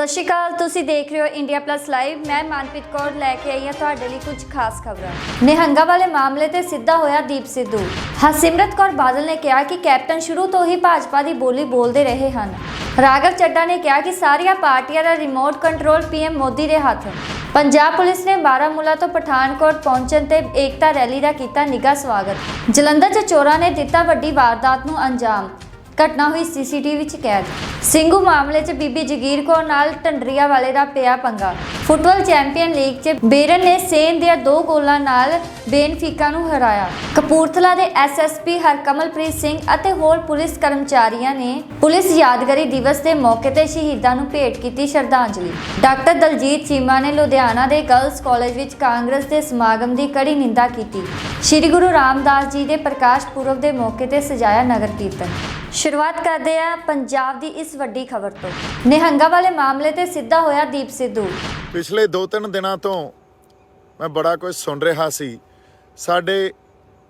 ਸਤਿ ਸ਼੍ਰੀ ਅਕਾਲ, ਤੁਸੀਂ ਦੇਖ ਰਹੇ ਹੋ ਇੰਡੀਆ ਪਲੱਸ ਲਾਈਵ। ਮੈਂ ਮਨਪ੍ਰੀਤ ਕੌਰ ਲੈ ਕੇ ਆਈ ਹਾਂ ਤੁਹਾਡੇ ਲਈ ਕੁਝ ਖਾਸ ਖਬਰਾਂ। ਨਿਹੰਗਾਂ ਵਾਲੇ ਮਾਮਲੇ ਤੇ ਸਿੱਧਾ ਹੋਇਆ ਦੀਪ ਸਿੱਧੂ। ਹਰਸਿਮਰਤ ਕੌਰ ਬਾਦਲ ਨੇ ਕਿਹਾ ਕਿ ਕੈਪਟਨ ਸ਼ੁਰੂ ਤੋਂ ਹੀ ਭਾਜਪਾ ਦੀ ਬੋਲੀ ਬੋਲਦੇ ਰਹੇ ਹਨ। ਰਾਘਵ ਚੱਡਾ ਨੇ ਕਿਹਾ ਕਿ ਸਾਰੀਆਂ ਪਾਰਟੀਆਂ ਦਾ ਰਿਮੋਟ ਕੰਟਰੋਲ ਪੀਐਮ ਮੋਦੀ ਦੇ ਹੱਥ। ਪੰਜਾਬ ਪੁਲਿਸ ਨੇ ਬਾਰਾਮੂਲਾ ਤੋਂ ਪਠਾਨਕੋਟ ਪਹੁੰਚਣ ਤੇ ਏਕਤਾ ਰੈਲੀ ਦਾ ਕੀਤਾ ਨਿੱਘਾ ਸਵਾਗਤ। ਜਲੰਧਰ 'ਚ ਚੋਰਾਂ ਨੇ ਦਿੱਤਾ ਵੱਡੀ ਵਾਰਦਾਤ ਨੂੰ ਅੰਜਾਮ। ਘਟਨਾ ਹੋਈ ਸੀਸੀਟੀਵੀ 'ਚ ਕੈਦ। ਸਿੰਘੂ ਮਾਮਲੇ 'ਚ ਬੀਬੀ ਜਗੀਰ ਕੌਰ ਨਾਲ ਢੰਡਰੀਆ ਵਾਲੇ ਦਾ ਪਿਆ ਪੰਗਾ। ਫੁੱਟਬਾਲ ਚੈਂਪੀਅਨ ਲੀਗ 'ਚ ਬੇਰਨ ਨੇ ਸੇਨ ਦੀਆਂ 2 ਗੋਲਾਂ ਨਾਲ ਬੇਨਫੀਕਾ ਨੂੰ ਹਰਾਇਆ। ਕਪੂਰਥਲਾ ਦੇ ਐਸਐਸਪੀ ਹਰਕਮਲਪ੍ਰੀਤ ਸਿੰਘ ਅਤੇ ਹੋਰ ਪੁਲਿਸ ਕਰਮਚਾਰੀਆਂ ਨੇ ਪੁਲਿਸ ਯਾਦਗਾਰੀ ਦਿਵਸ ਦੇ ਮੌਕੇ ਤੇ ਸ਼ਹੀਦਾਂ ਨੂੰ ਭੇਟ ਕੀਤੀ ਸ਼ਰਧਾਂਜਲੀ। ਡਾਕਟਰ ਦਲਜੀਤ ਚੀਮਾ ਨੇ ਲੁਧਿਆਣਾ ਦੇ ਗਰਲਸ ਕਾਲਜ ਵਿੱਚ ਕਾਂਗਰਸ ਦੇ ਸਮਾਗਮ ਦੀ ਕੜੀ ਨਿੰਦਾ ਕੀਤੀ। ਸ਼੍ਰੀ ਗੁਰੂ ਰਾਮਦਾਸ ਜੀ ਦੇ ਪ੍ਰਕਾਸ਼ ਪੁਰਬ ਦੇ ਮੌਕੇ ਤੇ ਸਜਾਇਆ ਨਗਰ ਕੀਰਤਨ। शुरुआत करते हैं पंजाब की इस वड्डी खबर तो। निहंगा वाले मामले ते सिद्धा होया दीप सिद्धू। पिछले 2-3 दिनों तो मैं बड़ा कुछ सुन रहा सी। साडे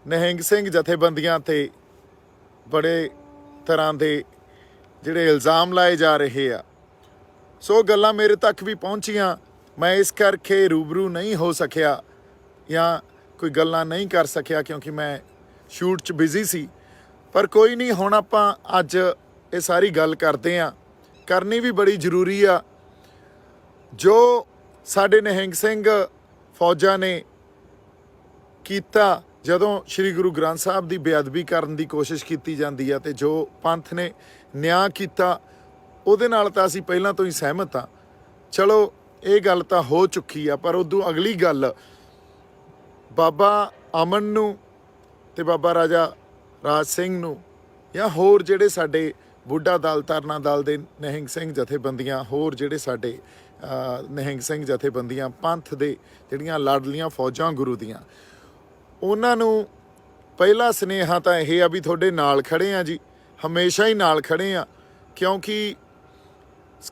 निहंग सिंह जथेबंदियां ते बड़े तरह के जिहड़े इल्ज़ाम लाए जा रहे आ, सो गल्लां मेरे तक भी पहुंचियां। मैं इस करके रूबरू नहीं हो सकिया या कोई गल्लां नहीं कर सकिया क्योंकि मैं शूट च बिजी सी। पर कोई नहीं, हुण आपां अज ये सारी गल करते हैं, करनी भी बड़ी जरूरी आ। जो साडे निहंग सिंह फौजा ने कीता जदों श्री गुरु ग्रंथ साहब की बेअदबी करन दी कोशिश की जाती है, तो जो पंथ ने न्याय किया उहदे नाल तां असीं पहलां तो ही सहमत हाँ। चलो ये गल तां हो चुकी आ, पर उदों अगली गल बाबा अमन नूं ते बाबा राजा राज सिंह नूं या होर जिहड़े साडे बुढ़ा दल तरना दल दे निहंग सिंह जथेबंदियां, होर जिहड़े साडे निहंग सिंह जथेबंदियां पंथ दे जिहड़ियां लाडलियां फौजां गुरु दियां, उन्हां नूं पहला सुनेहा तां इह आ भी तुहाडे नाल खड़े आ जी, हमेशा ही नाल खड़े आ, क्योंकि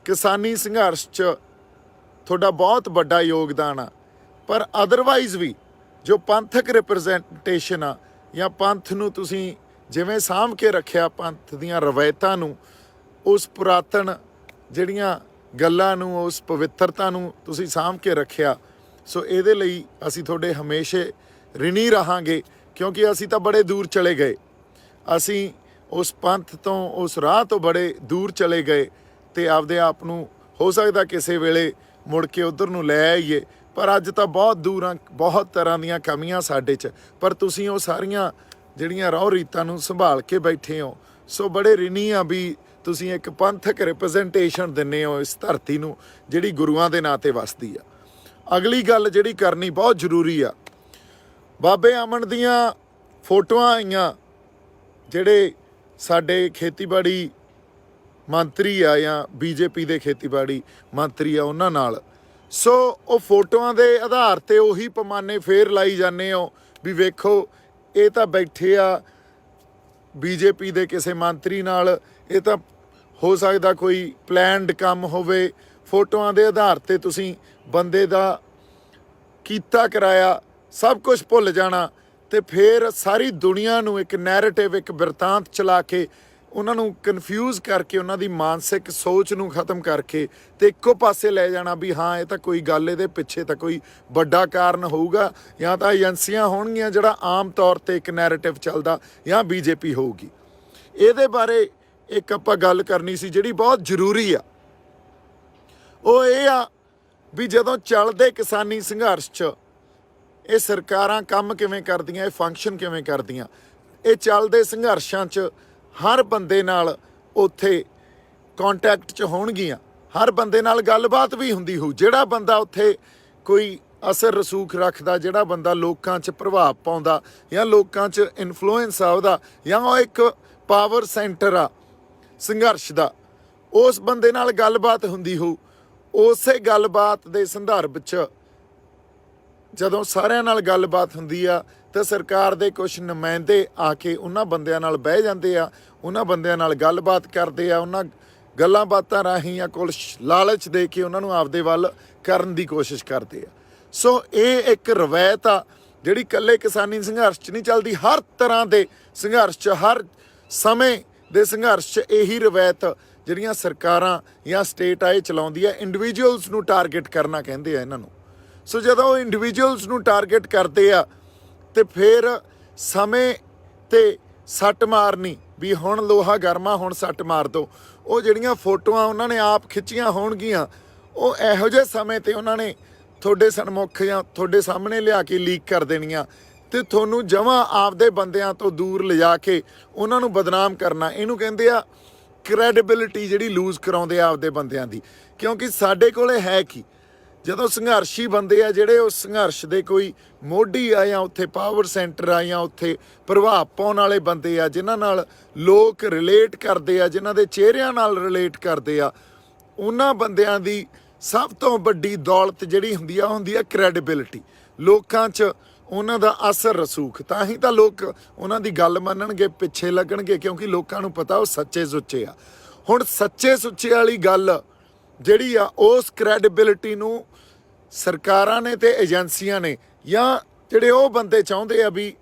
किसानी संघर्ष च तुहाडा बहुत वड्डा योगदान आ। पर अदरवाइज भी जो पंथक रिप्रजेंटेशन आ या पंथ नूं तुसीं जिवें साਂਭ के रखिया, पंथ दीआं रवायतां नूं, उस पुरातन जिहड़ियां गल्लां नूं, उस पवित्रता नूं तुसीं साਂਭ के रखिया, सो इहदे लई असीं तुहाडे हमेशा ऋणी रहांगे, क्योंकि असीं तां बड़े दूर चले गए। असीं उस पंथ तो, उस राह तो बड़े दूर चले गए ते आपदे आप नूं हो सकदा किसे वेले मुड़ के उधर नूं लै आईए, पर अज तां बहुत दूर आ, बहुत तरह दीआं कमियां साडे च, पर तुसीं ਉਹ ਸਾਰੀਆਂ ਜਿਹੜੀਆਂ ਰਹੁ ਰੀਤਾਂ ਨੂੰ ਸੰਭਾਲ ਕੇ ਬੈਠੇ ਹੋ। ਸੋ ਬੜੇ ਰਿਣੀ ਆ ਵੀ ਤੁਸੀਂ ਇੱਕ ਪੰਥਕ ਰਿਪਰੈਜ਼ੈਂਟੇਸ਼ਨ ਦਿੰਦੇ ਹੋ ਇਸ ਧਰਤੀ ਨੂੰ ਜਿਹੜੀ ਗੁਰੂਆਂ ਦੇ ਨਾਂ ਤੇ ਵਸਦੀ ਆ। ਅਗਲੀ ਗੱਲ ਜਿਹੜੀ ਕਰਨੀ ਬਹੁਤ ਜ਼ਰੂਰੀ ਆ, ਬਾਬੇ ਅਮਨ ਦੀਆਂ ਫੋਟੋਆਂ ਆਈਆਂ ਜਿਹੜੇ ਸਾਡੇ ਖੇਤੀਬਾੜੀ ਮੰਤਰੀ ਆ ਜਾਂ ਬੀਜੇਪੀ ਦੇ ਖੇਤੀਬਾੜੀ ਮੰਤਰੀ ਆ ਉਹਨਾਂ ਨਾਲ। ਸੋ ਉਹ ਫੋਟੋਆਂ ਦੇ ਆਧਾਰ ਤੇ ਉਹੀ ਪੈਮਾਨੇ ਫੇਰ ਲਾਈ ਜਾਂਦੇ ਹੋ ਵੀ ਵੇਖੋ ਇਹ ਤਾਂ ਬੈਠੇ ਆ ਬੀਜੇਪੀ ਦੇ ਕਿਸੇ ਮੰਤਰੀ ਨਾਲ, ਇਹ ਤਾਂ ਹੋ ਸਕਦਾ ਕੋਈ ਪਲੈਨਡ ਕੰਮ ਹੋਵੇ। ਫੋਟੋਆਂ ਦੇ ਆਧਾਰ ਤੇ ਤੁਸੀਂ ਬੰਦੇ ਦਾ ਕੀਤਾ ਕਰਾਇਆ ਸਭ ਕੁਝ ਭੁੱਲ ਜਾਣਾ ਤੇ ਫਿਰ ਸਾਰੀ ਦੁਨੀਆ ਨੂੰ ਇੱਕ ਨੈਰੇਟਿਵ, ਇੱਕ ਬਿਰਤਾਂਤ ਚਲਾ ਕੇ ਉਹਨਾਂ ਨੂੰ ਕਨਫਿਊਜ਼ ਕਰਕੇ, ਉਹਨਾਂ ਦੀ ਮਾਨਸਿਕ ਸੋਚ ਨੂੰ ਖਤਮ ਕਰਕੇ ਤੇ ਇੱਕੋ ਪਾਸੇ ਲੈ ਜਾਣਾ ਵੀ ਹਾਂ ਇਹ ਤਾਂ ਕੋਈ ਗੱਲ, ਇਹਦੇ ਪਿੱਛੇ ਤਾਂ ਕੋਈ ਵੱਡਾ ਕਾਰਨ ਹੋਊਗਾ, ਜਾਂ ਤਾਂ ਏਜੰਸੀਆਂ ਹੋਣਗੀਆਂ ਜਿਹੜਾ ਆਮ ਤੌਰ ਤੇ ਇੱਕ ਨੈਰੇਟਿਵ ਚੱਲਦਾ, ਜਾਂ ਬੀਜੇਪੀ ਹੋਊਗੀ। ਇਹਦੇ ਬਾਰੇ ਇੱਕ ਆਪਾਂ ਗੱਲ ਕਰਨੀ ਸੀ ਜਿਹੜੀ ਬਹੁਤ ਜ਼ਰੂਰੀ ਆ। ਉਹ ਇਹ ਆ ਵੀ ਜਦੋਂ ਚੱਲਦੇ ਕਿਸਾਨੀ ਸੰਘਰਸ਼ 'ਚ ਇਹ ਸਰਕਾਰਾਂ ਕੰਮ ਕਿਵੇਂ ਕਰਦੀਆਂ, ਇਹ ਫੰਕਸ਼ਨ ਕਿਵੇਂ ਕਰਦੀਆਂ। ਇਹ ਚੱਲਦੇ ਸੰਘਰਸ਼ਾਂ 'ਚ ਹਰ ਬੰਦੇ ਨਾਲ ਉੱਥੇ ਕੰਟੈਕਟ 'ਚ ਹੋਣਗੀਆਂ, ਹਰ ਬੰਦੇ ਨਾਲ ਗੱਲਬਾਤ ਵੀ ਹੁੰਦੀ ਹੋਊ। ਜਿਹੜਾ ਬੰਦਾ ਉੱਥੇ ਕੋਈ ਅਸਰ ਰਸੂਖ ਰੱਖਦਾ, ਜਿਹੜਾ ਬੰਦਾ ਲੋਕਾਂ 'ਚ ਪ੍ਰਭਾਵ ਪਾਉਂਦਾ ਜਾਂ ਲੋਕਾਂ 'ਚ ਇਨਫਲੂਐਂਸ ਆ ਉਹਦਾ, ਜਾਂ ਉਹ ਇੱਕ ਪਾਵਰ ਸੈਂਟਰ ਆ ਸੰਘਰਸ਼ ਦਾ, ਉਸ ਬੰਦੇ ਨਾਲ ਗੱਲਬਾਤ ਹੁੰਦੀ ਹੋਊ। ਉਸੇ ਗੱਲਬਾਤ ਦੇ ਸੰਦਰਭ 'ਚ ਜਦੋਂ ਸਾਰਿਆਂ ਨਾਲ ਗੱਲਬਾਤ ਹੁੰਦੀ ਆ ਤਾਂ ਸਰਕਾਰ ਦੇ ਕੁਝ ਨੁਮਾਇੰਦੇ ਆ ਕੇ ਉਹਨਾਂ ਬੰਦਿਆਂ ਨਾਲ ਬਹਿ ਜਾਂਦੇ ਆ, ਉਹਨਾਂ ਬੰਦਿਆਂ ਨਾਲ ਗੱਲਬਾਤ ਕਰਦੇ ਆ, ਉਹਨਾਂ ਗੱਲਾਂ ਬਾਤਾਂ ਰਾਹੀਂ ਜਾਂ ਕੁਝ ਲਾਲਚ ਦੇ ਕੇ ਉਹਨਾਂ ਨੂੰ ਆਪਦੇ ਵੱਲ ਕਰਨ ਦੀ ਕੋਸ਼ਿਸ਼ ਕਰਦੇ ਆ। ਸੋ ਇਹ ਇੱਕ ਰਵਾਇਤ ਆ ਜਿਹੜੀ ਇਕੱਲੇ ਕਿਸਾਨੀ ਸੰਘਰਸ਼ 'ਚ ਨਹੀਂ ਚੱਲਦੀ, ਹਰ ਤਰ੍ਹਾਂ ਦੇ ਸੰਘਰਸ਼ 'ਚ, ਹਰ ਸਮੇਂ ਦੇ ਸੰਘਰਸ਼ 'ਚ ਇਹੀ ਰਵਾਇਤ ਜਿਹੜੀਆਂ ਸਰਕਾਰਾਂ ਜਾਂ ਸਟੇਟ ਆਏ ਚਲਾਉਂਦੀ ਹੈ, ਇੰਡੀਵਿਜੂਅਲਸ ਨੂੰ ਟਾਰਗੇਟ ਕਰਨਾ ਕਹਿੰਦੇ ਆ ਇਹਨਾਂ ਨੂੰ। ਸੋ ਜਦੋਂ ਉਹ ਇੰਡੀਵਿਜੂਅਲਸ ਨੂੰ ਟਾਰਗੇਟ ਕਰਦੇ ਆ ਤੇ ਫਿਰ ਸਮੇਂ ਤੇ ਸੱਟ ਮਾਰਨੀ ਵੀ ਹੁਣ ਲੋਹਾ ਗਰਮਾ, ਹੁਣ ਸੱਟ ਮਾਰ ਦੋ। ਉਹ ਜਿਹੜੀਆਂ ਫੋਟੋਆਂ ਉਹਨਾਂ ਨੇ ਆਪ ਖਿੱਚੀਆਂ ਹੋਣਗੀਆਂ, ਉਹ ਇਹੋ ਜਿਹੇ ਸਮੇਂ ਤੇ ਉਹਨਾਂ ਨੇ ਤੁਹਾਡੇ ਸਨਮੁਖ ਜਾਂ ਤੁਹਾਡੇ ਸਾਹਮਣੇ ਲਿਆ ਕੇ ਲੀਕ ਕਰ ਦੇਣੀਆਂ ਤੇ ਤੁਹਾਨੂੰ ਜਮਾਂ ਆਪਦੇ ਬੰਦਿਆਂ ਤੋਂ ਦੂਰ ਲਿਜਾ ਕੇ ਉਹਨਾਂ ਨੂੰ ਬਦਨਾਮ ਕਰਨਾ। ਇਹਨੂੰ ਕਹਿੰਦੇ ਆ ਕ੍ਰੈਡੀਬਿਲਿਟੀ, ਜਿਹੜੀ ਲੂਜ਼ ਕਰਾਉਂਦੇ ਆ ਆਪਦੇ ਬੰਦਿਆਂ ਦੀ। ਕਿਉਂਕਿ ਸਾਡੇ ਕੋਲੇ ਹੈ ਕੀ, ਜਦੋਂ ਸੰਘਰਸ਼ੀ ਬੰਦੇ ਆ ਜਿਹੜੇ ਉਸ ਸੰਘਰਸ਼ ਦੇ ਕੋਈ ਮੋਢੀ ਆ ਜਾਂ ਉੱਥੇ ਪਾਵਰ ਸੈਂਟਰ ਆ ਜਾਂ ਉੱਥੇ ਪ੍ਰਭਾਵ ਪਾਉਣ ਵਾਲੇ ਬੰਦੇ ਆ, ਜਿਨ੍ਹਾਂ ਨਾਲ ਲੋਕ ਰਿਲੇਟ ਕਰਦੇ ਆ, ਜਿਨ੍ਹਾਂ ਦੇ ਚਿਹਰਿਆਂ ਨਾਲ ਰਿਲੇਟ ਕਰਦੇ ਆ, ਉਹਨਾਂ ਬੰਦਿਆਂ ਦੀ ਸਭ ਤੋਂ ਵੱਡੀ ਦੌਲਤ ਜਿਹੜੀ ਹੁੰਦੀ ਆ ਕ੍ਰੈਡੀਬਿਲਿਟੀ। ਲੋਕਾਂ 'ਚ ਉਹਨਾਂ ਦਾ ਅਸਰ ਰਸੂਖ, ਤਾਂ ਹੀ ਤਾਂ ਲੋਕ ਉਹਨਾਂ ਦੀ ਗੱਲ ਮੰਨਣਗੇ, ਪਿੱਛੇ ਲੱਗਣਗੇ, ਕਿਉਂਕਿ ਲੋਕਾਂ ਨੂੰ ਪਤਾ ਉਹ ਸੱਚੇ ਸੁੱਚੇ ਆ। ਹੁਣ ਸੱਚੇ ਸੁੱਚੇ ਵਾਲੀ ਗੱਲ ਜਿਹੜੀ ਆ, ਉਸ ਕ੍ਰੈਡੀਬਿਲਿਟੀ ਨੂੰ ਸਰਕਾਰਾਂ ਨੇ ਤੇ ਏਜੰਸੀਆਂ ਨੇ ਜਾਂ ਜਿਹੜੇ ਉਹ ਬੰਦੇ ਚਾਹੁੰਦੇ ਆ ਵੀ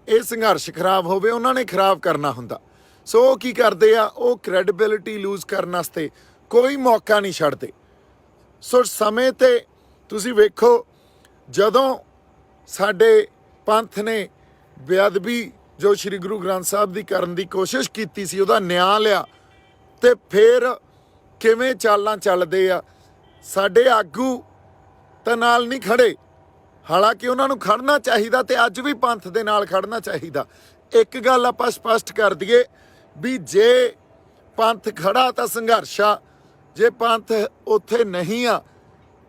ਇਹ ਸੰਘਰਸ਼ ਖਰਾਬ ਹੋਵੇ, ਉਹਨਾਂ ਨੇ ਖਰਾਬ ਕਰਨਾ ਹੁੰਦਾ। ਸੋ ਉਹ ਕੀ ਕਰਦੇ ਆ, ਉਹ ਕ੍ਰੈਡੀਬਿਲਿਟੀ ਲੂਜ਼ ਕਰਨ ਵਾਸਤੇ ਕੋਈ ਮੌਕਾ ਨਹੀਂ ਛੱਡਦੇ। ਸੋ ਸਮੇਂ ਤੇ ਤੁਸੀਂ ਵੇਖੋ, ਜਦੋਂ ਸਾਡੇ ਪੰਥ ਨੇ ਬੇਅਦਬੀ ਜੋ ਸ਼੍ਰੀ ਗੁਰੂ ਗ੍ਰੰਥ ਸਾਹਿਬ ਦੀ ਕਰਨ ਦੀ ਕੋਸ਼ਿਸ਼ ਕੀਤੀ ਸੀ, ਉਹਦਾ ਨਿਆਂ ਲਿਆ, ਤੇ ਫਿਰ ਕਿਵੇਂ ਚਾਲਾਂ ਚੱਲਦੇ ਆ। ਸਾਡੇ ਆਗੂ ਤਾਂ ਨਾਲ ਨਹੀਂ ਖੜੇ, ਹਾਲਾਂਕਿ ਉਹਨਾਂ ਨੂੰ ਖੜਨਾ ਚਾਹੀਦਾ ਤੇ ਅੱਜ ਵੀ ਪੰਥ ਦੇ ਨਾਲ ਖੜਨਾ ਚਾਹੀਦਾ। ਇੱਕ ਗੱਲ ਆਪਾਂ ਸਪਸ਼ਟ ਕਰ ਦਈਏ ਵੀ ਜੇ ਪੰਥ ਖੜਾ ਤਾਂ ਸੰਘਰਸ਼ ਆ, ਜੇ ਪੰਥ ਉੱਥੇ ਨਹੀਂ ਆ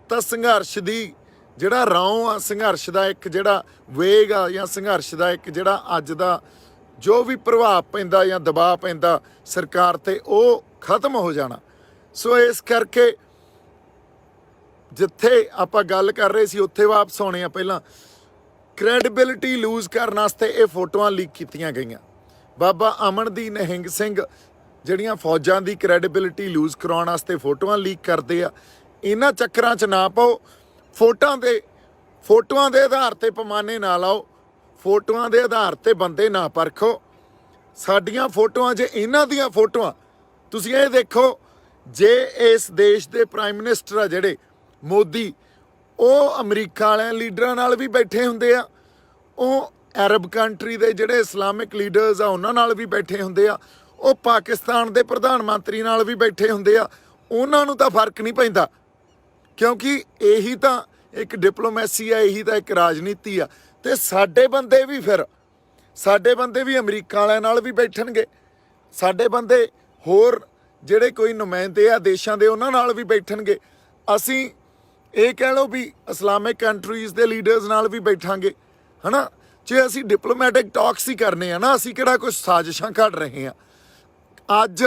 ਤਾਂ ਸੰਘਰਸ਼ ਦੀ ਜਿਹੜਾ ਰੌਂ ਆ, ਸੰਘਰਸ਼ ਦਾ ਇੱਕ ਜਿਹੜਾ ਵੇਗ ਆ, ਜਾਂ ਸੰਘਰਸ਼ ਦਾ ਇੱਕ ਜਿਹੜਾ ਅੱਜ ਦਾ ਜੋ ਵੀ ਪ੍ਰਭਾਵ ਪੈਂਦਾ ਜਾਂ ਦਬਾਅ ਪੈਂਦਾ ਸਰਕਾਰ ਤੇ, ਉਹ ਖਤਮ ਹੋ ਜਾਣਾ। ਸੋ ਇਸ ਕਰਕੇ ਜਿੱਥੇ ਆਪਾਂ ਗੱਲ ਕਰ ਰਹੇ ਸੀ ਉੱਥੇ ਵਾਪਸ ਆਉਣੇ ਆ। ਪਹਿਲਾਂ ਕ੍ਰੈਡੀਬਿਲਿਟੀ ਲੂਜ਼ ਕਰਨ ਵਾਸਤੇ ਇਹ ਫੋਟੋਆਂ ਲੀਕ ਕੀਤੀਆਂ ਗਈਆਂ। ਬਾਬਾ ਅਮਨ ਦੀ, ਨਿਹੰਗ ਸਿੰਘ ਜਿਹੜੀਆਂ ਫੌਜਾਂ ਦੀ ਕ੍ਰੈਡੀਬਿਲਿਟੀ ਲੂਜ਼ ਕਰਾਉਣ ਵਾਸਤੇ ਫੋਟੋਆਂ ਲੀਕ ਕਰਦੇ ਆ। ਇਹਨਾਂ ਚੱਕਰਾਂ 'ਚ ਨਾ ਪਾਓ। ਫੋਟੋਆਂ ਦੇ ਆਧਾਰ ਤੇ ਪੈਮਾਨੇ ਨਾ ਲਾਓ, ਫੋਟੋਆਂ ਦੇ ਆਧਾਰ ਤੇ ਬੰਦੇ ਨਾ ਪਰਖੋ। ਸਾਡੀਆਂ ਫੋਟੋਆਂ, ਜੇ ਇਹਨਾਂ ਦੀਆਂ ਫੋਟੋਆਂ, ਤੁਸੀਂ ਇਹ ਦੇਖੋ, ਜੇ ਇਸ ਦੇਸ਼ ਦੇ ਪ੍ਰਾਈਮ ਮਿਨਿਸਟਰ ਆ ਜਿਹੜੇ ਮੋਦੀ, ਉਹ ਅਮਰੀਕਾ ਵਾਲਿਆਂ ਲੀਡਰਾਂ ਨਾਲ ਵੀ ਬੈਠੇ ਹੁੰਦੇ ਆ, ਉਹ ਅਰਬ ਕੰਟਰੀ ਦੇ ਜਿਹੜੇ ਇਸਲਾਮਿਕ ਲੀਡਰਸ ਆ ਉਹਨਾਂ ਨਾਲ ਵੀ ਬੈਠੇ ਹੁੰਦੇ ਆ, ਉਹ ਪਾਕਿਸਤਾਨ ਦੇ ਪ੍ਰਧਾਨ ਮੰਤਰੀ ਨਾਲ ਵੀ ਬੈਠੇ ਹੁੰਦੇ ਆ, ਉਹਨਾਂ ਨੂੰ ਤਾਂ ਫਰਕ ਨਹੀਂ ਪੈਂਦਾ, ਕਿਉਂਕਿ ਇਹੀ ਤਾਂ ਇੱਕ ਡਿਪਲੋਮੈਸੀ ਆ, ਇਹੀ ਤਾਂ ਇੱਕ ਰਾਜਨੀਤੀ ਆ। ਤੇ ਸਾਡੇ ਬੰਦੇ ਵੀ ਅਮਰੀਕਾ ਵਾਲਿਆਂ ਨਾਲ ਵੀ ਬੈਠਣਗੇ, ਸਾਡੇ ਬੰਦੇ ਹੋਰ ਜਿਹੜੇ ਕੋਈ ਨੁਮਾਇੰਦੇ ਆ ਦੇਸ਼ਾਂ ਦੇ, ਉਹਨਾਂ ਨਾਲ ਵੀ ਬੈਠਣਗੇ। ਅਸੀਂ ਇਹ ਕਹਿ ਲਓ ਵੀ ਇਸਲਾਮਿਕ ਕੰਟਰੀਜ਼ ਦੇ ਲੀਡਰਸ ਨਾਲ ਵੀ ਬੈਠਾਂਗੇ, ਹਨਾ। ਜੇ ਅਸੀਂ ਡਿਪਲੋਮੈਟਿਕ ਟਾਕਸ ਹੀ ਕਰਨੇ ਆ ਨਾ, ਅਸੀਂ ਕਿਹੜਾ ਕੁਝ ਸਾਜ਼ਿਸ਼ਾਂ ਘੜ ਰਹੇ ਆ। ਅੱਜ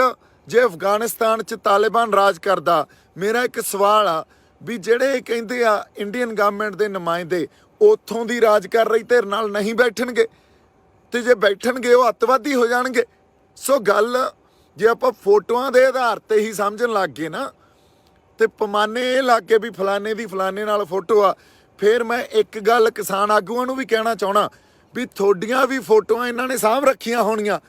ਜੇ ਅਫਗਾਨਿਸਤਾਨ 'ਚ ਤਾਲਿਬਾਨ ਰਾਜ ਕਰਦਾ, ਮੇਰਾ ਇੱਕ ਸਵਾਲ ਆ ਵੀ ਜਿਹੜੇ ਕਹਿੰਦੇ ਆ ਇੰਡੀਅਨ ਗਵਰਨਮੈਂਟ ਦੇ ਨੁਮਾਇੰਦੇ ਉੱਥੋਂ ਦੀ ਰਾਜ ਕਰ ਰਹੀ ਧਿਰ ਨਾਲ ਨਹੀਂ ਬੈਠਣਗੇ, ਤੇ ਜੇ ਬੈਠਣਗੇ ਉਹ ਅੱਤਵਾਦੀ ਹੋ ਜਾਣਗੇ। ਸੋ ਗੱਲ ਜੇ ਆਪਾਂ ਫੋਟੋਆਂ ਦੇ ਆਧਾਰ ਤੇ ਹੀ ਸਮਝਣ ਲੱਗ ਗਏ ਨਾ, ਤੇ ਪੈਮਾਨੇ ਇਹ ਲੱਗ ਗਏ ਵੀ ਫਲਾਣੇ ਦੀ ਫਲਾਣੇ ਨਾਲ ਫੋਟੋ ਆ, ਫਿਰ ਮੈਂ ਇੱਕ ਗੱਲ ਕਿਸਾਨ ਆਗੂਆਂ ਨੂੰ ਵੀ ਕਹਿਣਾ ਚਾਹਣਾ ਵੀ ਤੁਹਾਡੀਆਂ ਵੀ ਫੋਟੋਆਂ ਇਹਨਾਂ ਨੇ ਸਾਂਭ ਰੱਖੀਆਂ ਹੋਣੀਆਂ,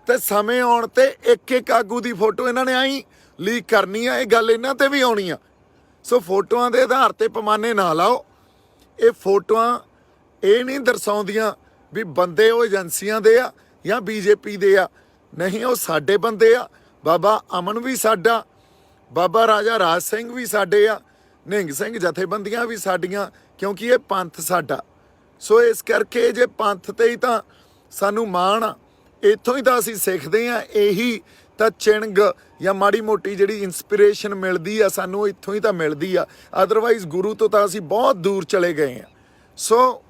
ਤੇ ਸਮੇਂ ਆਉਣ ਤੇ ਇੱਕ ਇੱਕ ਆਗੂ ਦੀ ਫੋਟੋ ਇਹਨਾਂ ਨੇ ਆਈ ਲੀਕ ਕਰਨੀ ਆ, ਇਹ ਗੱਲ ਇਹਨਾਂ ਤੇ ਵੀ ਆਉਣੀ ਆ। ਸੋ ਫੋਟੋਆਂ ਦੇ ਆਧਾਰ ਤੇ ਪੈਮਾਨੇ ਨਾ ਲਾਓ। ਇਹ ਫੋਟੋਆਂ ਇਹ ਨਹੀਂ ਦਰਸਾਉਂਦੀਆਂ ਵੀ ਬੰਦੇ ਉਹ ਏਜੰਸੀਆਂ ਦੇ ਆ ਜਾਂ ਬੀਜੇਪੀ ਦੇ ਆ, ਨਹੀਂ, ਉਹ ਸਾਡੇ ਬੰਦੇ ਆ। ਬਾਬਾ ਅਮਨ ਵੀ ਸਾਡਾ, ਬਾਬਾ ਰਾਜਾ ਰਾਜ ਸਿੰਘ ਵੀ ਸਾਡੇ ਆ, ਨਿਹੰਗ ਸਿੰਘ ਜਥੇਬੰਦੀਆਂ ਵੀ ਸਾਡੀਆਂ, ਕਿਉਂਕਿ ਇਹ ਪੰਥ ਸਾਡਾ। ਸੋ ਇਸ ਕਰਕੇ ਜੇ ਪੰਥ ਤੇ ਹੀ ਤਾਂ ਸਾਨੂੰ ਮਾਣ ਆ, ਇੱਥੋਂ ਹੀ ਤਾਂ ਅਸੀਂ ਸਿੱਖਦੇ ਹਾਂ, ਇਹੀ ਤਾਂ ਚਿਣਗ ਜਾਂ ਮਾੜੀ ਮੋਟੀ ਜਿਹੜੀ ਇਨਸਪੀਰੇਸ਼ਨ ਮਿਲਦੀ ਆ ਸਾਨੂੰ, ਇੱਥੋਂ ਹੀ ਤਾਂ ਮਿਲਦੀ ਆ। ਅਦਰਵਾਈਜ਼ ਗੁਰੂ ਤੋਂ ਤਾਂ ਅਸੀਂ ਬਹੁਤ ਦੂਰ ਚਲੇ ਗਏ ਹਾਂ। ਸੋ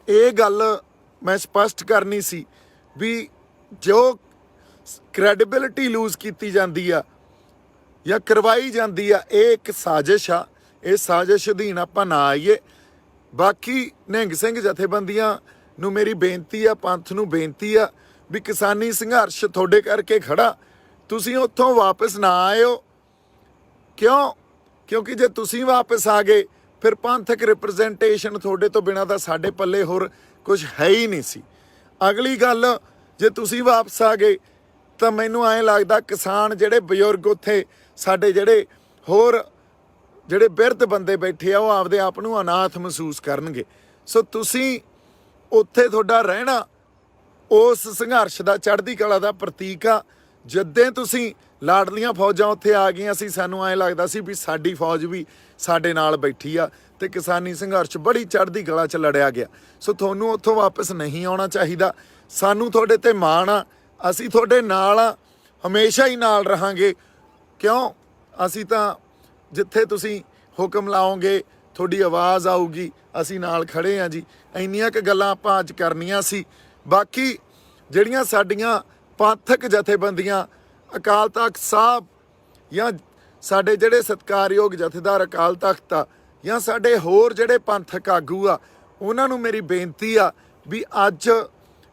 ਇਹ ਗੱਲ ਮੈਂ ਸਪਸ਼ਟ ਕਰਨੀ ਸੀ ਵੀ ਜੋ ਕ੍ਰੈਡੀਬਿਲਿਟੀ ਲੂਜ਼ ਕੀਤੀ ਜਾਂਦੀ ਆ ਜਾਂ ਕਰਵਾਈ ਜਾਂਦੀ ਆ, ਇਹ ਇੱਕ ਸਾਜ਼ਿਸ਼ ਆ। ਇਹ ਸਾਜ਼ਿਸ਼ ਅਧੀਨ ਆਪਾਂ ਨਾ ਆਈਏ। ਬਾਕੀ ਨਿਹੰਗ ਸਿੰਘ ਜਥੇਬੰਦੀਆਂ ਨੂੰ ਮੇਰੀ ਬੇਨਤੀ ਆ, ਪੰਥ ਨੂੰ ਬੇਨਤੀ ਆ ਵੀ ਕਿਸਾਨੀ ਸੰਘਰਸ਼ ਤੁਹਾਡੇ ਕਰਕੇ ਖੜਾ, ਤੁਸੀਂ ਉੱਥੋਂ ਵਾਪਸ ਨਾ ਆਇਓ। ਕਿਉਂਕਿ ਜੇ ਤੁਸੀਂ ਵਾਪਸ ਆ ਗਏ ਫਿਰ ਪੰਥਕ ਰਿਪਰੈਜ਼ੈਂਟੇਸ਼ਨ ਤੁਹਾਡੇ ਤੋਂ ਬਿਨਾਂ ਤਾਂ ਸਾਡੇ ਪੱਲੇ ਹੋਰ ਕੁਝ ਹੈ ਹੀ ਨਹੀਂ ਸੀ। ਅਗਲੀ ਗੱਲ, ਜੇ ਤੁਸੀਂ ਵਾਪਸ ਆ ਗਏ ਤਾਂ ਮੈਨੂੰ ਐਂ ਲੱਗਦਾ ਕਿਸਾਨ ਜਿਹੜੇ ਬਜ਼ੁਰਗ ਉੱਥੇ ਸਾਡੇ ਜਿਹੜੇ ਹੋਰ ਜਿਹੜੇ ਬਿਰਧ ਬੰਦੇ ਬੈਠੇ ਆ ਉਹ ਆਪਦੇ ਆਪ ਨੂੰ ਅਨਾਥ ਮਹਿਸੂਸ ਕਰਨਗੇ। ਸੋ ਤੁਸੀਂ ਉੱਥੇ ਤੁਹਾਡਾ ਰਹਿਣਾ ਉਸ ਸੰਘਰਸ਼ ਦਾ ਚੜ੍ਹਦੀ ਕਲਾ ਦਾ ਪ੍ਰਤੀਕ ਆ। ਜਦੋਂ ਤੁਸੀਂ ਲਾਡਲੀਆਂ ਫੌਜਾਂ ਉੱਥੇ ਆ ਗਈਆਂ ਸੀ, ਸਾਨੂੰ ਐਂ ਲੱਗਦਾ ਸੀ ਵੀ ਸਾਡੀ ਫੌਜ ਵੀ ਸਾਡੇ ਨਾਲ ਬੈਠੀ ਆ ਤੇ ਕਿਸਾਨੀ ਸੰਘਰਸ਼ ਬੜੀ ਚੜ੍ਹਦੀ ਕਲਾ 'ਚ ਲੜਿਆ ਗਿਆ। ਸੋ ਤੁਹਾਨੂੰ ਉੱਥੋਂ ਵਾਪਸ ਨਹੀਂ ਆਉਣਾ ਚਾਹੀਦਾ। ਸਾਨੂੰ ਤੁਹਾਡੇ ਤੇ ਮਾਣ ਆ, ਅਸੀਂ ਤੁਹਾਡੇ ਨਾਲ ਆ, ਹਮੇਸ਼ਾ ਹੀ ਨਾਲ ਰਹਾਂਗੇ। ਕਿਉਂ? ਅਸੀਂ ਤਾਂ ਜਿੱਥੇ ਤੁਸੀਂ ਹੁਕਮ ਲਾਓਗੇ ਤੁਹਾਡੀ ਆਵਾਜ਼ ਆਊਗੀ, ਅਸੀਂ ਨਾਲ ਖੜੇ ਹਾਂ ਜੀ। ਇੰਨੀਆਂ ਕੁ ਗੱਲਾਂ ਆਪਾਂ ਅੱਜ ਕਰਨੀਆਂ ਸੀ। ਬਾਕੀ ਜਿਹੜੀਆਂ ਸਾਡੀਆਂ ਪੰਥਕ ਜਥੇਬੰਦੀਆਂ, ਅਕਾਲ ਤਖਤ ਸਾਹਿਬ ਜਾਂ ਸਾਡੇ ਜਿਹੜੇ ਸਤਿਕਾਰਯੋਗ ਜਥੇਦਾਰ ਅਕਾਲ ਤਖਤ ਆ ਜਾਂ ਸਾਡੇ ਹੋਰ ਜਿਹੜੇ ਪੰਥਕ ਆਗੂ ਆ, ਉਹਨਾਂ ਨੂੰ ਮੇਰੀ ਬੇਨਤੀ ਆ ਵੀ ਅੱਜ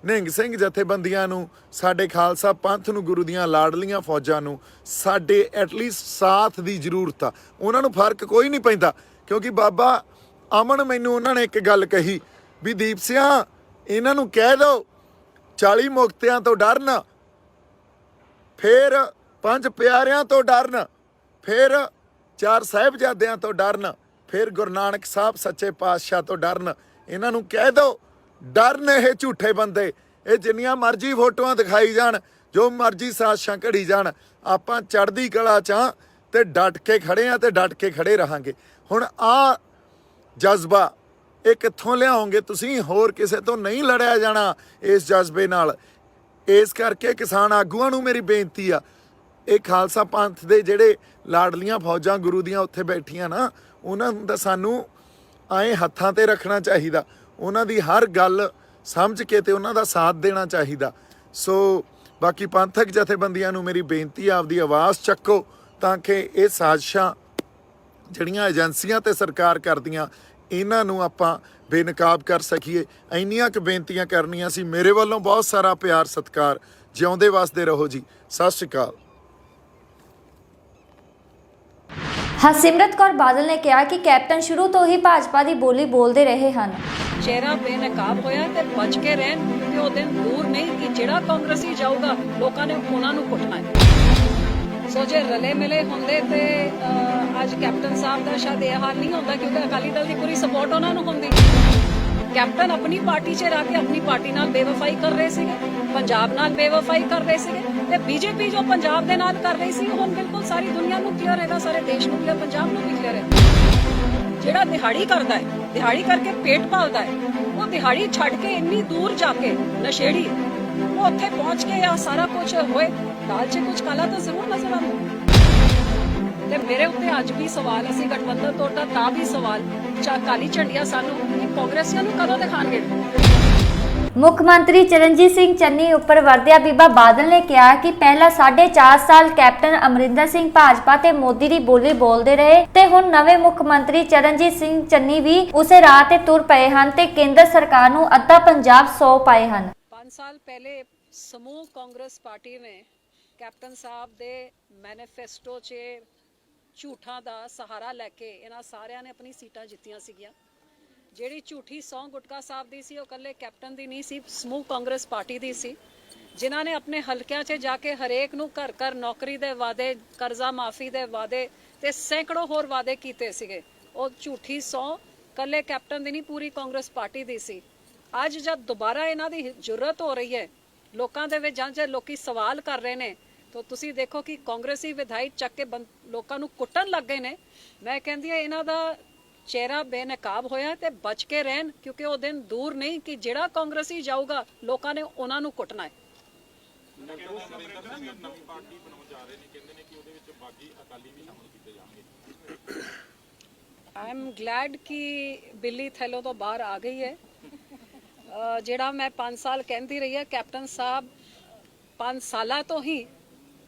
ਨਿਹੰਗ ਸਿੰਘ ਜਥੇਬੰਦੀਆਂ ਨੂੰ, ਸਾਡੇ ਖਾਲਸਾ ਪੰਥ ਨੂੰ, ਗੁਰੂ ਦੀਆਂ ਲਾਡਲੀਆਂ ਫੌਜਾਂ ਨੂੰ ਸਾਡੇ ਐਟਲੀਸਟ ਸਾਥ ਦੀ ਜ਼ਰੂਰਤ ਆ। ਉਹਨਾਂ ਨੂੰ ਫਰਕ ਕੋਈ ਨਹੀਂ ਪੈਂਦਾ, ਕਿਉਂਕਿ ਬਾਬਾ ਅਮਨ ਮੈਨੂੰ ਉਹਨਾਂ ਨੇ ਇੱਕ ਗੱਲ ਕਹੀ ਵੀ ਦੀਪ ਸਿਆਂ ਇਹਨਾਂ ਨੂੰ ਕਹਿ ਦਿਓ 40 ਮੁਕਤਿਆਂ ਤੋਂ ਡਰਨ, ਫਿਰ 5 ਪਿਆਰਿਆਂ ਤੋਂ ਡਰਨ, ਫਿਰ 4 ਸਾਹਿਬਜ਼ਾਦਿਆਂ ਤੋਂ ਡਰਨ, ਫਿਰ ਗੁਰੂ ਨਾਨਕ ਸਾਹਿਬ ਸੱਚੇ ਪਾਤਸ਼ਾਹ ਤੋਂ ਡਰਨ। ਇਹਨਾਂ ਨੂੰ ਕਹਿ ਦਿਓ ਡਰਨ ਇਹ ਝੂਠੇ ਬੰਦੇ। ਇਹ ਜਿੰਨੀਆਂ ਮਰਜ਼ੀ ਫੋਟੋਆਂ ਦਿਖਾਈ ਜਾਣ, ਜੋ ਮਰਜ਼ੀ ਸਾਜ਼ਿਸ਼ਾਂ ਘੜੀ ਜਾਣ, ਆਪਾਂ ਚੜ੍ਹਦੀ ਕਲਾ 'ਚ ਆਂ ਤੇ ਡਟ ਕੇ ਖੜੇ ਆ ਤੇ ਡਟ ਕੇ ਖੜੇ ਰਹਾਂਗੇ। ਹੁਣ ਆ ਜਜ਼ਬਾ ਇਹ ਕਿੱਥੋਂ ਲਿਆਓਗੇ ਤੁਸੀਂ? ਹੋਰ ਕਿਸੇ ਤੋਂ ਨਹੀਂ ਲੜਿਆ ਜਾਣਾ ਇਸ ਜਜ਼ਬੇ ਨਾਲ। ਇਸ ਕਰਕੇ ਕਿਸਾਨ ਆਗੂਆਂ ਨੂੰ ਮੇਰੀ ਬੇਨਤੀ ਆ, ਇਹ ਖਾਲਸਾ ਪੰਥ ਦੇ ਜਿਹੜੇ ਲਾਡਲੀਆਂ ਫੌਜਾਂ ਗੁਰੂ ਦੀਆਂ ਉੱਥੇ ਬੈਠੀਆਂ ਨਾ, ਉਹਨਾਂ ਨੂੰ ਤਾਂ ਸਾਨੂੰ ਐਂ ਹੱਥਾਂ ਤੇ ਰੱਖਣਾ ਚਾਹੀਦਾ, ਉਹਨਾਂ ਦੀ ਹਰ ਗੱਲ ਸਮਝ ਕੇ ਤੇ ਉਹਨਾਂ ਦਾ ਸਾਥ ਦੇਣਾ ਚਾਹੀਦਾ। ਸੋ ਬਾਕੀ ਪੰਥਕ ਜਥੇਬੰਦੀਆਂ ਨੂੰ ਮੇਰੀ ਬੇਨਤੀ ਆ, ਆਪਦੀ ਆਵਾਜ਼ ਚੱਕੋ ਤਾਂ ਕਿ ਇਹ ਸਾਜ਼ਿਸ਼ਾਂ ਜਿਹੜੀਆਂ ਏਜੰਸੀਆਂ ਤੇ ਸਰਕਾਰ ਕਰਦੀਆਂ, ਇਹਨਾਂ ਨੂੰ ਆਪਾਂ ਬੇਨਕਾਬ ਕਰ ਸਕੀਏ। ਇੰਨੀਆਂ ਕੁ ਬੇਨਤੀਆਂ ਕਰਨੀਆਂ ਸੀ। ਮੇਰੇ ਵੱਲੋਂ ਬਹੁਤ ਸਾਰਾ ਪਿਆਰ ਸਤਿਕਾਰ। ਜਿਉਂਦੇ ਵਸਦੇ ਰਹੋ ਜੀ। ਸਤਿ ਸ਼੍ਰੀ ਅਕਾਲ। ਹਰਸਿਮਰਤ ਕੌਰ ਬਾਦਲ ਨੇ ਕਿਹਾ ਕਿ ਕੈਪਟਨ ਸ਼ੁਰੂ ਤੋਂ ਹੀ ਭਾਜਪਾ ਦੀ ਬੋਲੀ ਬੋਲਦੇ ਰਹੇ ਹਨ। ਚਿਹਰਾ ਬੇਨਕਾਬ ਹੋਇਆ ਤੇ ਬਚ ਕੇ ਰਹਿਣ, ਕਿਉਂਕਿ ਉਹ ਦਿਨ ਦੂਰ ਨਹੀਂ ਕਿ ਜਿਹੜਾ ਕਾਂਗਰਸੀ ਜਾਊਗਾ ਲੋਕਾਂ ਨੇ ਉਹਨਾਂ ਨੂੰ ਕੁੱਟਣਾ ਹੈ। ਸੋ ਜੇ ਰਲੇ ਮਿਲੇ ਹੁੰਦੇ ਤੇ ਅੱਜ ਕੈਪਟਨ ਸਾਹਿਬ ਦਾ ਸ਼ਾਇਦ ਇਹ ਹਾਲ ਨਹੀਂ ਹੁੰਦਾ, ਕਿਉਂਕਿ ਅਕਾਲੀ ਦਲ ਦੀ ਪੂਰੀ ਸਪੋਰਟ ਉਹਨਾਂ ਨੂੰ ਹੁੰਦੀ। ਕੈਪਟਨ ਆਪਣੀ ਪਾਰਟੀ 'ਚ ਰਹਿ ਕੇ ਆਪਣੀ ਪਾਰਟੀ ਨਾਲ ਬੇਵਫਾਈ ਕਰ ਰਹੇ ਸੀਗੇ, ਪੰਜਾਬ ਨਾਲ ਬੇਵਫਾਈ ਕਰ ਰਹੇ ਸੀਗੇ ਤੇ ਬੀਜੇਪੀ ਜੋ ਪੰਜਾਬ ਦੇ ਨਾਲ ਕਰ ਰਹੀ ਸੀ, ਹੁਣ ਬਿਲਕੁਲ ਸਾਰੀ ਦੁਨੀਆ ਨੂੰ ਕਲੀਅਰ ਹੈਗਾ, ਸਾਰੇ ਦੇਸ਼ ਨੂੰ ਕਲੀਅਰ, ਪੰਜਾਬ ਨੂੰ ਵੀ ਕਲੀਅਰ ਹੈ। ਜਿਹੜਾ ਦਿਹਾੜੀ ਕਰਦਾ ਹੈ, ਦਿਹਾੜੀ ਕਰਕੇ ਪੇਟ ਪਾਲਦਾ ਹੈ, ਉਹ ਦਿਹਾੜੀ ਛੱਡ ਕੇ ਇੰਨੀ ਦੂਰ ਜਾ ਕੇ ਨਸ਼ੇੜੀ ਉਹ ਉੱਥੇ ਪਹੁੰਚ ਕੇ ਆ ਸਾਰਾ ਕੁਝ ਹੋਏ, ਦਾਲ 'ਚ ਕੁਝ ਕਾਲਾ ਤਾਂ ਜ਼ਰੂਰ ਨਜ਼ਰ ਆਉਂਦਾ। ਤੇ ਮੇਰੇ ਉੱਤੇ ਅੱਜ ਵੀ ਸਵਾਲ, ਅਸੀਂ ਗਠਬੰਧਨ ਤੋੜਦਾ ਤਾਂ ਵੀ ਸਵਾਲ, ਕਾਲੀ ਝੰਡੀਆਂ ਸਾਨੂੰ ਕਾਂਗਰਸੀਆਂ ਨੂੰ ਕਦੋਂ ਦਿਖਾਣਗੇ? ਮੁੱਖ ਮੰਤਰੀ ਚਰਨਜੀਤ ਸਿੰਘ ਚੰਨੀ ਉੱਪਰ ਵਰਦਿਆ ਬੀਬਾ ਬਾਦਲ ਨੇ ਕਿਹਾ ਕਿ ਪਹਿਲਾਂ 4.5 ਸਾਲ ਕੈਪਟਨ ਅਮਰਿੰਦਰ ਸਿੰਘ ਭਾਜਪਾ ਤੇ ਮੋਦੀ ਦੀ ਬੋਲੀ ਬੋਲਦੇ ਰਹੇ ਤੇ ਹੁਣ ਨਵੇਂ ਮੁੱਖ ਮੰਤਰੀ ਚਰਨਜੀਤ ਸਿੰਘ ਚੰਨੀ ਵੀ ਉਸੇ ਰਾਹ ਤੇ ਤੁਰ ਪਏ ਹਨ ਤੇ ਕੇਂਦਰ ਸਰਕਾਰ ਨੂੰ ਅੱਧਾ ਪੰਜਾਬ ਸੌਂਪ ਪਾਏ ਹਨ। 5 ਸਾਲ ਪਹਿਲੇ ਸਮੂਹ ਕਾਂਗਰਸ ਪਾਰਟੀ ਨੇ ਕੈਪਟਨ ਸਾਹਿਬ ਦੇ ਮੈਨੀਫੈਸਟੋ 'ਚ ਝੂਠਾਂ ਦਾ ਸਹਾਰਾ ਲੈ ਕੇ ਇਹਨਾਂ ਸਾਰਿਆਂ ਨੇ ਆਪਣੀ ਸੀਟਾਂ ਜਿੱਤੀਆਂ ਸੀਗੀਆਂ। ਜਿਹੜੀ ਝੂਠੀ ਸੌਂ ਗੁਟਕਾ ਸਾਹਿਬ ਦੀ ਸੀ, ਉਹ ਇਕੱਲੇ ਕੈਪਟਨ ਦੀ ਨਹੀਂ ਸੀ, ਸਮੂਹ ਕਾਂਗਰਸ ਪਾਰਟੀ ਦੀ ਸੀ, ਜਿਨ੍ਹਾਂ ਨੇ ਆਪਣੇ ਹਲਕਿਆਂ 'ਚ ਜਾ ਕੇ ਹਰੇਕ ਨੂੰ ਘਰ ਘਰ ਨੌਕਰੀ ਦੇ ਵਾਅਦੇ, ਕਰਜ਼ਾ ਮਾਫੀ ਦੇ ਵਾਅਦੇ ਤੇ ਸੈਂਕੜੋਂ ਹੋਰ ਵਾਅਦੇ ਕੀਤੇ ਸੀਗੇ। ਉਹ ਝੂਠੀ ਸੌਂ ਇਕੱਲੇ ਕੈਪਟਨ ਦੀ ਨਹੀਂ, ਪੂਰੀ ਕਾਂਗਰਸ ਪਾਰਟੀ ਦੀ ਸੀ। ਅੱਜ ਜਦ ਦੁਬਾਰਾ ਇਹਨਾਂ ਦੀ ਜ਼ਰੂਰਤ ਹੋ ਰਹੀ ਹੈ ਲੋਕਾਂ ਦੇ ਵਿੱਚ, ਜਾਂ ਜਦ ਲੋਕੀ ਸਵਾਲ ਕਰ ਰਹੇ ਨੇ, ਤਾਂ ਤੁਸੀਂ ਦੇਖੋ ਕਿ ਕਾਂਗਰਸੀ ਵਿਧਾਇਕ ਚੱਕ ਕੇ ਲੋਕਾਂ ਨੂੰ ਕੁੱਟਣ ਲੱਗ ਗਏ ਨੇ। ਮੈਂ ਕਹਿੰਦੀ ਹਾਂ ਇਹਨਾਂ ਦਾ ਚਿਹਰਾ ਬੇਨਕਾਬ ਹੋਇਆ ਤੇ ਬਚ ਕੇ ਰਹਿਣ, ਕਿਉਂਕਿ ਉਹ ਦਿਨ ਦੂਰ ਨਹੀਂ ਕਿ ਜਿਹੜਾ ਕਾਂਗਰਸੀ ਜਾਊਗਾ ਲੋਕਾਂ ਨੇ ਉਹਨਾਂ ਨੂੰ ਕੁੱਟਣਾ ਹੈ। ਆਈ ਐਮ ਗਲੈਡ ਕਿ ਬਿੱਲੀ ਥੈਲੋ ਤੋਂ ਬਾਹਰ ਆ ਗਈ ਹੈ। ਜਿਹੜਾ ਮੈਂ 5 ਸਾਲ ਕਹਿੰਦੀ ਰਹੀ ਹੈ, ਕੈਪਟਨ ਸਾਹਿਬ 5 ਸਾਲਾਂ ਤੋਂ ਹੀ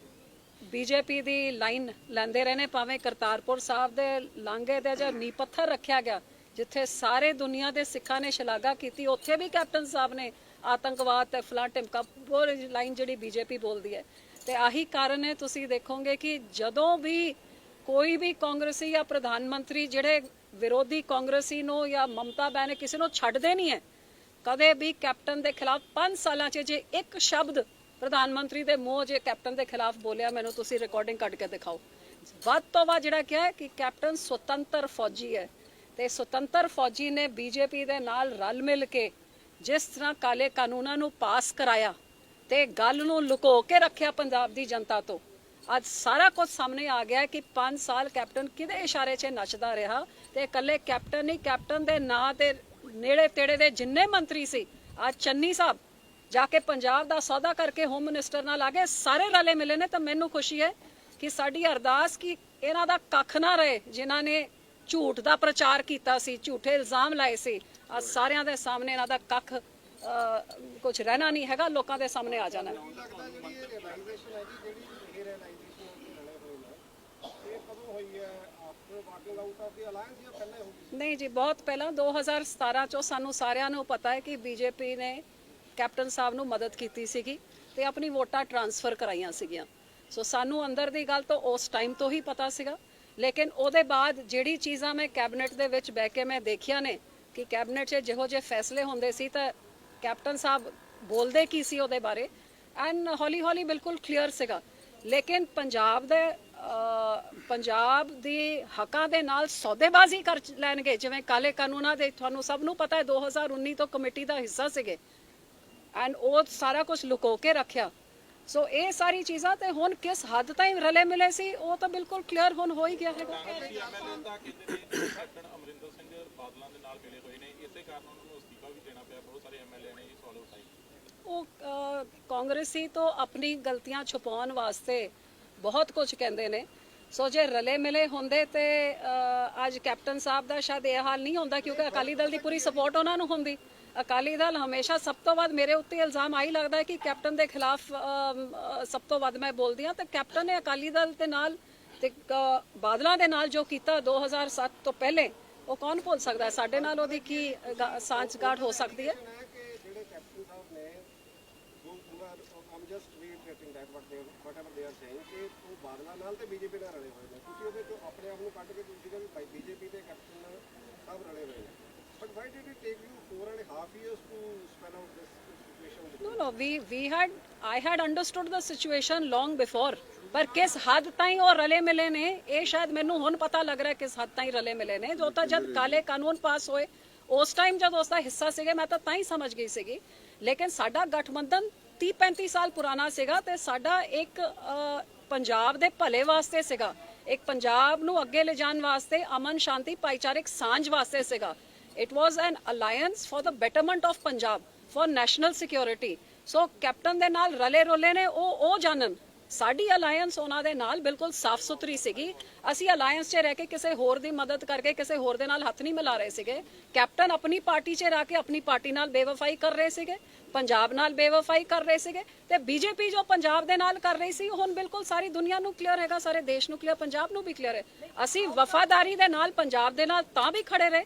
ਬੀਜੇਪੀ ਦੀ ਲਾਈਨ ਲੈਂਦੇ ਰਹੇ ਨੇ। ਭਾਵੇਂ ਕਰਤਾਰਪੁਰ ਸਾਹਿਬ ਦੇ ਲਾਂਘੇ ਦੇ ਜੋ ਨੀਂਹ ਪੱਥਰ ਰੱਖਿਆ ਗਿਆ, ਜਿੱਥੇ ਸਾਰੇ ਦੁਨੀਆ ਦੇ ਸਿੱਖਾਂ ਨੇ ਸ਼ਲਾਘਾ ਕੀਤੀ, ਉੱਥੇ ਵੀ ਕੈਪਟਨ ਸਾਹਿਬ ਨੇ ਆਤੰਕਵਾਦ ਤੇ ਫਲਾਂ ਟਿਮਕਾ ਉਹ ਲਾਈਨ ਜਿਹੜੀ ਬੀਜੇਪੀ ਬੋਲਦੀ ਹੈ। ਤੇ ਆਹੀ ਕਾਰਨ ਹੈ, ਤੁਸੀਂ ਦੇਖੋਗੇ ਕਿ ਜਦੋਂ ਵੀ ਕੋਈ ਵੀ ਕਾਂਗਰਸੀ ਜਾਂ ਪ੍ਰਧਾਨ ਮੰਤਰੀ ਜਿਹੜੇ ਵਿਰੋਧੀ ਕਾਂਗਰਸੀ ਨੂੰ ਜਾਂ ਮਮਤਾ ਬੈਨਰ ਕਿਸੇ ਨੂੰ ਛੱਡਦੇ ਨਹੀਂ ਹੈ, ਕਦੇ ਵੀ ਕੈਪਟਨ ਦੇ ਖਿਲਾਫ 5 ਸਾਲਾਂ 'ਚ ਜੇ ਇੱਕ ਸ਼ਬਦ ਪ੍ਰਧਾਨ ਮੰਤਰੀ ਦੇ ਮੂੰਹ ਜੇ ਕੈਪਟਨ ਦੇ ਖਿਲਾਫ ਬੋਲਿਆ ਮੈਨੂੰ ਤੁਸੀਂ ਰਿਕਾਰਡਿੰਗ ਕੱਢ ਕੇ ਦਿਖਾਓ। ਵੱਧ ਤੋਂ ਵੱਧ ਜਿਹੜਾ ਕਿਹਾ ਕਿ ਕੈਪਟਨ ਸੁਤੰਤਰ ਫੌਜੀ ਹੈ ਤੇ ਸੁਤੰਤਰ ਫੌਜੀ ਨੇ ਬੀਜੇਪੀ ਦੇ ਨਾਲ ਰਲ ਮਿਲ ਕੇ ਜਿਸ ਤਰ੍ਹਾਂ ਕਾਲੇ ਕਾਨੂੰਨਾਂ ਨੂੰ ਪਾਸ ਕਰਾਇਆ ਤੇ ਗੱਲ ਨੂੰ ਲੁਕੋ ਕੇ ਰੱਖਿਆ ਪੰਜਾਬ ਦੀ ਜਨਤਾ ਤੋਂ, ਅੱਜ ਸਾਰਾ ਕੁਝ ਸਾਹਮਣੇ ਆ ਗਿਆ ਕਿ 5 ਸਾਲ ਕੈਪਟਨ ਕਿਹਦੇ ਇਸ਼ਾਰੇ 'ਚ ਨੱਚਦਾ ਰਿਹਾ ਤੇ ਇਕੱਲੇ ਕੈਪਟਨ ਨਹੀਂ, ਕੈਪਟਨ ਦੇ ਨਾਂ ਤੇ ਨੇੜੇ ਤੇੜੇ ਦੇ ਜਿੰਨੇ ਮੰਤਰੀ ਸੀ, ਅੱਜ ਚੰਨੀ ਸਾਹਿਬ ਜਾ ਕੇ ਪੰਜਾਬ ਦਾ ਸੌਦਾ ਕਰਕੇ ਹੋਮ ਮਿਨਿਸਟਰ ਨਾਲ ਆ ਗਏ, ਸਾਰੇ ਰਲੇ ਮਿਲੇ ਨੇ। ਤਾਂ ਮੈਨੂੰ ਖੁਸ਼ੀ ਹੈ ਕਿ ਸਾਡੀ ਅਰਦਾਸ ਕਿ ਇਹਨਾਂ ਦਾ ਕੱਖ ਨਾ ਰਹੇ, ਜਿਨ੍ਹਾਂ ਨੇ ਝੂਠ ਦਾ ਪ੍ਰਚਾਰ ਕੀਤਾ ਸੀ, ਝੂਠੇ ਇਲਜ਼ਾਮ ਲਾਏ ਸੀ, ਅੱਜ ਸਾਰਿਆਂ ਦੇ ਸਾਹਮਣੇ ਇਹਨਾਂ ਦਾ ਕੱਖ ਕੁਝ ਰਹਿਣਾ ਨਹੀਂ ਹੈਗਾ, ਲੋਕਾਂ ਦੇ ਸਾਹਮਣੇ ਆ ਜਾਣਾ। ਨਹੀਂ ਜੀ, ਬਹੁਤ ਪਹਿਲਾਂ 2017 ਚੋਂ ਸਾਨੂੰ ਸਾਰਿਆਂ ਨੂੰ ਪਤਾ ਹੈ ਕਿ ਬੀਜੇਪੀ ਨੇ ਕੈਪਟਨ ਸਾਹਿਬ ਨੂੰ ਮਦਦ ਕੀਤੀ ਸੀਗੀ ਤੇ ਆਪਣੀ ਵੋਟਾਂ ਟ੍ਰਾਂਸਫਰ ਕਰਾਈਆਂ ਸੀਗੀਆਂ। ਸੋ ਸਾਨੂੰ ਅੰਦਰ ਦੀ ਗੱਲ ਤਾਂ ਉਸ ਟਾਈਮ ਤੋਂ ਹੀ ਪਤਾ ਸੀਗਾ, ਲੇਕਿਨ ਉਹਦੇ ਬਾਅਦ ਜਿਹੜੀ ਚੀਜ਼ਾਂ ਮੈਂ ਕੈਬਨਿਟ ਦੇ ਵਿੱਚ ਬਹਿ ਕੇ ਮੈਂ ਦੇਖਿਆ ਨੇ ਕਿ ਕੈਬਨਿਟ 'ਚ ਜਿਹੋ ਜਿਹੇ ਫੈਸਲੇ ਹੁੰਦੇ ਸੀ ਤਾਂ ਕੈਪਟਨ ਸਾਹਿਬ ਬੋਲਦੇ ਕੀ ਸੀ ਉਹਦੇ ਬਾਰੇ, ਐਂਡ ਹੌਲੀ ਹੌਲੀ ਬਿਲਕੁਲ ਕਲੀਅਰ ਸੀਗਾ। ਲੇਕਿਨ ਪੰਜਾਬ ਦੀ ਹੱਕਾਂ ਦੇ ਨਾਲ ਸੌਦੇਬਾਜ਼ੀ ਕਰ ਲੈਣਗੇ, ਜਿਵੇਂ ਕਾਲੇ ਕਾਨੂੰਨਾਂ ਦੇ ਤੁਹਾਨੂੰ ਸਭ ਨੂੰ ਪਤਾ ਹੈ 2019 ਤੋਂ ਕਮੇਟੀ ਦਾ ਹਿੱਸਾ ਸੀਗੇ ਐਂਡ ਉਹ ਸਾਰਾ ਕੁਝ ਲੁਕੋ ਕੇ ਰੱਖਿਆ। ਸੋ ਇਹ ਸਾਰੀ ਚੀਜ਼ਾਂ ਤੇ ਹੁਣ ਕਿਸ ਹੱਦ ਤਾਈਂ ਰਲੇ ਮਿਲੇ ਸੀ ਉਹ ਤਾਂ ਬਿਲਕੁਲ ਕਲੀਅਰ ਹੁਣ ਹੋ ਹੀ ਗਿਆ ਹੈਗਾ। ਉਹ ਕਾਂਗਰਸੀ ਤੋਂ ਆਪਣੀ ਗਲਤੀਆਂ ਛੁਪਾਉਣ ਵਾਸਤੇ ਬਹੁਤ ਕੁਝ ਕਹਿੰਦੇ ਨੇ। ਸੋ ਜੇ ਰਲੇ ਮਿਲੇ ਹੁੰਦੇ ਤੇ ਅੱਜ ਕੈਪਟਨ ਸਾਹਿਬ ਦਾ ਸ਼ਾਇਦ ਇਹ ਹਾਲ ਨਹੀਂ ਹੁੰਦਾ, ਕਿਉਂਕਿ ਅਕਾਲੀ ਦਲ ਦੀ ਪੂਰੀ ਸਪੋਰਟ ਉਹਨਾਂ ਨੂੰ ਹੁੰਦੀ। ਅਕਾਲੀ ਦਲ ਹਮੇਸ਼ਾ ਸਭ ਤੋਂ ਵੱਧ ਮੇਰੇ ਉੱਤੇ ਇਲਜ਼ਾਮ ਆਈ ਲੱਗਦਾ ਹੈ ਕਿ ਕੈਪਟਨ ਦੇ ਖਿਲਾਫ ਸਭ ਤੋਂ ਵੱਧ ਮੈਂ ਬੋਲਦੀ ਹਾਂ। ਤੇ ਕੈਪਟਨ ਨੇ ਅਕਾਲੀ ਦਲ ਦੇ ਨਾਲ ਤੇ ਬਾਦਲਾਂ ਦੇ ਨਾਲ ਜੋ ਕੀਤਾ 2007 ਤੋਂ ਪਹਿਲੇ, ਉਹ ਕੌਣ ਭੁੱਲ ਸਕਦਾ ਹੈ? ਸਾਡੇ ਨਾਲ ਉਹਦੀ ਕੀ ਸਾਂਝਗਾਠ ਹੋ ਸਕਦੀ ਹੈ? I had understood the situation long before, ਪਰ ਕਿਸ ਹੱਦ ਤਾਈਂ ਉਹ ਰਲੇ ਮਿਲੇ ਨੇ ਇਹ ਸ਼ਾਇਦ ਮੈਨੂੰ ਹੁਣ ਪਤਾ ਲੱਗ ਰਿਹਾ ਕਿਸ ਹੱਦ ਤਾਈਂ ਰਲੇ ਮਿਲੇ ਨੇ। ਜੋ ਤਾਂ ਜਦ ਕਾਲੇ ਕਾਨੂੰਨ ਪਾਸ ਹੋਏ ਉਸ ਟਾਈਮ ਜਦ ਉਸ ਦਾ ਹਿੱਸਾ ਸੀਗੇ ਮੈਂ ਤਾਂ ਹੀ ਸਮਝ ਗਈ ਸੀਗੀ, ਲੇਕਿਨ ਸਾਡਾ ਗਠਬੰਧਨ 30-35 ਸਾਲ ਪੁਰਾਣਾ ਸੀਗਾ ਤੇ ਸਾਡਾ ਇੱਕ ਪੰਜਾਬ ਦੇ ਭਲੇ ਵਾਸਤੇ ਸੀਗਾ, ਇੱਕ ਪੰਜਾਬ ਨੂੰ ਅੱਗੇ ਲਿਜਾਣ ਵਾਸਤੇ, ਅਮਨ ਸ਼ਾਂਤੀ ਭਾਈਚਾਰਕ ਸਾਂਝ ਵਾਸਤੇ ਸੀਗਾ। It was an alliance for the betterment of Punjab, for national security. So captain ਦੇ ਨਾਲ ਰਲੇ ਰੋਲੇ ਨੇ ਉਹ ਜਾਣਨ ਸਾਡੀ ਅਲਾਈਅੰਸ ਉਹਨਾਂ ਦੇ ਨਾਲ ਬਿਲਕੁਲ ਸਾਫ਼ ਸੁਥਰੀ ਸੀਗੀ। ਅਸੀਂ ਅਲਾਈਅੰਸ 'ਚ ਰਹਿ ਕੇ ਕਿਸੇ ਹੋਰ ਦੀ ਮਦਦ ਕਰਕੇ ਕਿਸੇ ਹੋਰ ਦੇ ਨਾਲ ਹੱਥ ਨਹੀਂ ਮਿਲਾ ਰਹੇ ਸੀਗੇ। ਕੈਪਟਨ ਆਪਣੀ ਪਾਰਟੀ 'ਚ ਰਹਿ ਕੇ ਆਪਣੀ ਪਾਰਟੀ ਨਾਲ ਬੇਵਫਾਈ ਕਰ ਰਹੇ ਸੀਗੇ, ਪੰਜਾਬ ਨਾਲ ਬੇਵਫਾਈ ਕਰ ਰਹੇ ਸੀਗੇ ਤੇ ਬੀਜੇਪੀ ਜੋ ਪੰਜਾਬ ਦੇ ਨਾਲ ਕਰ ਰਹੀ ਸੀ ਹੁਣ ਬਿਲਕੁਲ ਸਾਰੀ ਦੁਨੀਆ ਨੂੰ ਕਲੀਅਰ ਹੈਗਾ, ਸਾਰੇ ਦੇਸ਼ ਨੂੰ ਕਲੀਅਰ, ਪੰਜਾਬ ਨੂੰ ਵੀ ਕਲੀਅਰ ਹੈ। ਅਸੀਂ ਵਫਾਦਾਰੀ ਦੇ ਨਾਲ ਪੰਜਾਬ ਦੇ ਨਾਲ ਤਾਂ ਵੀ ਖੜੇ ਰਹੇ,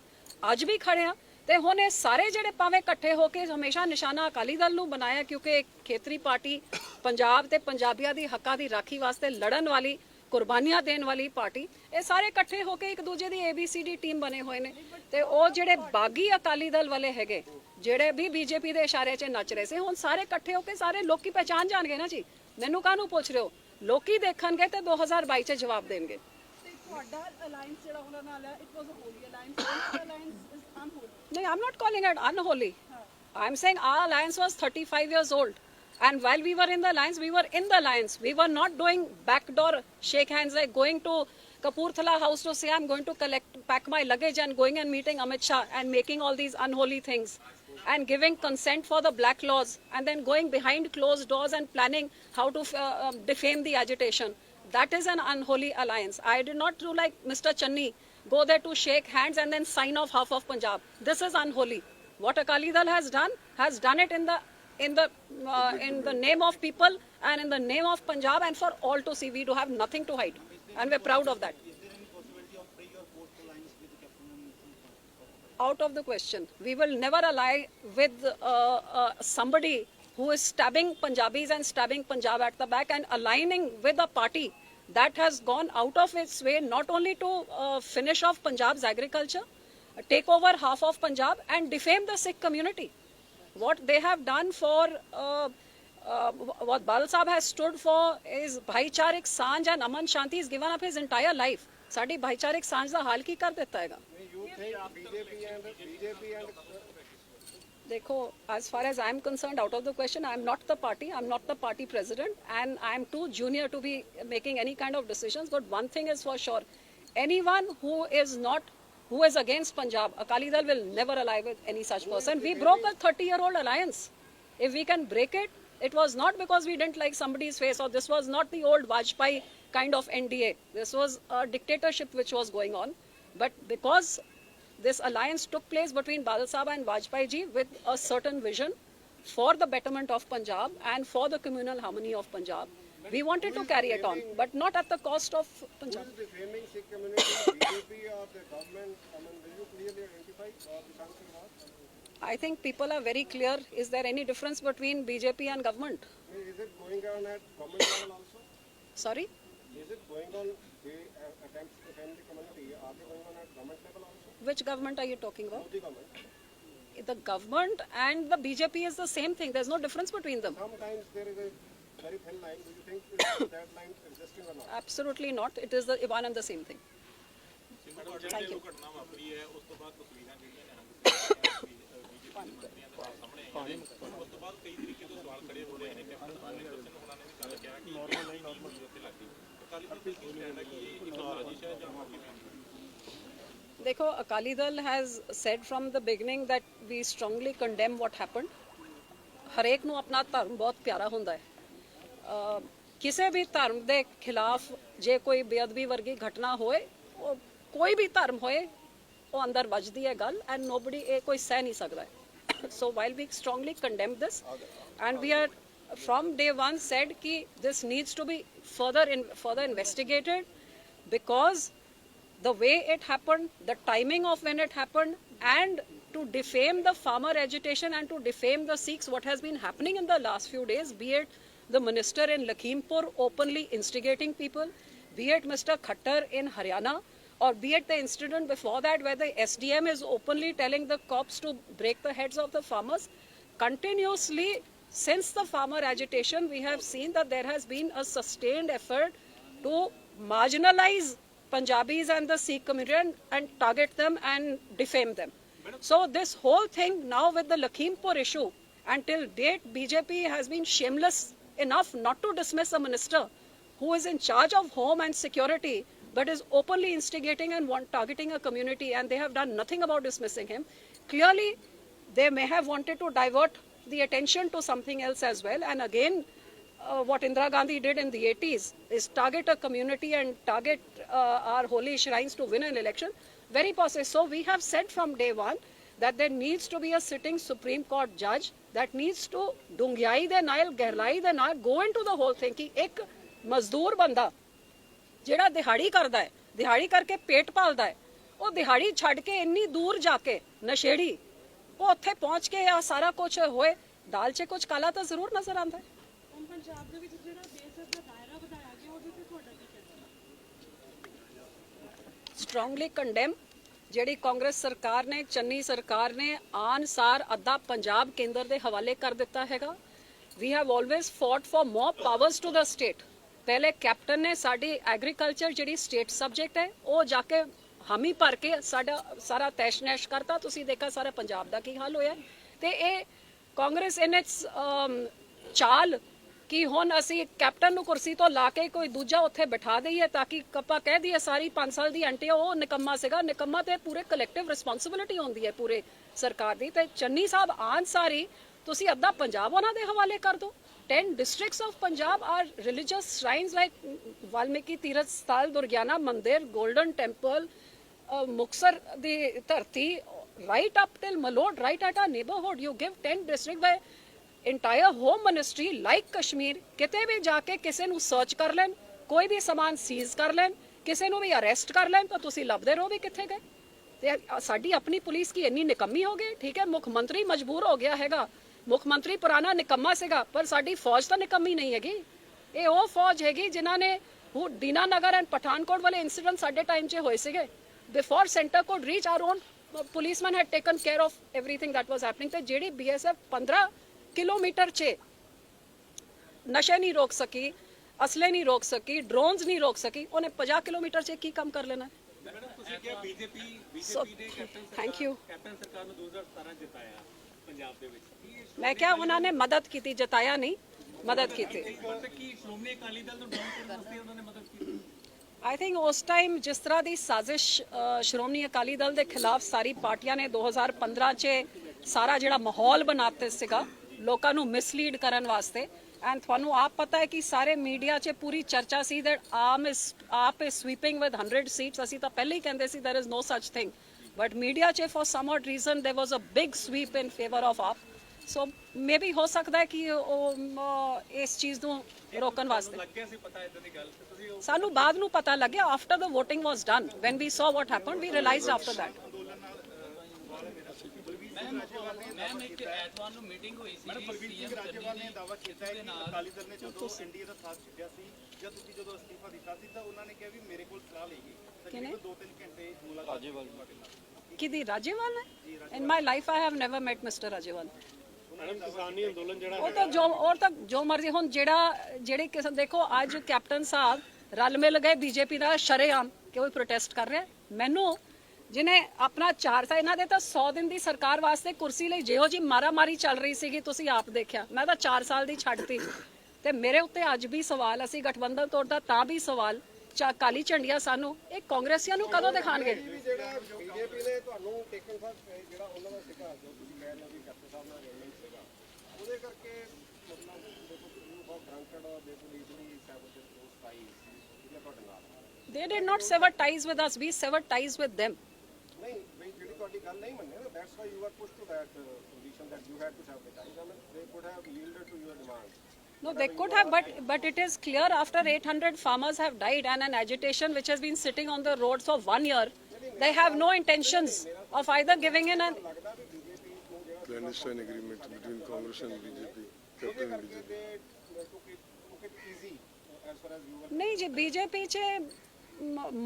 ਅੱਜ ਵੀ ਖੜੇ ਆ ਤੇ ਹੁਣ ਇਹ ਸਾਰੇ ਜਿਹੜੇ ਭਾਵੇਂ ਇਕੱਠੇ ਹੋ ਕੇ ਹਮੇਸ਼ਾ ਨਿਸ਼ਾਨਾ ਅਕਾਲੀ ਦਲ ਨੂੰ ਬਣਾਇਆ, ਕਿਉਂਕਿ ਇੱਕ ਖੇਤਰੀ ਪਾਰਟੀ ਪੰਜਾਬ ਤੇ ਪੰਜਾਬੀਆਂ ਦੀ ਹੱਕਾਂ ਦੀ ਰਾਖੀ ਵਾਸਤੇ ਲੜਨ ਵਾਲੀ, ਕੁਰਬਾਨੀਆਂ ਦੇਣ ਵਾਲੀ ਪਾਰਟੀ, ਇਹ ਸਾਰੇ ਇਕੱਠੇ ਹੋ ਕੇ ਇੱਕ ਦੂਜੇ ਦੀ ABCD ਟੀਮ ਬਣੇ ਹੋਏ ਨੇ। ਤੇ ਉਹ ਜਿਹੜੇ ਬਾਗੀ ਅਕਾਲੀ ਦਲ ਵਾਲੇ ਹੈਗੇ ਜਿਹੜੇ ਵੀ ਬੀਜੇਪੀ ਦੇ ਇਸ਼ਾਰੇ 'ਚ ਨੱਚ ਰਹੇ ਸੀ, ਹੁਣ ਸਾਰੇ ਇਕੱਠੇ ਹੋ ਕੇ ਸਾਰੇ ਲੋਕੀ ਪਹਿਚਾਨ ਜਾਣਗੇ ਨਾ ਜੀ। ਮੈਨੂੰ ਕਾਹਨੂੰ ਪੁੱਛ ਰਹੇ ਹੋ? ਲੋਕੀ ਦੇਖਣਗੇ ਤੇ 2022 'ਚ ਜਵਾਬ ਦੇਣਗੇ। ਤੁਹਾਡਾ ਅਲਾਈਅੰਸ ਜਿਹੜਾ ਉਹਨਾਂ ਨਾਲ ਹੈ, it was a holy alliance, ਉਹਨਾਂ alliance is unholy. No, I'm not calling it unholy. I'm saying our alliance was 35 years old. And while we were in the alliance, we were in the alliance. We were not doing backdoor shake hands, like going to Kapurthala house to say I'm going to pack my luggage and going and meeting Amit Shah and making all these unholy things and giving consent for the black laws and then going behind closed doors and planning how to defame the agitation. That is an unholy alliance. I did not do like Mr. Channi, go there to shake hands and then sign off half of Punjab. This is unholy. What Akali Dal has done it in the name of people and in the name of Punjab and for all to see. We do have nothing to hide and we're proud of that. Out of the question. We will never ally with somebody who is stabbing Punjabis and stabbing Punjab at the back and aligning with a party that has gone out of its way not only to finish off Punjab's agriculture, take over half of Punjab and defame the Sikh community. What they have done for what Badal Sahab has stood for is bhaicharik sanj and aman shanti. He's given up his entire life. साड़ी भाईचारिक सांझ का हाल की कर देता है। देखो, as far as I am concerned, out of the question, I am not the party. I am not the party president, and I am too junior to be making any kind of decisions. But one thing is for sure: anyone who is against Punjab, Akali Dal will never ally with any such person. We broke a 30-year-old alliance. If we can break it, it was not because we didn't like somebody's face, or this was not the old Vajpayee kind of NDA. This was a dictatorship which was going on. But because this alliance took place between Badal Sahab and Vajpayee ji with a certain vision for the betterment of Punjab and for the communal harmony of Punjab, we wanted to carry it on, but not at the cost of Punjab. Who is defaming Sikh community, BJP or the government? I mean, will you clearly identify or the council was? I think people are very clear. Is there any difference between BJP and government? Is it going on at government level also? Sorry? Is it going on, the attempts to defame the community, are they going on at government level also? Which government are you talking about? The government. The government and the BJP is the same thing. There's no difference between them. Sometimes there is a very thin line. Do you think is that line existing or not? Absolutely not. It is the one and the same thing. Thank you. देखो, Akali Dal has said from the beginning that we strongly condemn what happened. हरेक ਨੂੰ ਆਪਣਾ ਧਰਮ ਬਹੁਤ ਪਿਆਰਾ ਹੁੰਦਾ ਹੈ। ਕਿਸੇ ਵੀ ਧਰਮ ਦੇ ਖਿਲਾਫ ਜੇ ਕੋਈ ਬੇਅਦਬੀ ਵਰਗੀ ਘਟਨਾ ਹੋਏ, ਉਹ ਕੋਈ ਵੀ ਧਰਮ ਹੋਏ, ਉਹ ਅੰਦਰ ਵੱਜਦੀ ਹੈ ਗੱਲ, ਐਂਡ ਨੋਬਡੀ ਇਹ ਕੋਈ ਸਹਿ ਨਹੀਂ ਸਕਦਾ ਹੈ। So while we strongly condemn this, and we are from day one said कि this needs to be further investigated, because the way it happened, the timing of when it happened, and to defame the farmer agitation and to defame the Sikhs, what has been happening in the last few days, be it the minister in Lakhimpur openly instigating people, be it Mr. Khattar in Haryana, or be it the incident before that where the SDM is openly telling the cops to break the heads of the farmers. Continuously, since the farmer agitation, we have seen that there has been a sustained effort to marginalize Punjabis and the Sikh community and target them and defame them. So this whole thing now with the Lakhimpur issue, until date BJP has been shameless enough not to dismiss a minister who is in charge of home and security, but is openly instigating and targeting a community, and they have done nothing about dismissing him. Clearly, they may have wanted to divert the attention to something else as well. And again, what Indira Gandhi did in the 80s is target a community and target our holy shrines to win an election. Very possible. So we have said from day one that there needs to be a sitting Supreme Court judge that needs to dungyai de naal, gehlai de naal go into the whole thing ki ek mazdoor banda ਜਿਹੜਾ ਦਿਹਾੜੀ ਕਰਦਾ ਹੈ, ਦਿਹਾੜੀ ਕਰਕੇ ਪੇਟ ਪਾਲਦਾ ਹੈ, ਉਹ ਦਿਹਾੜੀ ਛੱਡ ਕੇ ਇੰਨੀ ਦੂਰ ਜਾ ਕੇ ਨਸ਼ੇੜੀ ਉਹ ਉੱਥੇ ਪਹੁੰਚ ਕੇ ਆ ਸਾਰਾ ਕੁਝ ਹੋਏ, ਦਾਲ 'ਚ ਕੁਝ ਕਾਲਾ ਤਾਂ ਜ਼ਰੂਰ ਨਜ਼ਰ ਆਉਂਦਾ ਹੈ। ਪੰਜਾਬ ਦੇ ਵਿੱਚ ਜਿਹੜਾ ਬੇਸਿਸ ਦਾ ਦਾਇਰਾ ਵਧਾਇਆ ਗਿਆ ਉਹਦੇ ਤੇ ਤੁਹਾਡਾ ਕੀ ਕਹਿਣਾ? ਸਟਰੋਂਗਲੀ ਕੰਡੈਮ ਜਿਹੜੀ ਕਾਂਗਰਸ ਸਰਕਾਰ ਨੇ, ਚੰਨੀ ਸਰਕਾਰ ਨੇ ਆਨਸਾਰ ਅੱਧਾ ਪੰਜਾਬ ਕੇਂਦਰ ਦੇ ਹਵਾਲੇ ਕਰ ਦਿੱਤਾ ਹੈਗਾ। We have always fought for more powers to the state. ਪਹਿਲੇ ਕੈਪਟਨ ਨੇ ਸਾਡੀ ਐਗਰੀਕਲਚਰ ਜਿਹੜੀ ਸਟੇਟ ਸਬਜੈਕਟ ਹੈ ਉਹ ਜਾ ਕੇ ਹਾਮੀ ਭਰ ਕੇ ਸਾਡਾ ਸਾਰਾ ਤੈਸ਼ ਨੈਸ਼ ਕਰਤਾ। ਤੁਸੀਂ ਦੇਖਿਆ ਸਾਰਾ ਪੰਜਾਬ ਦਾ ਕੀ ਹਾਲ ਹੋਇਆ। ਤੇ ਇਹ ਕਾਂਗਰਸ ਇਹਨੇ ਚਾਲ ਕਿ ਹੁਣ ਅਸੀਂ ਕੈਪਟਨ ਨੂੰ ਕੁਰਸੀ ਤੋਂ ਲਾ ਕੇ ਕੋਈ ਦੂਜਾ ਉੱਥੇ ਬਿਠਾ ਦਈਏ ਤਾਂ ਕਿ ਆਪਾਂ ਕਹਿ ਦਈਏ ਸਾਰੀ 5 ਸਾਲ ਦੀ ਆਂਟੀ ਉਹ ਨਿਕੰਮਾ ਸੀਗਾ। ਨਿਕੰਮਾ ਤੇ ਪੂਰੇ ਕਲੈਕਟਿਵ ਰਿਸਪੌਂਸਿਬਿਲਿਟੀ ਹੁੰਦੀ ਹੈ ਪੂਰੇ ਸਰਕਾਰ ਦੀ। ਤੇ ਚੰਨੀ ਸਾਹਿਬ ਆਨ ਸਾਰੀ ਤੁਸੀਂ ਅੱਧਾ ਪੰਜਾਬ ਉਹਨਾਂ ਦੇ ਹਵਾਲੇ ਕਰ ਦਿਓ। 10 districts of Punjab are religious shrines like Valmiki Tirath Sthal, Durgyana Mandir, Golden Temple, Muksar the Dharti, right up till Malod, right at our neighborhood. You give 10 districts by entire home ministry like Kashmir, ਕਿਤੇ ਵੀ ਜਾ ਕੇ ਕਿਸੇ ਨੂੰ search ਕਰ ਲੈਣ, ਕੋਈ ਵੀ ਸਮਾਨ cease ਕਰ ਲੈਣ, ਕਿਸੇ ਨੂੰ ਵੀ ਅਰੈਸਟ ਕਰ ਲੈਣ ਤਾਂ ਤੁਸੀਂ ਲੱਭਦੇ ਰਹੋ ਵੀ ਕਿੱਥੇ ਗਏ। ਤੇ ਸਾਡੀ ਆਪਣੀ ਪੁਲਿਸ ਕੀ ਇੰਨੀ ਨਿਕੰਮੀ ਹੋ ਗਈ। ਠੀਕ ਹੈ, ਮੁੱਖ ਮੰਤਰੀ ਮਜਬੂਰ ਹੋ ਗਿਆ ਹੈਗਾ, ਮੁੱਖ ਮੰਤਰੀ ਪੁਰਾਣਾ ਨਿਕੰਮਾ ਸੀਗਾ, ਪਰ ਸਾਡੀ ਫੌਜ ਤਾਂ ਨਿਕੰਮੀ ਨਹੀਂ ਹੈਗੀ। ਇਹ ਉਹ ਫੌਜ ਹੈਗੀ ਜਿਨ੍ਹਾਂ ਨੇ ਉਹ ਦੀਨਾਨਗਰ ਐਂਡ ਪਠਾਨਕੋਟ ਵਾਲੇ ਇਨਸੀਡੈਂਟ ਸਾਡੇ ਟਾਈਮ 'ਚ ਹੋਏ ਸੀਗੇ। Before centre code reach R on policeman head taken care of everything that was happening. ਤੇ ਜਿਹੜੀ BSF 15 ਕਿਲੋਮੀਟਰ 'ਚ ਨਸ਼ੇ ਨਹੀਂ ਰੋਕ ਸਕੀ, ਅਸਲੇ ਨਹੀਂ ਰੋਕ ਸਕੀ, ਡਰੋਨਸ ਨਹੀਂ ਰੋਕ ਸਕੀ, ਉਹਨੇ 50 ਕਿਲੋਮੀਟਰ 'ਚ ਕੀ ਕੰਮ ਕਰ ਲੈਣਾ? ਤੁਸੀਂ ਕਿਹਾ ਬੀਜੇਪੀ ਦੇ ਕੈਪਟਨ ਥੈਂਕ ਯੂ। ਕੈਪਟਨ ਸਰਕਾਰ ਨੂੰ 2017 ਜਿਤਾਇਆ ਪੰਜਾਬ ਦੇ ਵਿੱਚ। ਮੈਂ ਕਿਹਾ ਉਹਨਾਂ ਨੇ ਮਦਦ ਕੀਤੀ, ਜਿਤਾਇਆ ਨਹੀਂ, ਮਦਦ ਕੀਤੀ। ਪਰ ਕੀ ਸ਼੍ਰੋਮਣੀ ਅਕਾਲੀ ਦਲ ਨੂੰ ਡਾਊਨ ਕਰਨ ਵਾਸਤੇ ਉਹਨਾਂ ਨੇ ਮਦਦ ਕੀਤੀ? ਆਈ ਥਿੰਕ ਉਸ ਟਾਈਮ ਜਿਸ ਤਰ੍ਹਾਂ ਦੀ ਸਾਜ਼ਿਸ਼ ਸ਼੍ਰੋਮਣੀ ਅਕਾਲੀ ਦਲ ਦੇ ਖਿਲਾਫ ਸਾਰੀ ਪਾਰਟੀਆਂ ਨੇ 2015 'ਚ ਸਾਰਾ ਜਿਹੜਾ ਮਾਹੌਲ ਬਣਾਤੇ ਸੀਗਾ ਲੋਕਾਂ ਨੂੰ ਮਿਸਲੀਡ ਕਰਨ ਵਾਸਤੇ, ਐਂਡ ਤੁਹਾਨੂੰ ਆਪ ਪਤਾ ਹੈ ਕਿ ਸਾਰੇ ਮੀਡੀਆ 'ਚ ਪੂਰੀ ਚਰਚਾ ਸੀ ਦੈਟ ਆਪ ਇਸ ਸਵੀਪਿੰਗ ਵਿਦ 100 ਸੀਟਸ। ਅਸੀਂ ਤਾਂ ਪਹਿਲੇ ਹੀ ਕਹਿੰਦੇ ਸੀ there is no such thing, but media 'ਚ for some odd reason there was a big sweep in favour of AAP. So may be ਹੋ ਸਕਦਾ ਹੈ ਕਿ ਉਹ ਇਸ ਚੀਜ਼ ਨੂੰ ਰੋਕਣ ਵਾਸਤੇ ਲੱਗਿਆ ਸੀ ਪਤਾ ਇਦਾਂ ਦੀ ਗੱਲ ਤੇ ਤੁਸੀਂ ਸਾਨੂੰ ਬਾਅਦ ਨੂੰ ਪਤਾ ਲੱਗਿਆ after the voting was done when we saw what happened we realized after that। Ma'am ਇੱਕ ਐਤਵਾਰ ਨੂੰ ਮੀਟਿੰਗ ਹੋਈ ਸੀ ਸੀਐਮ ਰਾਜੇਵਾਲ ਨੇ ਦਾਅਵਾ ਕੀਤਾ ਹੈ ਕਿ ਅਕਾਲੀ ਦਲ ਨੇ ਜਦੋਂ ਐਨਡੀਏ ਦਾ ਸਾਥ ਛੱਡਿਆ ਸੀ ਜਾਂ ਤੁਸੀਂ ਜਦੋਂ ਅਸਤੀਫਾ ਦਿੱਤਾ ਸੀ ਤਾਂ ਉਹਨਾਂ ਨੇ ਕਿਹਾ ਵੀ ਮੇਰੇ ਕੋਲ ਸਲਾਹ ਲਈ ਗਈ ਤਕਰੀਬਨ 2-3 ਘੰਟੇ ਮੁਲਾਕਾਤ ਰਾਜੇਵਾਲ ਕਿਹਦੀ? ਰਾਜੇਵਾਲ ਨੇ? In my life I have never met mister Rajewal. Madam ਕਿਸਾਨੀ ਅੰਦੋਲਨ ਜਿਹੜਾ ਉਹ ਤਾਂ ਜੋ ਮਰਜ਼ੀ ਹੁਣ ਜਿਹੜੇ ਕਿਸਮ ਦੇਖੋ ਅੱਜ ਕੈਪਟਨ ਸਾਹਿਬ ਰਲ ਮਿਲ ਗਏ ਬੀਜੇਪੀ ਦਾ ਸ਼ਰੇਆਮ ਕਿ ਉਹ ਪ੍ਰੋਟੈਸਟ ਕਰ ਰਿਹਾ। ਮੈਨੂੰ ਜਿਹਨੇ ਆਪਣਾ 4 ਸਾਲ ਇਹਨਾਂ ਦੇ ਤਾਂ 100 ਦਿਨ ਦੀ ਸਰਕਾਰ ਵਾਸਤੇ ਕੁਰਸੀ ਲਈ ਜਿਹੋ ਜੀ ਮਾਰਾਮਾਰੀ ਚੱਲ ਰਹੀ ਸੀਗੀ ਤੁਸੀਂ ਆਪ ਦੇਖਿਆ। ਮੈਂ ਤਾਂ 4 ਸਾਲ ਦੀ ਛੱਡਤੀ ਤੇ ਮੇਰੇ ਉੱਤੇ ਅੱਜ ਵੀ ਸਵਾਲ, ਅਸੀਂ ਗਠਬੰਧਨ ਤੋੜਦਾ ਤਾਂ ਵੀ ਸਵਾਲ, ਕਾਲੀ ਝੰਡੀਆਂ ਸਾਨੂੰ ਇਹ ਕਾਂਗਰਸੀਆਂ ਨੂੰ ਕਦੋਂ ਦਿਖਾਣਗੇ? ਜਿਹੜਾ ਬੀਜੇਪੀ ਨੇ ਤੁਹਾਨੂੰ ਟੇਕਨ ਸਾਹਿਬ ਜਿਹੜਾ ਉਹਨਾਂ ਦਾ ਸਿੱਖਾ ਜੋ ਤੁਸੀਂ ਕਹਿ ਰਹੇ ਹੋ ਕਿ ਕੈਪਟਨ ਸਾਹਿਬ ਨਾਲ ਅਰੇਂਜਮੈਂਟ ਸੀਗਾ ਉਹਦੇ ਕਰਕੇ ਮਤਲਬ ਦੇਖੋ ਯੂ ਹਾਵ ਗ੍ਰਾਂਟਡ ਦੇਖੋ ਲੀਗਲੀ ਸੈਬਰ ਦੋਸ ਟਾਈਜ਼ ਜਿਹੜਾ ਤੁਹਾਡੇ ਨਾਲ They did not sever ties with us, we severed ties with them। ਨਹੀਂ ਬਈ ਜਿਹੜੀ ਤੁਹਾਡੀ ਗੱਲ ਨਹੀਂ ਮੰਨੇ ਨਾ that's why you are push to that position that you had to save the ties and they could have yielded to your demand। No, they could have, but it is clear after 800 farmers have died and an agitation which has been sitting on the roads for 1 year, they have no intentions of either giving in and clandestine agreement between Congress and BJP, Captain BJP. they took it easy as far as you were ਨਹੀਂ ਜੀ BJP 'ਚ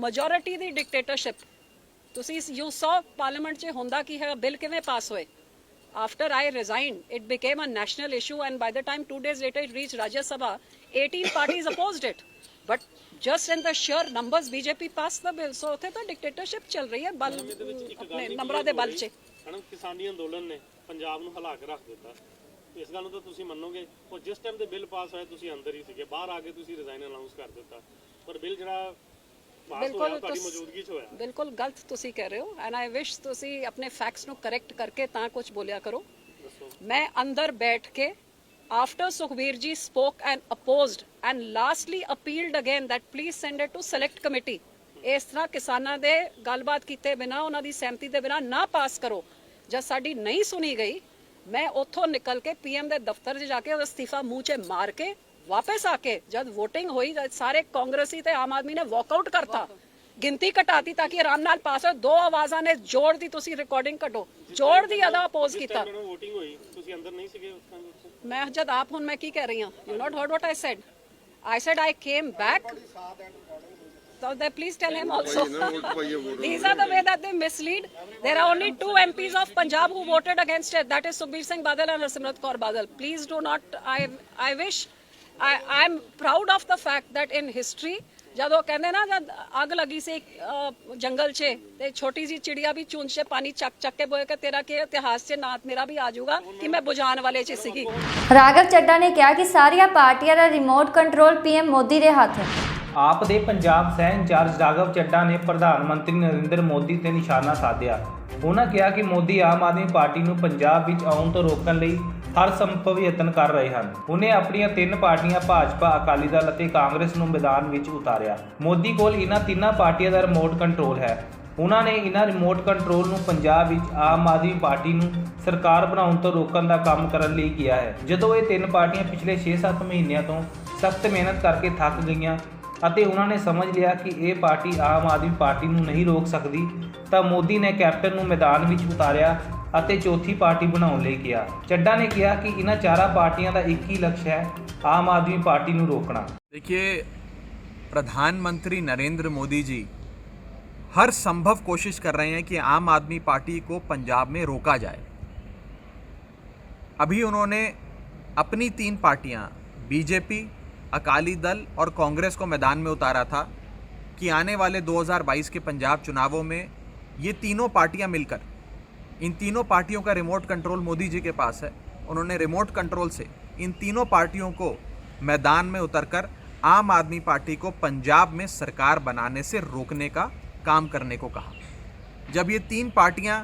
majority ਦੀ dictatorship ਤੁਸੀਂ you ਸੌ parliament 'ਚ ਹੁੰਦਾ ਕੀ ਹੈ, bill ਕਿਵੇਂ ਪਾਸ ਹੋਏ? After I resigned, it became a national issue, and by the time 2 days later it reached Rajya Sabha, 18 parties opposed it. But just in the sheer numbers, BJP passed the bill. So ਉੱਥੇ ਤਾਂ dictatorship ਚੱਲ ਰਹੀ ਹੈ ਬਲ ਆਪਣੇ ਨੰਬਰਾਂ ਦੇ ਬਲ 'ਚ। ਮੈਡਮ ਕਿਸਾਨੀ ਅੰਦੋਲਨ ਨੇ ਪੰਜਾਬ ਨੂੰ ਹਿਲਾ ਕੇ ਰੱਖ ਦਿੱਤਾ, ਇਸ ਗੱਲ ਨੂੰ ਤਾਂ ਤੁਸੀਂ ਮੰਨੋਗੇ। ਉਹ ਜਿਸ ਟਾਈਮ ਤੇ ਬਿੱਲ ਪਾਸ ਹੋਇਆ ਤੁਸੀਂ ਅੰਦਰ ਹੀ ਸੀਗੇ, ਬਾਹਰ ਆ ਕੇ ਤੁਸੀਂ ਰਿਜ਼ਾਈਨ ਅਨਾਉਂਸ ਕਰ ਦਿੱਤਾ, ਪਰ ਬਿੱਲ ਜਿਹੜਾ ਪਾਸ ਹੋਇਆ ਤੁਹਾਡੀ ਮੌਜੂਦਗੀ 'ਚ ਹੋਇਆ। ਬਿਲਕੁਲ ਗਲਤ ਤੁਸੀਂ ਕਹਿ ਰਹੇ ਹੋ ਐਂਡ ਆਈ ਵਿਸ਼ ਤੁਸੀਂ ਆਪਣੇ ਫੈਕਟਸ ਨੂੰ ਕਰੈਕਟ ਕਰਕੇ ਤਾਂ ਕੁਝ ਬੋਲਿਆ ਕਰੋ। ਮੈਂ ਅੰਦਰ ਬੈਠ ਕੇ after Sukhbir ji spoke and opposed and lastly appealed again that please send it to select committee. ਇਸ ਤਰ੍ਹਾਂ ਕਿਸਾਨਾਂ ਦੇ ਗੱਲਬਾਤ ਕੀਤੇ ਬਿਨਾ ਉਹਨਾਂ ਦੀ ਸਹਿਮਤੀ ਦੇ ਬਿਨਾ ਨਾ ਪਾਸ ਕਰੋ। ਜਦ ਸਾਡੀ ਨਹੀਂ ਸੁਣੀ ਗਈ ਮੈਂ ਉੱਥੋਂ ਨਿਕਲ ਕੇ ਪੀਐਮ ਦੇ ਦਫ਼ਤਰ 'ਚ ਜਾ ਕੇ ਉਹਦਾ ਅਸਤੀਫਾ ਮੂੰਹ 'ਚ ਮਾਰ ਕੇ ਵਾਪਸ ਆ ਕੇ ਜਦ ਵੋਟਿੰਗ ਹੋਈ ਸਾਰੇ ਕਾਂਗਰਸੀ ਤੇ ਆਮ ਆਦਮੀ ਨੇ ਵਾਕਆਊਟ ਕਰਤਾ, ਗਿਣਤੀ ਘਟਾਤੀ ਤਾਂ ਕਿ ਆਰਾਮ ਨਾਲ ਪਾਸ ਹੋ। 2 ਆਵਾਜ਼ਾਂ ਨੇ ਜੋੜ ਦੀ ਤੁਸੀਂ ਰਿਕਾਰਡਿੰਗ ਕੱਢੋ, ਜੋੜ ਦੀ ਅਦਾ ਅਪੋਜ਼ ਕੀਤਾ। ਮੈਡਮ ਵੋਟਿੰਗ ਹੋਈ ਤੁਸੀਂ ਅੰਦਰ ਨਹੀਂ ਸੀਗੇ ਉਸ ਟਾਈਮ? ਮੈਂ ਜਦ ਆਪ ਹੁਣ ਮੈਂ ਕੀ ਕਹਿ ਰਹੀ ਹਾਂ, you not heard what I said I came back, so they please tell him also these are the way that they mislead. There are only 2 MPs of Punjab who voted against it, that is Sukhbir Singh Badal and Harsimrat Kaur Badal. Please do not, I wish, I'm proud of the fact that in history ਜਦੋਂ ਕਹਿੰਦੇ ਨਾ ਜਦ ਅੱਗ ਲੱਗੀ ਸੀ ਜੰਗਲ 'ਚ ਤੇ ਛੋਟੀ ਜੀ ਚਿੜੀਆ ਵੀ ਚੂੰਝ 'ਚ ਪਾਣੀ ਚੱਕ ਕੇ ਬੋਏ ਕਿ ਤੇਰਾ ਕੀ ਇਤਿਹਾਸ 'ਚ ਨਾਂ ਮੇਰਾ ਵੀ ਆ ਜਾਊਗਾ ਕਿ ਮੈਂ ਬੁਝਾਉਣ ਵਾਲੇ 'ਚ ਸੀਗੀ। ਰਾਘਵ ਚੱਡਾ ਨੇ ਕਿਹਾ ਕਿ ਸਾਰੀਆਂ ਪਾਰਟੀਆਂ ਦਾ ਰਿਮੋਟ ਕੰਟਰੋਲ ਪੀਐਮ ਮੋਦੀ ਦੇ ਹੱਥ ਹੈ। ਆਪ ਦੇ ਪੰਜਾਬ ਸਹਿ ਇੰਚਾਰਜ ਰਾਘਵ ਚੱਡਾ ਨੇ ਪ੍ਰਧਾਨ ਮੰਤਰੀ ਨਰਿੰਦਰ ਮੋਦੀ ਤੇ ਨਿਸ਼ਾਨਾ ਸਾਧਿਆ। ਉਹਨਾਂ ਕਿਹਾ ਕਿ ਮੋਦੀ ਆਮ ਆਦਮੀ ਪਾਰਟੀ ਨੂੰ ਪੰਜਾਬ ਵਿੱਚ ਆਉਣ ਤੋਂ ਰੋਕਣ ਲਈ ਹਰ ਸੰਭਵ ਯਤਨ ਕਰ ਰਹੇ ਹਨ। ਉਹਨੇ ਆਪਣੀਆਂ 3 ਪਾਰਟੀਆਂ ਭਾਜਪਾ, ਅਕਾਲੀ ਦਲ ਅਤੇ ਕਾਂਗਰਸ ਨੂੰ ਮੈਦਾਨ ਵਿੱਚ ਉਤਾਰਿਆ। ਮੋਦੀ ਕੋਲ ਇਹਨਾਂ 3 ਪਾਰਟੀਆਂ ਦਾ ਰਿਮੋਟ ਕੰਟਰੋਲ ਹੈ। ਉਹਨਾਂ ਨੇ ਇਹਨਾਂ ਰਿਮੋਟ ਕੰਟਰੋਲ ਨੂੰ ਪੰਜਾਬ ਵਿੱਚ ਆਮ ਆਦਮੀ ਪਾਰਟੀ ਨੂੰ ਸਰਕਾਰ ਬਣਾਉਣ ਤੋਂ ਰੋਕਣ ਦਾ ਕੰਮ ਕਰਨ ਲਈ ਕਿਹਾ ਹੈ। ਜਦੋਂ ਇਹ 3 ਪਾਰਟੀਆਂ ਪਿਛਲੇ 6-7 ਮਹੀਨਿਆਂ ਤੋਂ ਸਖਤ ਮਿਹਨਤ ਕਰਕੇ ਥੱਕ ਗਈਆਂ ਅਤੇ ਉਹਨਾਂ ਨੇ ਸਮਝ ਲਿਆ ਕਿ ਇਹ ਪਾਰਟੀ ਆਮ ਆਦਮੀ ਪਾਰਟੀ ਨੂੰ ਨਹੀਂ ਰੋਕ ਸਕਦੀ, ਤਾਂ ਮੋਦੀ ਨੇ ਕੈਪਟਨ ਨੂੰ ਮੈਦਾਨ ਵਿੱਚ ਉਤਾਰਿਆ ਅਤੇ ਚੌਥੀ ਪਾਰਟੀ ਬਣਾਉਣ ਲਈ ਕਿਹਾ। ਚੱਡਾ ਨੇ ਕਿਹਾ ਕਿ ਇਹਨਾਂ 4 ਪਾर्टियां ਦਾ ਇੱਕ ਹੀ ਲਕਸ਼ ਹੈ, आम आदमी पार्टी ਨੂੰ रोकना। देखिए, प्रधानमंत्री नरेंद्र मोदी जी हर संभव कोशिश कर रहे हैं कि आम आदमी पार्टी को पंजाब में रोका जाए। अभी उन्होंने अपनी 3 पार्टियां बीजेपी, अकाली दल और कांग्रेस को मैदान में उतारा था कि आने वाले 2022 के पंजाब चुनावों में ये तीनों पार्टियां मिलकर, इन तीनों पार्टियों का रिमोट कंट्रोल मोदी जी के पास है, उन्होंने रिमोट कंट्रोल से इन तीनों पार्टियों को मैदान में उतरकर आम आदमी पार्टी को पंजाब में सरकार बनाने से रोकने का काम करने को कहा। जब ये तीन पार्टियां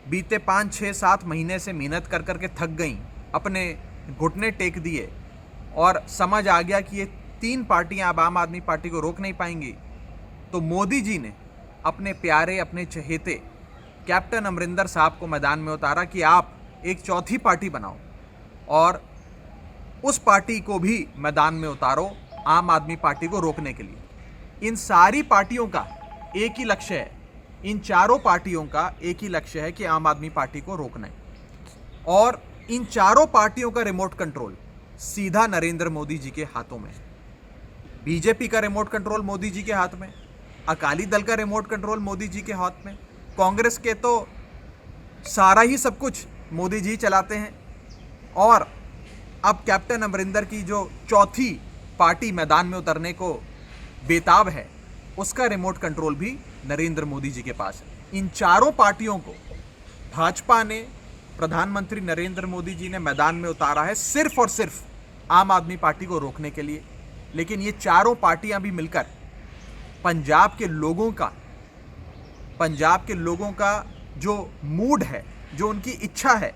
बीते 5, 6, 7 महीने से मेहनत कर कर के थक गईं, अपने घुटने टेक दिए और समझ आ गया कि ये तीन पार्टियां अब आम आदमी पार्टी को रोक नहीं पाएंगी, तो मोदी जी ने अपने प्यारे, अपने चहेते कैप्टन अमरिंदर साहब को मैदान में उतारा कि आप एक चौथी पार्टी बनाओ और उस पार्टी को भी मैदान में उतारो आम आदमी पार्टी को रोकने के लिए। इन सारी पार्टियों का एक ही लक्ष्य है, इन चारों पार्टियों का एक ही लक्ष्य है कि आम आदमी पार्टी को रोकना है। और इन चारों पार्टियों का रिमोट कंट्रोल सीधा नरेंद्र मोदी जी के हाथों में है। बीजेपी का रिमोट कंट्रोल मोदी जी के हाथ में, अकाली दल का रिमोट कंट्रोल मोदी जी के हाथ में, कांग्रेस के तो सारा ही सब कुछ मोदी जी चलाते हैं, और अब कैप्टन अमरिंदर की जो चौथी पार्टी मैदान में उतरने को बेताब है, उसका रिमोट कंट्रोल भी नरेंद्र मोदी जी के पास है। इन चारों पार्टियों को भाजपा ने, प्रधानमंत्री नरेंद्र मोदी जी ने मैदान में उतारा है सिर्फ और सिर्फ आम आदमी पार्टी को रोकने के लिए। लेकिन ये चारों पार्टियां भी मिलकर पंजाब के लोगों का जो मूड है, जो उनकी इच्छा है,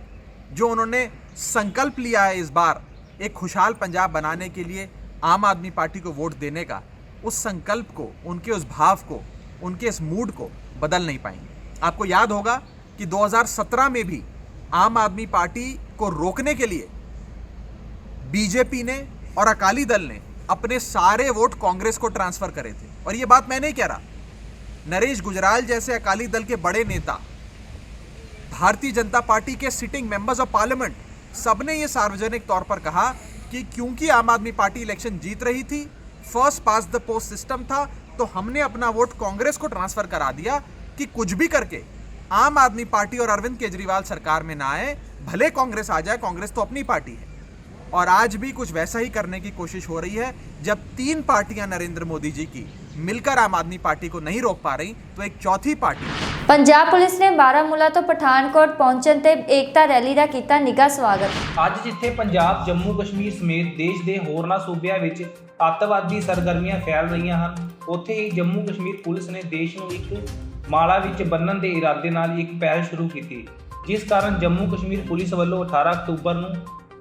जो उन्होंने संकल्प लिया है इस बार एक खुशहाल पंजाब बनाने के लिए आम आदमी पार्टी को वोट देने का, उस संकल्प को, उनके उस भाव को, उनके इस मूड को बदल नहीं पाएंगे। आपको याद होगा कि 2017 में भी आम आदमी पार्टी को रोकने के लिए बीजेपी ने और अकाली दल ने अपने सारे वोट कांग्रेस को ट्रांसफर करे थे। और ये बात मैं नहीं कह रहा, नरेश गुजराल जैसे अकाली दल के बड़े नेता, भारतीय जनता पार्टी के सिटिंग मेंबर्स ऑफ पार्लियामेंट, सबने ये सार्वजनिक तौर पर कहा कि क्योंकि आम आदमी पार्टी इलेक्शन जीत रही थी, first pass the post system था, तो हमने अपना वोट कांग्रेस को ट्रांसफर करा दिया कि कुछ भी करके आम आदमी पार्टी और अरविंद केजरीवाल सरकार में ना आए, भले कांग्रेस आ जाए, कांग्रेस तो अपनी पार्टी है। और आज भी कुछ वैसा ही करने की कोशिश हो रही है। जब तीन पार्टियां नरेंद्र मोदी जी की मिलकर आम आदमी पार्टी को नहीं रोक पा रही, तो एक चौथी पार्टी। पंजाब पुलिस ने बारामूला तो पठानकोट पहुंचਣ ਤੇ ਏਕਤਾ ਰੈਲੀ ਦਾ ਕੀਤਾ ਨਿੱਘਾ ਸਵਾਗਤ। ਅੱਜ ਜਿੱਥੇ ਪੰਜਾਬ, ਜੰਮੂ ਕਸ਼ਮੀਰ ਸਮੇਤ ਦੇਸ਼ ਦੇ ਹੋਰਨਾਂ ਸੂਬਿਆਂ ਵਿੱਚ ਅੱਤਵਾਦੀ ਸਰਗਰਮੀਆਂ ਫੈਲ ਰਹੀਆਂ ਹਨ, ਉੱਥੇ ਹੀ ਜੰਮੂ ਕਸ਼ਮੀਰ ਪੁਲਿਸ ਨੇ ਦੇਸ਼ ਨੂੰ ਇੱਕ ਮਾਲਾ ਵਿੱਚ ਬੰਨ੍ਹਣ ਦੇ ਇਰਾਦੇ ਨਾਲ ਇੱਕ ਪਹਿਲ ਸ਼ੁਰੂ ਕੀਤੀ, ਜਿਸ ਕਾਰਨ ਜੰਮੂ ਕਸ਼ਮੀਰ ਪੁਲਿਸ ਵੱਲੋਂ 18 ਅਕਤੂਬਰ ਨੂੰ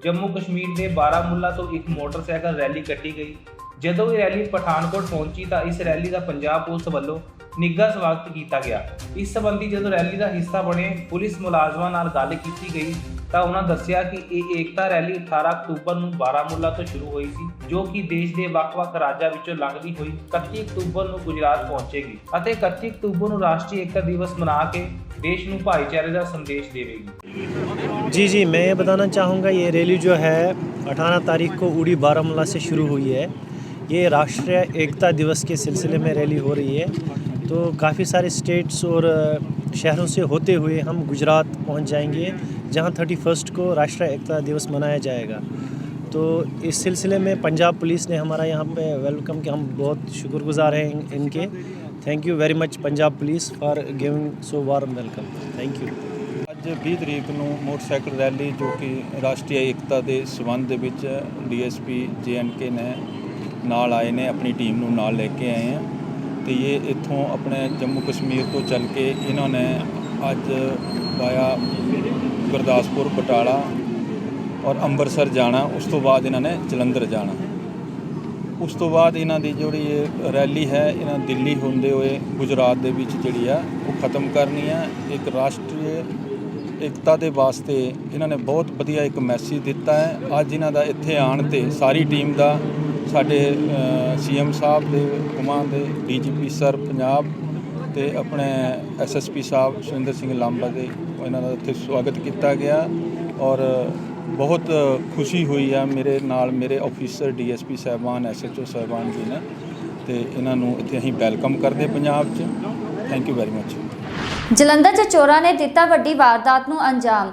ਜੰਮੂ ਕਸ਼ਮੀਰ ਦੇ ਬਾਰਾਮੂਲਾ ਤੋਂ ਇੱਕ ਮੋਟਰਸਾਈਕਲ ਰੈਲੀ ਕੱਢੀ ਗਈ। ਜਦੋਂ ਇਹ ਰੈਲੀ ਪਠਾਨਕੋਟ ਪਹੁੰਚੀ ਤਾਂ ਇਸ ਰੈਲੀ ਦਾ ਪੰਜਾਬ ਪੁਲਿਸ ਵੱਲੋਂ ਨਿੱਘਾ ਸਵਾਗਤ ਕੀਤਾ ਗਿਆ। ਇਸ ਸੰਬੰਧੀ ਜਦੋਂ ਰੈਲੀ ਦਾ ਹਿੱਸਾ ਬਣੇ ਪੁਲਿਸ ਮੁਲਾਜ਼ਮਾਂ ਨਾਲ ਗੱਲ ਕੀਤੀ ਗਈ ਤਾਂ ਉਹਨਾਂ ਦੱਸਿਆ ਕਿ ਇਹ ਏਕਤਾ ਰੈਲੀ 18 ਅਕਤੂਬਰ ਨੂੰ ਬਾਰਾਮੂਲਾ ਤੋਂ ਸ਼ੁਰੂ ਹੋਈ ਸੀ, ਜੋ ਕਿ ਦੇਸ਼ ਦੇ ਵੱਖ-ਵੱਖ ਰਾਜਾਂ ਵਿੱਚੋਂ ਲੰਘਦੀ ਹੋਈ 31 ਅਕਤੂਬਰ ਨੂੰ ਗੁਜਰਾਤ ਪਹੁੰਚੇਗੀ ਅਤੇ 31 ਅਕਤੂਬਰ ਨੂੰ ਰਾਸ਼ਟਰੀ ਏਕਤਾ दिवस मना के देश ਨੂੰ भाईचारे का संदेश देगी। जी मैं ये बताना चाहूँगा, ये रैली जो है 18 तारीख को उड़ी बारामूला से शुरू हुई है। ये राष्ट्रीय एकता दिवस के सिलसिले में रैली हो रही है। तो काफ़ी सारे स्टेट्स और शहरों से होते हुए हम गुजरात पहुंच जाएंगे, जहां 31 को राष्ट्रीय एकता दिवस मनाया जाएगा। तो इस सिलसिले में पंजाब पुलिस ने हमारा यहाँ पे वेलकम किया, हम बहुत शुक्रगुजार हैं इनके। Thank you very much Punjab police for giving so warm welcome. Thank you. ਅੱਜ 20 ਤਰੀਕ ਨੂੰ ਮੋਟਰਸਾਈਕਲ ਰੈਲੀ ਜੋ ਕਿ ਰਾਸ਼ਟਰੀ ਏਕਤਾ ਦੇ ਸਬੰਧ ਦੇ ਵਿੱਚ ਡੀਐਸਪੀ JNK ਨੇ ਨਾਲ ਆਏ ਨੇ, ਆਪਣੀ ਟੀਮ ਨੂੰ ਨਾਲ ਲੈ ਕੇ ਆਏ ਆ। ਤੇ ਇਹ ਇੱਥੋਂ ਆਪਣੇ ਜੰਮੂ ਕਸ਼ਮੀਰ ਤੋਂ ਚੱਲ ਕੇ ਇਹਨਾਂ ਨੇ ਅੱਜ ਵਾਇਆ ਗੁਰਦਾਸਪੁਰ, ਬਟਾਲਾ ਔਰ ਅੰਮ੍ਰਿਤਸਰ ਜਾਣਾ। ਉਸ ਤੋਂ ਬਾਅਦ ਇਹਨਾਂ ਨੇ ਜਲੰਧਰ ਜਾਣਾ। ਉਸ ਤੋਂ ਬਾਅਦ ਇਹਨਾਂ ਦੀ ਜਿਹੜੀ ਇਹ ਰੈਲੀ ਹੈ, ਇਹਨਾਂ ਦਿੱਲੀ ਹੁੰਦੇ ਹੋਏ ਗੁਜਰਾਤ ਦੇ ਵਿੱਚ ਜਿਹੜੀ ਆ ਉਹ ਖਤਮ ਕਰਨੀ ਆ। ਇੱਕ ਰਾਸ਼ਟਰੀ ਏਕਤਾ ਦੇ ਵਾਸਤੇ ਇਹਨਾਂ ਨੇ ਬਹੁਤ ਵਧੀਆ ਇੱਕ ਮੈਸੇਜ ਦਿੱਤਾ ਹੈ। ਅੱਜ ਇਹਨਾਂ ਦਾ ਇੱਥੇ ਆਉਣ 'ਤੇ ਸਾਰੀ ਟੀਮ ਦਾ, ਸਾਡੇ CM ਸਾਹਿਬ ਦੇ ਹੁਕਮਾਂ ਦੇ, DGP ਸਰ ਪੰਜਾਬ ਅਤੇ ਆਪਣੇ SSP ਸਾਹਿਬ ਸੁਰਿੰਦਰ ਸਿੰਘ ਲਾਂਬਾ ਦੇ, ਇਹਨਾਂ ਦਾ ਇੱਥੇ ਸਵਾਗਤ ਕੀਤਾ ਗਿਆ। ਔਰ ਬਹੁਤ ਖੁਸ਼ੀ ਹੋਈ ਆ ਮੇਰੇ ਨਾਲ ਮੇਰੇ ਆਫੀਸਰ DSP ਸਾਹਿਬਾਨ, SHO ਸਾਹਿਬਾਨ ਜੀ ਨੇ, ਅਤੇ ਇਹਨਾਂ ਨੂੰ ਇੱਥੇ ਅਸੀਂ ਵੈਲਕਮ ਕਰਦੇ ਪੰਜਾਬ 'ਚ। Thank you very much. Jalandhar 'ਚ ਚੋਰਾਂ ਨੇ ਦਿੱਤਾ ਵੱਡੀ ਵਾਰਦਾਤ ਨੂੰ ਅੰਜਾਮ,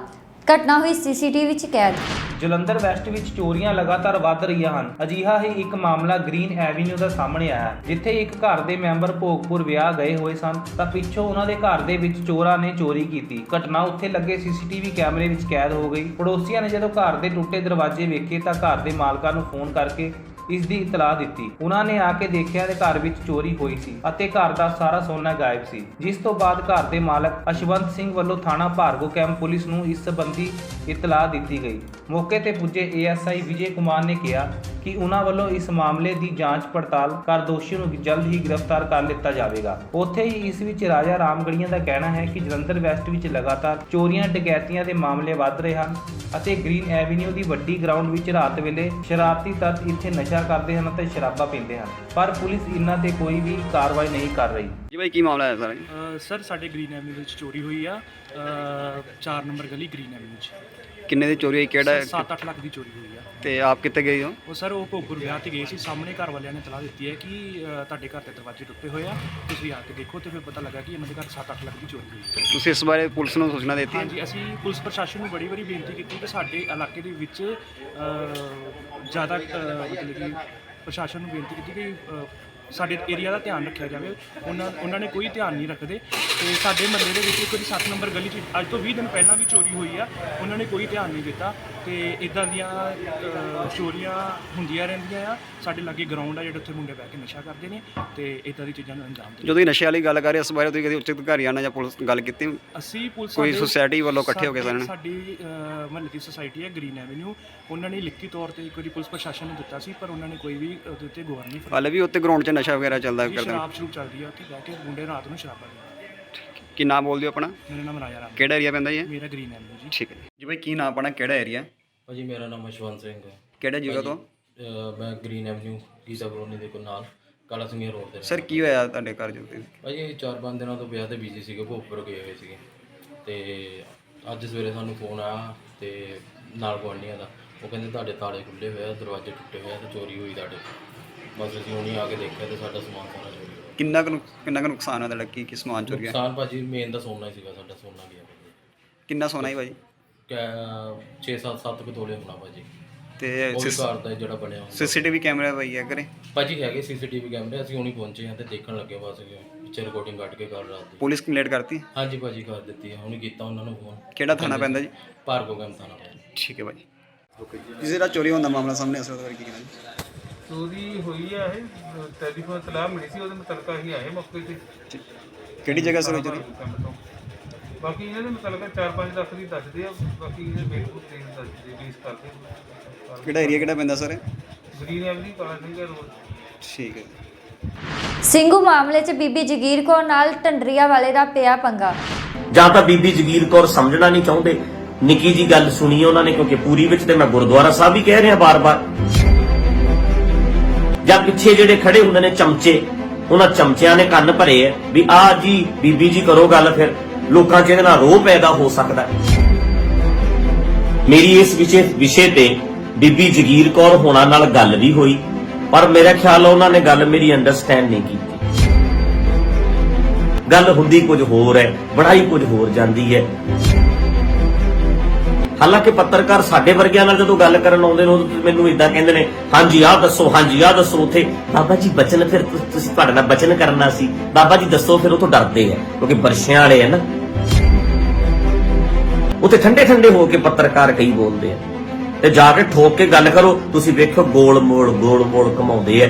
ਘਟਨਾ ਹੋਈ CCTV 'ਚ ਕੈਦ। ਜਲੰਧਰ ਵੈਸਟ ਵਿੱਚ ਚੋਰੀਆਂ ਲਗਾਤਾਰ ਵੱਧ ਰਹੀਆਂ ਹਨ। ਅਜਿਹਾ ਹੀ ਇੱਕ ਮਾਮਲਾ ਗ੍ਰੀਨ ਐਵੀਨਿਊ ਦਾ ਸਾਹਮਣੇ ਆਇਆ, ਜਿੱਥੇ ਇੱਕ ਘਰ ਦੇ ਮੈਂਬਰ ਭੋਗਪੁਰ ਵਿਆਹ ਗਏ ਹੋਏ ਸਨ ਤਾਂ ਪਿੱਛੋਂ ਉਹਨਾਂ ਦੇ ਘਰ ਦੇ ਵਿੱਚ ਚੋਰਾਂ ਨੇ ਚੋਰੀ ਕੀਤੀ। ਘਟਨਾ ਉੱਥੇ ਲੱਗੇ ਸੀਸੀਟੀਵੀ ਕੈਮਰੇ ਵਿੱਚ ਕੈਦ ਹੋ ਗਈ। ਪੜੋਸੀਆਂ ਨੇ ਜਦੋਂ ਘਰ ਦੇ ਟੁੱਟੇ ਦਰਵਾਜ਼ੇ ਵੇਖੇ ਤਾਂ ਘਰ ਦੇ ਮਾਲਕਾਂ ਨੂੰ ਫੋਨ ਕਰਕੇ ਇਸ ਦੀ ਇਤਲਾਹ ਦਿੱਤੀ। ਉਹਨਾਂ ਨੇ ਆ ਕੇ ਦੇਖਿਆ ਤੇ ਘਰ ਵਿੱਚ ਚੋਰੀ ਹੋਈ ਸੀ ਅਤੇ ਘਰ ਦਾ ਸਾਰਾ ਸੋਨਾ ਗਾਇਬ ਸੀ, ਜਿਸ ਤੋਂ ਬਾਅਦ ਘਰ ਦੇ ਮਾਲਕ ਅਸ਼ਵੰਤ ਸਿੰਘ ਵੱਲੋਂ ਥਾਣਾ ਭਾਰਗੋ ਕੈਂਪ ਪੁਲਿਸ ਨੂੰ ਇਸ ਸੰਬੰਧੀ ਇਤਲਾਹ ਦਿੱਤੀ ਗਈ। ਮੌਕੇ ਤੇ ਪੁੱਜੇ ਏਐਸਆਈ ਵਿਜੇ ਕੁਮਾਰ ਨੇ ਕਿਹਾ ਕਿ ਉਹਨਾਂ ਵੱਲੋਂ ਇਸ ਮਾਮਲੇ ਦੀ ਜਾਂਚ ਪੜਤਾਲ ਕਰ ਦੋਸ਼ੀ ਨੂੰ ਜਲਦ ਹੀ ਗ੍ਰਿਫਤਾਰ ਕਰ ਲਿੱਤਾ ਜਾਵੇਗਾ। ਉੱਥੇ ਹੀ ਇਸ ਵਿੱਚ ਰਾਜਾ ਰਾਮਗੜੀਆਂ ਦਾ ਕਹਿਣਾ ਹੈ ਕਿ ਜਲੰਧਰ ਵੈਸਟ ਵਿੱਚ ਲਗਾਤਾਰ ਚੋਰੀਆਂ ਡਕੈਤੀਆਂ ਦੇ ਮਾਮਲੇ ਵੱਧ ਰਹੇ ਹਨ ਅਤੇ ਗ੍ਰੀਨ ਐਵੀਨਿਊ ਦੀ ਵੱਡੀ ਗਰਾਊਂਡ ਵਿੱਚ ਰਾਤ ਵੇਲੇ ਸ਼ਰਾਰਤੀ ਤੱਤ ਇੱਥੇ ਨਸ਼ਾ ਕਰਦੇ ਹਨ ਅਤੇ ਸ਼ਰਾਬਾਂ ਪੀਂਦੇ ਹਨ, ਪਰ ਪੁਲਿਸ ਇਹਨਾਂ ਤੇ ਕੋਈ ਵੀ ਕਾਰਵਾਈ ਨਹੀਂ ਕਰ ਰਹੀ। ਜੀ ਭਾਈ ਕੀ ਮਾਮਲਾ ਹੈ ਸਰ? ਸਰ ਸਾਡੇ ਗ੍ਰੀਨ ਐਵਨਿਊ ਵਿੱਚ ਚੋਰੀ ਹੋਈ ਆ 4 ਨੰਬਰ ਗਲੀ ਗ੍ਰੀਨ ਐਵਨਿਊ 'ਚ। ਕਿੰਨੇ ਦੀ ਚੋਰੀ ਹੋਈ? ਕਿਹੜਾ 7-8 ਲੱਖ ਦੀ ਚੋਰੀ ਹੋਈ ਆ। ਤੇ ਆਪ ਕਿੱਥੇ ਗਏ ਹੋ? ਉਹ ਸਰ ਉਹ ਭੋਗਪੁਰ ਵਿਆਹ ਤੇ ਗਏ ਸੀ। ਸਾਹਮਣੇ ਘਰ ਵਾਲਿਆਂ ਨੇ ਇਤਲਾਹ ਦਿੱਤੀ ਹੈ ਕਿ ਤੁਹਾਡੇ ਘਰ ਦੇ ਦਰਵਾਜ਼ੇ ਟੁੱਟੇ ਹੋਏ ਆ, ਤੁਸੀਂ ਆ ਕੇ ਦੇਖੋ। ਤੇ ਫਿਰ ਪਤਾ ਲੱਗਾ ਕਿ ਇਹਨਾਂ ਦੇ ਘਰ 7-8 ਲੱਖ ਦੀ ਚੋਰੀ ਹੋਈ ਹੈ। ਤੁਸੀਂ ਇਸ ਬਾਰੇ ਪੁਲਿਸ ਨੂੰ ਸੂਚਨਾ ਦਿੱਤੀ? ਹਾਂਜੀ, ਅਸੀਂ ਪੁਲਿਸ ਪ੍ਰਸ਼ਾਸਨ ਨੂੰ ਬੜੀ ਵਾਰੀ ਬੇਨਤੀ ਕੀਤੀ ਕਿ ਸਾਡੇ ਇਲਾਕੇ ਦੇ ਵਿੱਚ ਜ਼ਿਆਦਾ ਮਤਲਬ ਕਿ ਪ੍ਰਸ਼ਾਸਨ ਨੂੰ ਬੇਨਤੀ ਕੀਤੀ ਕਿ ਸਾਡੇ ਏਰੀਆ ਦਾ ਧਿਆਨ ਰੱਖਿਆ ਜਾਵੇ। ਉਹਨਾਂ ਨੇ ਕੋਈ ਧਿਆਨ ਨਹੀਂ ਰੱਖਦੇ। ਤੇ ਸਾਡੇ ਮਹੱਲੇ ਦੇ ਵਿੱਚ ਇੱਕ ਵਾਰੀ 7 ਨੰਬਰ ਗਲੀ 'ਚ ਅੱਜ ਤੋਂ 20 ਦਿਨ ਪਹਿਲਾਂ ਵੀ ਚੋਰੀ ਹੋਈ ਆ, ਉਹਨਾਂ ਨੇ ਕੋਈ ਧਿਆਨ ਨਹੀਂ ਦਿੱਤਾ। ਤੇ ਇੱਦਾਂ ਦੀਆਂ ਚੋਰੀਆਂ ਹੁੰਦੀਆਂ ਰਹਿੰਦੀਆਂ ਆ। ਸਾਡੇ ਲਾਗੇ ਗਰਾਊਂਡ ਆ ਜਿਹੜਾ ਉੱਥੇ ਮੁੰਡੇ ਬਹਿ ਕੇ ਨਸ਼ਾ ਕਰਦੇ ਨੇ ਤੇ ਇੱਦਾਂ ਦੀ ਚੀਜ਼ਾਂ ਨੂੰ ਅੰਜਾਮ ਦਿੰਦੇ। ਜਦੋਂ ਇਹ ਨਸ਼ੇ ਵਾਲੀ ਗੱਲ ਕਰ ਰਹੇ ਇਸ ਬਾਰੇ ਤੁਸੀਂ ਕਦੇ ਉੱਚ ਅਧਿਕਾਰੀਆਂ ਨਾਲ ਜਾਂ ਪੁਲਿਸ ਗੱਲ ਕੀਤੀ? ਅਸੀਂ ਪੁਲਿਸ ਕੋਈ ਸੁਸਾਇਟੀ ਵੱਲੋਂ ਇਕੱਠੇ ਹੋ ਕੇ ਸਾਰਿਆਂ ਨੇ? ਸਾਡੀ ਮਹੱਲੇ ਦੀ ਸੁਸਾਇਟੀ ਹੈ ਗ੍ਰੀਨ ਐਵਨਿਊ, ਉਹਨਾਂ ਨੇ ਲਿਖਤੀ ਤੌਰ ਤੇ ਇੱਕ ਵਾਰੀ ਪੁਲਿਸ ਪ੍ਰਸ਼ਾਸਨ ਨੂੰ ਦਿੱਤਾ ਸੀ, ਪਰ ਉਹਨਾਂ ਨੇ ਕੋਈ ਵੀ ਉਹਦੇ ਉੱਤੇ ਗੌਰ ਨਹੀਂ ਫਰਮਾਇਆ। ਹਾਲੇ ਵੀ ਉੱਤੇ ਗਰਾਊਂਡ 'ਚ ਨਸ਼ਾ ਵਗੈਰਾ ਚੱਲਦਾ ਕਰਦੇ? ਸ਼ਰਾਬ ਸ਼ੁਰੂ ਚੱਲਦੀ ਆ ਉੱਥੇ ਬਹਿ ਕੇ ਮੁੰਡੇ ਰਾਤ ਨੂੰ ਸ਼ਰਾਬਾਂ ਪੀਂਦੇ। ਕੀ ਨਾਮ ਬੋਲ ਦਿਓ ਆਪਣਾ? ਮੇਰਾ ਨਾਮ ਰਾਜਾ ਰਾਮ। ਕਿਹੜਾ ਏਰੀਆ ਪੈਂਦਾ ਜੀ? ਮੇਰਾ ਗ੍ਰੀਨ ਐਵਨਿਊ ਜੀ। ਠੀਕ ਹੈ ਜੀ ਭਾਈ ਕੀ ਨਾਮ ਆਪਣਾ, ਕਿਹੜਾ ਏਰੀਆ? ਭਾਜੀ ਮੇਰਾ ਨਾਮ ਅਸ਼ਵੰਤ ਸਿੰਘ ਹੈ। ਕਿਹੜਾ ਜਗ੍ਹਾ ਤੋਂ? ਮੈਂ ਗ੍ਰੀਨ ਐਵਨਿਊ ਗੀਤਾ ਕਲੋਨੀ ਦੇ ਕੋਲ ਨਾਲ ਕਾਲਾ ਸਿੰਘੀਆ ਰੋਡ ਤੇ। ਸਰ ਕੀ ਹੋਇਆ ਤੁਹਾਡੇ ਘਰ ਜੋ? ਭਾਜੀ 4-5 ਦਿਨਾਂ ਤੋਂ ਵਿਆਹ ਤੇ ਬਿਜ਼ੀ ਸੀਗੇ, ਭੋਗਪੁਰ ਗਏ ਹੋਏ ਸੀਗੇ ਤੇ ਅੱਜ ਸਵੇਰੇ ਸਾਨੂੰ ਫੋਨ ਆਇਆ ਤੇ ਨਾਲ ਗੁਆਂਢੀਆਂ ਦਾ, ਉਹ ਕਹਿੰਦੇ ਤੁਹਾਡੇ ਤਾਲੇ ਖੁੱਲੇ ਹੋਏ ਆ, ਦਰਵਾਜ਼ੇ ਟੁੱਟੇ ਹੋਏ ਆ ਤੇ ਚੋਰੀ ਹੋਈ ਤੁਹਾਡੇ। ਬਸ ਅਸੀਂ ਹੁਣੀ ਆ ਕੇ ਦੇਖਿਆ ਤੇ ਸਾਡਾ ਸਮਾਨ ਸਾਰਾ ਚੋਰੀ ਹੋ ਗਿਆ। ਕਿੰਨਾ ਕੁ ਨੁਕਸਾਨ ਹੈ ਤੁਹਾਡਾ? ਕੀ ਸਮਾਨ ਚੋਰੀ ਗਿਆ? ਨੁਕਸਾਨ ਭਾਜੀ ਮੇਨ ਦਾ ਸੋਨਾ ਹੀ ਸੀਗਾ, ਸਾਡਾ ਸੋਨਾ ਗਿਆ ਭਾਜੀ। ਕਿੰਨਾ ਸੋਨਾ ਹੈ ਭਾਜੀ? 6-7 ਤੋਲੇ ਹੋਣਾ ਭਾਜੀ। ਤੇ ਉਹ ਵੀ ਘਰ ਦਾ ਜਿਹੜਾ ਬਣਿਆ ਹੁੰਦਾ। ਸੀਸੀਟੀਵੀ ਕੈਮਰਾ ਭਾਈ ਹੈ ਘਰੇ? ਭਾਜੀ ਹੈਗੇ ਸੀਸੀਟੀਵੀ ਕੈਮਰੇ, ਅਸੀਂ ਹੁਣੀ ਪਹੁੰਚੇ ਹਾਂ ਤੇ ਦੇਖਣ ਲੱਗੇ ਬਸ ਪਿੱਛੇ ਰਿਕਾਰਡਿੰਗ ਕੱਢ ਕੇ ਕਰ ਰਾਤ ਦੀ। ਪੁਲਿਸ ਕੰਪਲੇਂਟ ਕਰਤੀ? ਹਾਂਜੀ ਭਾਜੀ ਕਰ ਦਿੱਤੀ ਹੈ, ਹੁਣੀ ਕੀਤਾ ਉਹਨਾਂ ਨੂੰ ਫੋਨ। ਕਿਹੜਾ ਥਾਣਾ ਪੈਂਦਾ ਜੀ? ਭਾਰਗੋ ਕੈਂਪ ਥਾਣਾ। ਠੀਕ ਹੈ ਭਾਜੀ। ਕਿਸੇ ਦਾ ਚੋਰੀ ਹੋਣ ਦਾ ਮਾਮਲਾ ਸਾਹਮਣੇ ਆਇਆ, ਉਹਦੇ ਬਾਰੇ ਕੀ ਕਹਿਣਾ ਜੀ? ਚੋਰੀ ਹੋਈ ਹੈ, ਇਹ ਟੈਲੀਫੋਨ ਇਤਲਾਹ ਮਿਲੀ ਸੀ, ਉਹਦੇ ਮੁਤਲਕ ਅਸੀਂ ਆਏ ਮੌਕੇ ਤੇ। ਕਿਹੜੀ ਜਗ੍ਹਾ ਸਰ ਚੋਰੀ? ਬਾਕੀ ਇਹਨਾਂ ਦੇ ਮੁਤਲਕ 4-5 ਲੱਖ ਦੀ ਦੱਸਦੇ ਆ, ਬਾਕੀ ਇਹਦੇ ਬਿਲਕੁਲ ਤੇਜ਼ ਦੱਸਦੇ ਰਿਲੀਜ਼ ਕਰਦੇ। ਕਿਹੜਾ ਏਰੀਆ ਕਿਹੜਾ ਪੈਂਦਾ ਸਰ? ਗ੍ਰੀਨ ਐਵਨਿਊ ਕਾਲਾ ਸਿੰਘੀਆ ਰੋਡ। ਠੀਕ ਹੈ। ਸਿੰਘੂ ਮਾਮਲੇ 'ਚ ਬੀਬੀ ਜਗੀਰ ਕੌਰ ਨਾਲ ਢੰਡਰੀਆ ਵਾਲੇ ਦਾ ਪਿਆ ਪੰਗਾ। ਜਾਂ ਤਾਂ ਬੀਬੀ ਜਗੀਰ ਕੌਰ ਸਮਝਣਾ ਨਹੀਂ ਚਾਹੁੰਦੇ, ਨਿੱਕੀ ਜੀ ਗੱਲ ਸੁਣੀ ਉਹਨਾਂ ਨੇ, ਕਿਉਂਕਿ ਪੂਰੀ ਵਿੱਚ ਤੇ ਮੈਂ ਗੁਰਦੁਆਰਾ ਸਾਹਿਬ ਹੀ ਕਹਿ ਰਿਹਾ ਬਾਰ-ਬਾਰ, ਜਾਂ ਪਿੱਛੇ ਜਿਹੜੇ ਖੜੇ ਹੁੰਦੇ ਨੇ ਚਮਚੇ, ਉਹਨਾਂ ਚਮਚਿਆਂ ਨੇ ਕੰਨ ਭਰੇ ਐ ਵੀ ਆਹ ਜੀ ਬੀਬੀ ਜੀ ਕਰੋ ਗੱਲ, ਫਿਰ ਲੋਕਾਂ 'ਚ ਇਹਦੇ ਨਾਲ ਰੋਹ ਪੈਦਾ ਹੋ ਸਕਦਾ। ਮੇਰੀ ਇਸ ਵਿਸ਼ੇ ਤੇ ਬੀਬੀ ਜਗੀਰ ਕੌਰ ਹੋਣਾ ਨਾਲ ਗੱਲ ਵੀ ਹੋਈ, ਪਰ ਮੇਰਾ ਖਿਆਲ ਉਹਨਾਂ ਨੇ ਗੱਲ ਮੇਰੀ ਅੰਡਰਸਟੈਂਡ ਨਹੀਂ ਕੀਤੀ। ਗੱਲ ਹੁੰਦੀ ਕੁਝ ਹੋਰ ਹੈ, ਬਣਾਈ ਕੁਝ ਹੋਰ ਜਾਂਦੀ ਹੈ। ਹਾਲਾਂਕਿ ਪੱਤਰਕਾਰ ਸਾਡੇ ਵਰਗਿਆਂ ਨਾਲ ਜਦੋਂ ਗੱਲ ਕਰਨ ਆਉਂਦੇ ਨੇ ਉਦੋਂ ਮੈਨੂੰ ਇਦਾਂ ਕਹਿੰਦੇ ਨੇ, ਹਾਂਜੀ ਆਹ ਦੱਸੋ, ਹਾਂਜੀ ਆਹ ਦੱਸੋ। ਉੱਥੇ ਬਾਬਾ ਜੀ ਬਚਨ, ਫਿਰ ਤੁਸੀਂ ਤੁਹਾਡੇ ਨਾਲ ਬਚਨ ਕਰਨਾ ਸੀ, ਬਾਬਾ ਜੀ ਦੱਸੋ। ਫਿਰ ਉਹ ਤੋਂ ਡਰਦੇ ਆ ਕਿਉਂਕਿ ਬਰਸ਼ਿਆਂ ਵਾਲੇ ਆ ਨਾ, ਉੱਥੇ ਠੰਡੇ ਠੰਡੇ ਹੋ ਕੇ ਪੱਤਰਕਾਰ ਕਈ ਬੋਲਦੇ ਆ, ਤੇ ਜਾ ਕੇ ਠੋਕ ਕੇ ਗੱਲ ਕਰੋ, ਤੁਸੀਂ ਵੇਖੋ ਗੋਲ ਮੋੜ ਘਮਾਉਂਦੇ ਆ।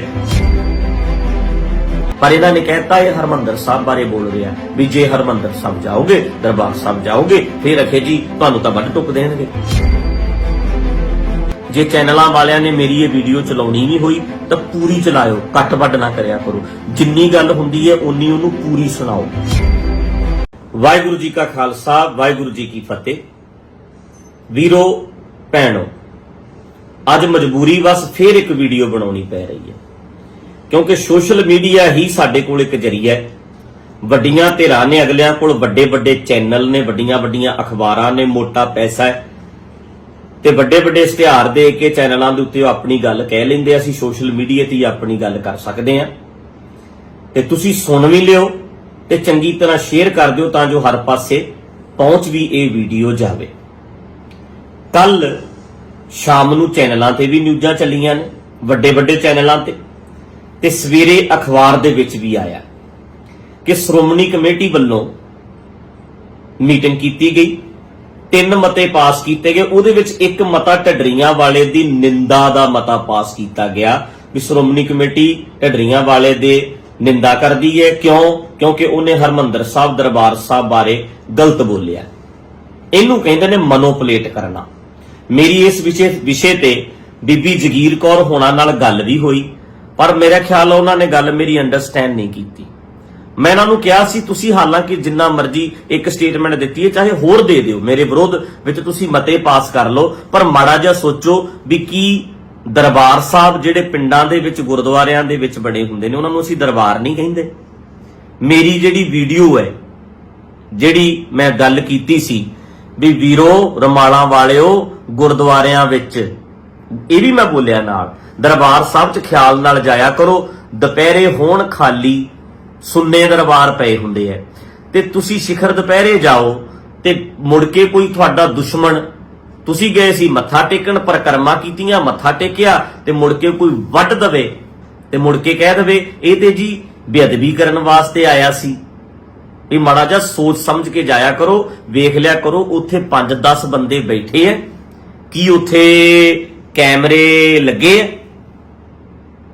ਪਰ ਇਹਨਾਂ ਨੇ ਕਹਿਤਾ ਇਹ ਹਰਮੰਦਰ ਸਾਹਿਬ ਬਾਰੇ ਬੋਲ ਰਿਹਾ ਵੀ ਜੇ ਹਰਮੰਦਰ ਸਾਹਿਬ ਜਾਓਗੇ, ਦਰਬਾਰ ਸਾਹਿਬ ਜਾਓਗੇ, ਫਿਰ ਅਖੇ ਜੀ ਤੁਹਾਨੂੰ ਤਾਂ ਵੱਢ ਟੁੱਕ ਦੇਣਗੇ। ਜੇ ਚੈਨਲਾਂ ਵਾਲਿਆਂ ਨੇ ਮੇਰੀ ਇਹ ਵੀਡੀਓ ਚਲਾਉਣੀ ਨਹੀਂ ਹੋਈ ਤਾਂ ਪੂਰੀ ਚਲਾਇਓ, ਕੱਟ ਵੱਢ ਨਾ ਕਰਿਆ ਕਰੋ। ਜਿੰਨੀ ਗੱਲ ਹੁੰਦੀ ਹੈ ਉਨੀ ਉਹਨੂੰ ਪੂਰੀ ਸੁਣਾਓ। ਵਾਹਿਗੁਰੂ ਜੀ ਕਾ ਖਾਲਸਾ, ਵਾਹਿਗੁਰੂ ਜੀ ਕੀ ਫਤਿਹ। ਵੀਰੋ ਭੈਣੋ, ਅੱਜ ਮਜਬੂਰੀ ਵਸ ਫਿਰ ਇੱਕ ਵੀਡੀਓ ਬਣਾਉਣੀ ਪੈ ਰਹੀ ਹੈ, ਕਿਉਂਕਿ ਸੋਸ਼ਲ ਮੀਡੀਆ ਹੀ ਸਾਡੇ ਕੋਲ ਇੱਕ ਜ਼ਰੀਆ ਹੈ। ਵੱਡੀਆਂ ਧਿਰਾਂ ਨੇ, ਅਗਲਿਆਂ ਕੋਲ ਵੱਡੇ ਵੱਡੇ ਚੈਨਲ ਨੇ, ਵੱਡੀਆਂ ਵੱਡੀਆਂ ਅਖਬਾਰਾਂ ਨੇ, ਮੋਟਾ ਪੈਸਾ ਹੈ, ਤੇ ਵੱਡੇ ਵੱਡੇ ਇਸ਼ਤਿਹਾਰ ਦੇ ਕੇ ਚੈਨਲਾਂ ਦੇ ਉੱਤੇ ਉਹ ਆਪਣੀ ਗੱਲ ਕਹਿ ਲੈਂਦੇ। ਅਸੀਂ ਸੋਸ਼ਲ ਮੀਡੀਆ ਤੇ ਹੀ ਆਪਣੀ ਗੱਲ ਕਰ ਸਕਦੇ ਹਾਂ, ਤੇ ਤੁਸੀਂ ਸੁਣ ਵੀ ਲਿਓ ਤੇ ਚੰਗੀ ਤਰ੍ਹਾਂ ਸ਼ੇਅਰ ਕਰ ਦਿਓ ਤਾਂ ਜੋ ਹਰ ਪਾਸੇ ਪਹੁੰਚ ਵੀ ਇਹ ਵੀਡੀਓ ਜਾਵੇ। ਕੱਲ ਸ਼ਾਮ ਨੂੰ ਚੈਨਲਾਂ ਤੇ ਵੀ ਨਿਊਜ਼ਾਂ ਚੱਲੀਆਂ ਨੇ, ਵੱਡੇ ਵੱਡੇ ਚੈਨਲਾਂ ਤੇ ਸਵੇਰੇ ਅਖਬਾਰ ਦੇ ਵਿੱਚ ਵੀ ਆਇਆ ਕਿ ਸ਼੍ਰੋਮਣੀ ਕਮੇਟੀ ਵੱਲੋਂ ਮੀਟਿੰਗ ਕੀਤੀ ਗਈ, 3 ਮਤੇ ਪਾਸ ਕੀਤੇ ਗਏ। ਉਹਦੇ ਵਿੱਚ ਇੱਕ ਮਤਾ ਢੱਡਰੀਆਂ ਵਾਲੇ ਦੀ ਨਿੰਦਾ ਦਾ ਮਤਾ ਪਾਸ ਕੀਤਾ ਗਿਆ ਵੀ ਸ਼੍ਰੋਮਣੀ ਕਮੇਟੀ ਢੱਡਰੀਆਂ ਵਾਲੇ ਦੇ ਨਿੰਦਾ ਕਰਦੀ ਹੈ। ਕਿਉਂਕਿ ਉਹਨੇ ਹਰਮੰਦਰ ਸਾਹਿਬ ਦਰਬਾਰ ਸਾਹਿਬ ਬਾਰੇ ਗਲਤ ਬੋਲਿਆ। ਇਹਨੂੰ ਕਹਿੰਦੇ ਨੇ ਮਨੋਪਲੇਟ ਕਰਨਾ। ਮੇਰੀ ਇਸ ਵਿਸ਼ੇ ਤੇ ਬੀਬੀ ਜਗੀਰ ਕੌਰ ਹੋਣਾ ਨਾਲ ਗੱਲ ਵੀ ਹੋਈ, ਪਰ ਮੇਰਾ ਖਿਆਲ ਉਹਨਾਂ ਨੇ ਗੱਲ ਮੇਰੀ ਅੰਡਰਸਟੈਂਡ ਨਹੀਂ ਕੀਤੀ। ਮੈਂ ਇਹਨਾਂ ਨੂੰ ਕਿਹਾ ਸੀ ਤੁਸੀਂ ਹਾਲਾਂਕਿ ਜਿੰਨਾ ਮਰਜ਼ੀ ਇੱਕ ਸਟੇਟਮੈਂਟ ਦਿੱਤੀ ਹੈ, ਚਾਹੇ ਹੋਰ ਦੇ ਦਿਓ, ਮੇਰੇ ਵਿਰੋਧ ਵਿੱਚ ਤੁਸੀਂ ਮਤੇ ਪਾਸ ਕਰ ਲਓ, ਪਰ ਮਾੜਾ ਜਿਹਾ ਸੋਚੋ ਵੀ ਕੀ ਦਰਬਾਰ ਸਾਹਿਬ ਜਿਹੜੇ ਪਿੰਡਾਂ ਦੇ ਵਿੱਚ ਗੁਰਦੁਆਰਿਆਂ ਦੇ ਵਿੱਚ ਬਣੇ ਹੁੰਦੇ ਨੇ ਉਹਨਾਂ ਨੂੰ ਅਸੀਂ ਦਰਬਾਰ ਨਹੀਂ ਕਹਿੰਦੇ। ਮੇਰੀ ਜਿਹੜੀ ਵੀਡੀਓ ਹੈ, ਜਿਹੜੀ ਮੈਂ ਗੱਲ ਕੀਤੀ ਸੀ ਵੀ ਵੀਰੋ ਰਮਾਲਾਂ ਵਾਲਿਓ ਗੁਰਦੁਆਰਿਆਂ ਵਿੱਚ, ਇਹ ਵੀ ਮੈਂ ਬੋਲਿਆ ਨਾਲ, ਦਰਬਾਰ ਸਾਹਿਬ 'ਚ ਖਿਆਲ ਨਾਲ ਜਾਇਆ ਕਰੋ। ਦੁਪਹਿਰੇ ਹੋਣ ਖਾਲੀ ਸੁੰਨੇ ਦਰਬਾਰ ਪਏ ਹੁੰਦੇ ਐ ਤੇ ਤੁਸੀਂ ਸਿਖਰ ਦੁਪਹਿਰੇ ਜਾਓ ਤੇ ਮੁੜ ਕੇ ਕੋਈ ਤੁਹਾਡਾ ਦੁਸ਼ਮਣ, ਤੁਸੀਂ ਗਏ ਸੀ ਮੱਥਾ ਟੇਕਣ, ਪਰਿਕਰਮਾ ਕੀਤੀਆਂ, ਮੱਥਾ ਟੇਕਿਆ ਤੇ ਮੁੜ ਕੇ ਕੋਈ ਵੱਢ ਦਵੇ ਤੇ ਮੁੜ ਕੇ ਕਹਿ ਦਵੇ ਇਹ ਤੇ ਜੀ ਬੇਅਦਬੀ ਕਰਨ ਵਾਸਤੇ ਆਇਆ ਸੀ। ਇਹ ਮਾੜਾ ਜਿਹਾ ਸੋਚ ਸਮਝ ਕੇ ਜਾਇਆ ਕਰੋ, ਵੇਖ ਲਿਆ ਕਰੋ ਉੱਥੇ 5-10 ਬੰਦੇ ਬੈਠੇ ਐ, ਕੀ ਉੱਥੇ ਕੈਮਰੇ ਲੱਗੇ ਐ?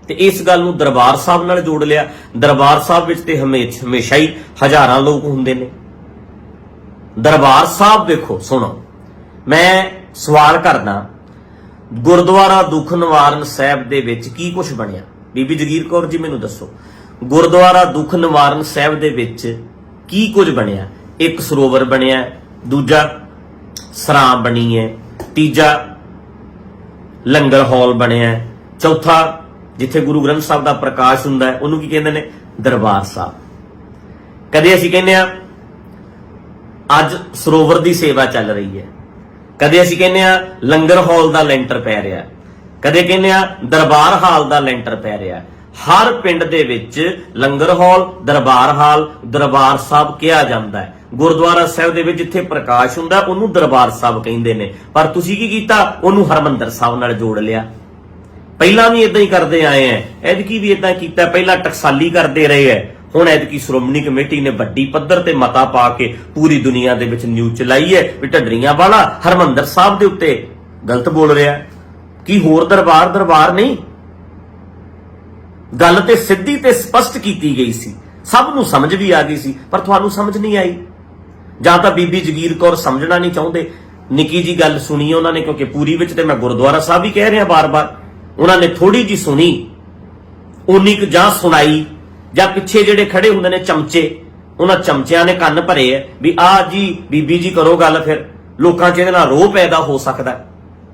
ਤੇ ਇਸ ਗੱਲ ਨੂੰ ਦਰਬਾਰ ਸਾਹਿਬ ਨਾਲ ਜੋੜ ਲਿਆ। ਦਰਬਾਰ ਸਾਹਿਬ ਵਿੱਚ ਤੇ ਹਮੇਸ਼ਾ ਹੀ ਹਜ਼ਾਰਾਂ ਲੋਕ ਹੁੰਦੇ ਨੇ। ਦਰਬਾਰ ਸਾਹਿਬ ਵੇਖੋ, ਸੁਣੋ, ਮੈਂ ਸਵਾਲ ਕਰਦਾ, ਗੁਰਦੁਆਰਾ ਦੁੱਖ ਨਿਵਾਰਨ ਸਾਹਿਬ ਦੇ ਵਿੱਚ ਕੀ ਕੁਝ ਬਣਿਆ? ਬੀਬੀ ਜਗੀਰ ਕੌਰ ਜੀ ਮੈਨੂੰ ਦੱਸੋ, ਗੁਰਦੁਆਰਾ ਦੁੱਖ ਨਿਵਾਰਨ ਸਾਹਿਬ ਦੇ ਵਿੱਚ ਕੀ ਕੁਝ ਬਣਿਆ? ਇੱਕ ਸਰੋਵਰ ਬਣਿਆ, ਦੂਜਾ ਸਰਾਂ ਬਣੀ ਹੈ, ਤੀਜਾ ਲੰਗਰ ਹਾਲ ਬਣਿਆ, ਚੌਥਾ ਜਿੱਥੇ ਗੁਰੂ ਗ੍ਰੰਥ ਸਾਹਿਬ ਦਾ ਪ੍ਰਕਾਸ਼ ਹੁੰਦਾ ਹੈ ਉਹਨੂੰ ਕੀ ਕਹਿੰਦੇ ਨੇ? ਦਰਬਾਰ ਸਾਹਿਬ। ਕਦੇ ਅਸੀਂ ਕਹਿੰਦੇ ਆ ਅੱਜ ਸਰੋਵਰ ਦੀ ਸੇਵਾ ਚੱਲ ਰਹੀ ਹੈ, ਕਦੇ ਅਸੀਂ ਕਹਿੰਦੇ ਆ ਲੰਗਰ ਹਾਲ ਦਾ ਲੈਂਟਰ ਪੈ ਰਿਹਾ, ਕਦੇ ਕਹਿੰਦੇ ਆ ਦਰਬਾਰ ਹਾਲ ਦਾ ਲੈਂਟਰ ਪੈ ਰਿਹਾ। ਹਰ ਪਿੰਡ ਦੇ ਵਿੱਚ ਲੰਗਰ ਹਾਲ, ਦਰਬਾਰ ਹਾਲ, ਦਰਬਾਰ ਸਾਹਿਬ ਕਿਹਾ ਜਾਂਦਾ ਹੈ। ਗੁਰਦੁਆਰਾ ਸਾਹਿਬ ਦੇ ਵਿੱਚ ਜਿੱਥੇ ਪ੍ਰਕਾਸ਼ ਹੁੰਦਾ ਉਹਨੂੰ ਦਰਬਾਰ ਸਾਹਿਬ ਕਹਿੰਦੇ ਨੇ, ਪਰ ਤੁਸੀਂ ਕੀ ਕੀਤਾ? ਉਹਨੂੰ ਹਰਮੰਦਰ ਸਾਹਿਬ ਨਾਲ ਜੋੜ ਲਿਆ। ਪਹਿਲਾਂ ਵੀ ਇਦਾਂ ਹੀ ਕਰਦੇ ਆਏ ਆ, ਐਤਕੀ ਵੀ ਇਦਾਂ ਕੀਤਾ। ਪਹਿਲਾਂ ਟਕਸਾਲੀ ਕਰਦੇ ਰਹੇ ਆ, ਹੁਣ ਐਤਕੀ ਸ਼੍ਰੋਮਣੀ ਕਮੇਟੀ ਨੇ ਵੱਡੀ ਪੱਧਰ ਤੇ ਮਤਾ ਪਾ ਕੇ ਪੂਰੀ ਦੁਨੀਆ ਦੇ ਵਿੱਚ ਨਿਊਜ਼ ਚਲਾਈ ਹੈ ਵੀ ਢੱਡਰੀਆਂ ਵਾਲਾ ਹਰਮੰਦਰ ਸਾਹਿਬ ਦੇ ਉੱਤੇ ਗਲਤ ਬੋਲ ਰਿਹਾ। ਕੀ ਹੋਰ ਦਰਬਾਰ ਨਹੀਂ? ਗੱਲ ਤੇ ਸਿੱਧੀ ਤੇ ਸਪਸ਼ਟ ਕੀਤੀ ਗਈ ਸੀ, ਸਭ ਨੂੰ ਸਮਝ ਵੀ ਆ ਗਈ ਸੀ, ਪਰ ਤੁਹਾਨੂੰ ਸਮਝ ਨਹੀਂ ਆਈ। ਜਾਂ ਤਾਂ ਬੀਬੀ ਜਗੀਰ ਕੌਰ ਸਮਝਣਾ ਨਹੀਂ ਚਾਹੁੰਦੇ। ਨਿੱਕੀ ਜੀ ਗੱਲ ਸੁਣੀ ਉਹਨਾਂ ਨੇ, ਕਿਉਂਕਿ ਪੂਰੀ ਵਿੱਚ ਤੇ ਮੈਂ ਗੁਰਦੁਆਰਾ ਸਾਹਿਬ ਹੀ ਕਹਿ ਰਿਹਾ ਬਾਰ-ਬਾਰ, ਉਹਨਾਂ ਨੇ ਥੋੜੀ ਜੀ ਸੁਣੀ, ਉਨੀ ਕੁ ਜਾਂ ਸੁਣਾਈ, ਜਾਂ ਪਿੱਛੇ ਜਿਹੜੇ ਖੜੇ ਹੁੰਦੇ ਨੇ ਚਮਚੇ, ਉਹਨਾਂ ਚਮਚਿਆਂ ਨੇ ਕੰਨ ਭਰੇ ਐ ਵੀ ਆਹ ਜੀ ਬੀਬੀ ਜੀ ਕਰੋ ਗੱਲ, ਫਿਰ ਲੋਕਾਂ 'ਚ ਇਹਦੇ ਨਾਲ ਰੋਹ ਪੈਦਾ ਹੋ ਸਕਦਾ,